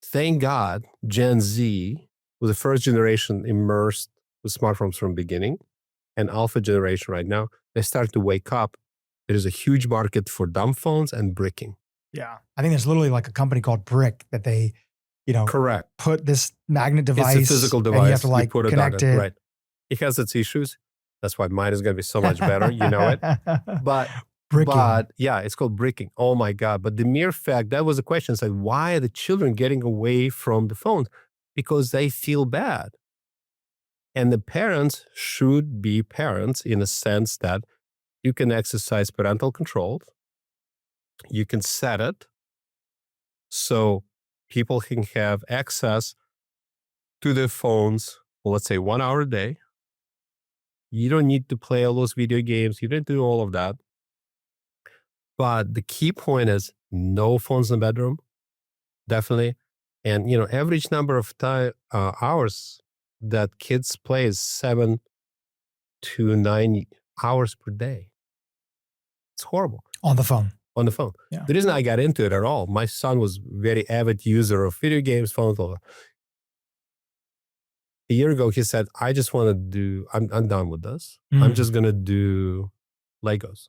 thank God Gen Z was the first generation immersed with smartphones from the beginning, and alpha generation right now, they start to wake up. There is a huge market for dumb phones and bricking. Yeah. I think there's literally like a company called Brick that they, Correct. put this magnet device. It's a physical device. And you have to like put it connect on it. Right. It has its issues. That's why mine is going to be so much better. You know it. But Bricking. But yeah, it's called bricking. Oh my God. But the mere fact, that was the question, it's like, why are the children getting away from the phones? Because they feel bad. And the parents should be parents in a sense that you can exercise parental control. You can set it so people can have access to their phones, well, let's say 1 hour a day. You don't need to play all those video games. You don't do all of that. But the key point is no phones in the bedroom, definitely. And, average number of hours that kids play is 7 to 9 hours per day. It's horrible. On the phone. On the phone. Yeah. The reason I got into it at all, my son was very avid user of video games, phones. A year ago, he said, I just want to do, I'm done with this. I'm just going to do Legos.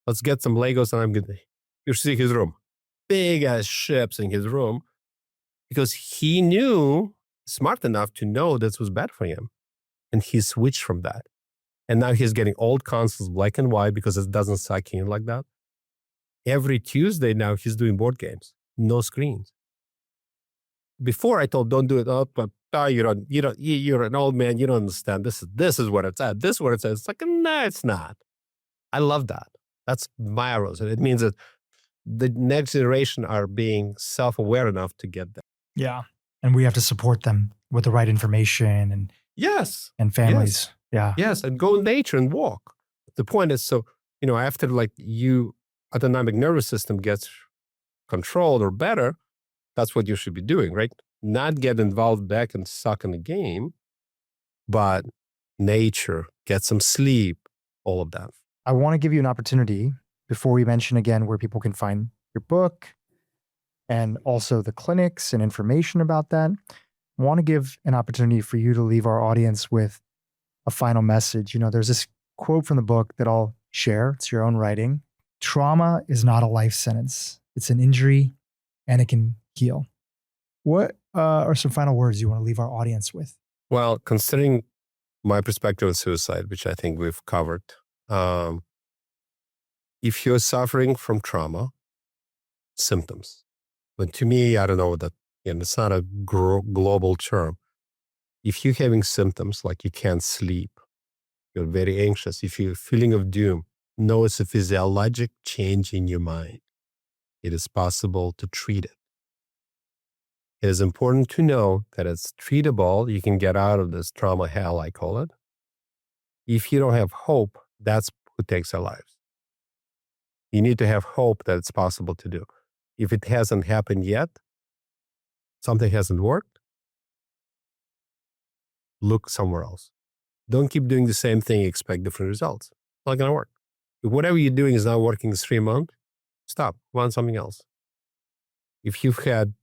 Let's get some Legos and I'm going to, you see his room. Big ass ships in his room. Because he knew, smart enough to know this was bad for him. And he switched from that. And now he's getting old consoles, black and white, because it doesn't suck in like that. Every Tuesday now he's doing board games, no screens. Before I told, don't do it. Oh, but you're an old man. You don't understand. This is what it's at. This is what it says. It's like, no, it's not. I love that. That's my arrows. And it means that the next generation are being self-aware enough to get that. Yeah. And we have to support them with the right information and yes, and families. Yes. Yeah. Yes. And go in nature and walk. The point is, so, after like you autonomic nervous system gets controlled or better, that's what you should be doing, right? Not get involved back and suck in the game, but nature, get some sleep, all of that. I want to give you an opportunity before we mention again where people can find your book and also the clinics and information about that. I want to give an opportunity for you to leave our audience with a final message. There's this quote from the book that I'll share. It's your own writing. Trauma is not a life sentence. It's an injury and it can heal. What are some final words you want to leave our audience with? Well, considering my perspective on suicide, which I think we've covered, if you're suffering from trauma, symptoms, but to me, I don't know that, it's not a global term. If you're having symptoms like you can't sleep, you're very anxious, if you're feeling of doom, know it's a physiologic change in your mind. It is possible to treat it. It is important to know that it's treatable. You can get out of this trauma hell, I call it. If you don't have hope, that's who takes our lives. You need to have hope that it's possible to do. If it hasn't happened yet, something hasn't worked, look somewhere else. Don't keep doing the same thing, expect different results. It's not going to work. If whatever you're doing is not working in 3 months, stop, want something else. If you've had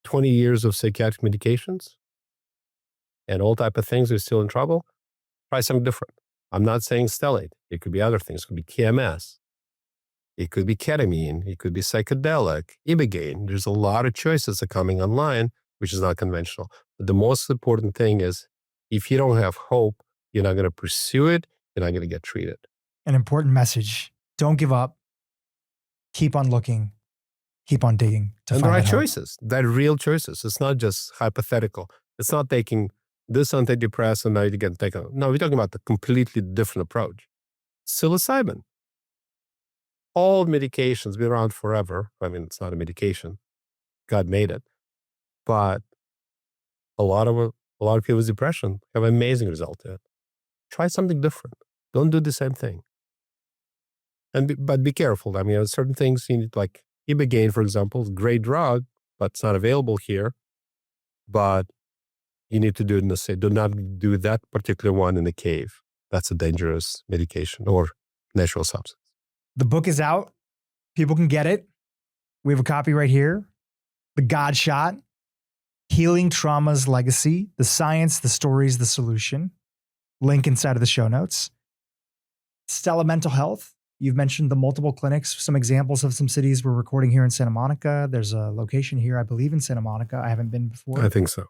20 years of psychiatric medications and all type of things, you're still in trouble, try something different. I'm not saying stellate. It could be other things. It could be KMS. It could be ketamine. It could be psychedelic, ibogaine. There's a lot of choices that are coming online, which is not conventional. But the most important thing is, if you don't have hope, you're not going to pursue it. You're not going to get treated. An important message. Don't give up. Keep on looking. Keep on digging. And the right choices. They're real choices. It's not just hypothetical. It's not taking this antidepressant, now you can take a... No, we're talking about a completely different approach. Psilocybin. All medications been around forever. I mean, it's not a medication. God made it. But a lot of people with depression have amazing results in it. Try something different. Don't do the same thing. But be careful. I mean, certain things you need, like Ibogaine, for example, is a great drug, but it's not available here. But you need to do it in the city. Do not do that particular one in the cave. That's a dangerous medication or natural substance. The book is out. People can get it. We have a copy right here. The God Shot, Healing Trauma's Legacy, the Science, the Stories, the Solution. Link inside of the show notes. Stellate Mental Health. You've mentioned the multiple clinics, some examples of some cities we're recording here in Santa Monica. There's a location here, I believe, in Santa Monica. I haven't been before. I think so.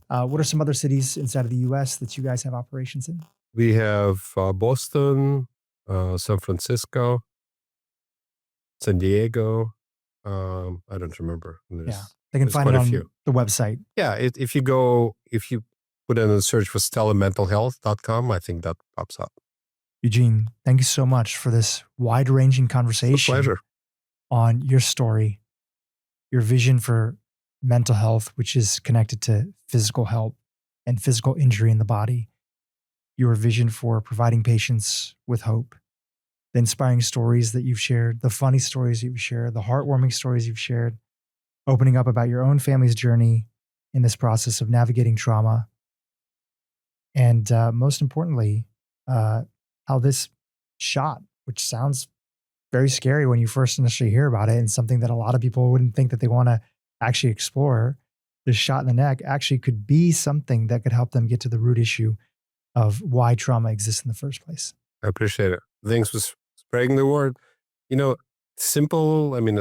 What are some other cities inside of the U.S. that you guys have operations in? We have Boston, San Francisco, San Diego. I don't remember. Yeah, they can find it on the website. Yeah, if you put in a search for StellateMentalHealth.com, I think that pops up. Eugene, thank you so much for this wide-ranging conversation. It's a pleasure. On your story, your vision for mental health, which is connected to physical health and physical injury in the body, your vision for providing patients with hope, the inspiring stories that you've shared, the funny stories you've shared, the heartwarming stories you've shared, opening up about your own family's journey in this process of navigating trauma, and most importantly, how this shot, which sounds very scary when you first initially hear about it, and something that a lot of people wouldn't think that they want to actually explore, this shot in the neck actually could be something that could help them get to the root issue of why trauma exists in the first place. I appreciate it. Thanks for spreading the word. Simple. I mean,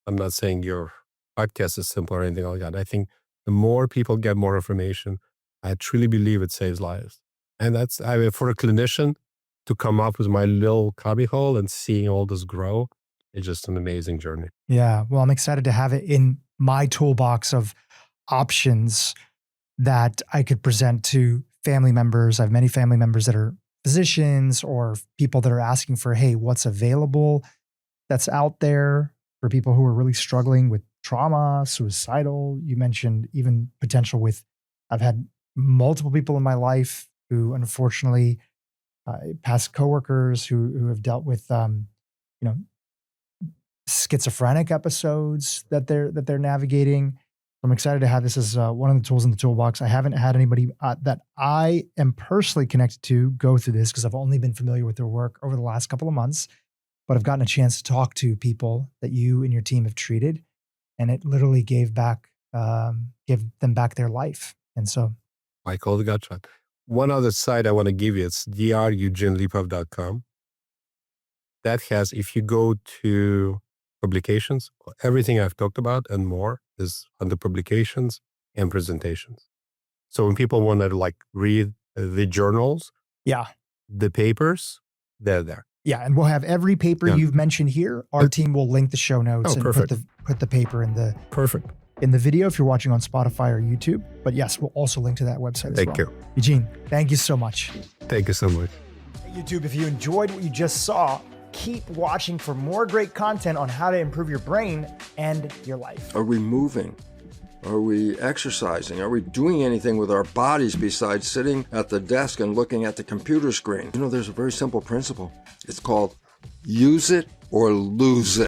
I'm not saying your podcast is simple or anything like that. I think the more people get more information, I truly believe it saves lives. And for a clinician to come up with my little cubbyhole and seeing all this grow, it's just an amazing journey. Yeah. Well, I'm excited to have it in my toolbox of options that I could present to family members. I have many family members that are physicians or people that are asking for, hey, what's available that's out there for people who are really struggling with trauma, suicidal. You mentioned even potential with, I've had multiple people in my life who unfortunately past coworkers who have dealt with, schizophrenic episodes that they're navigating. I'm excited to have this as one of the tools in the toolbox. I haven't had anybody that I am personally connected to go through this because I've only been familiar with their work over the last couple of months, but I've gotten a chance to talk to people that you and your team have treated, and it literally gave them back their life. And so I call the gut shot. One other site I want to give you, it's drueugenelipov.com. That has, if you go to publications, everything I've talked about and more is under publications and presentations. So when people want to read the journals, the papers, they're there. Yeah, and we'll have every paper you've mentioned here. Our team will link the show notes and put the paper in the in the video if you're watching on Spotify or YouTube. But yes, we'll also link to that website as well. Thank you. Eugene, thank you so much. Thank you so much. YouTube, if you enjoyed what you just saw, keep watching for more great content on how to improve your brain and your life. Are we moving? Are we exercising? Are we doing anything with our bodies besides sitting at the desk and looking at the computer screen? There's a very simple principle. It's called use it or lose it.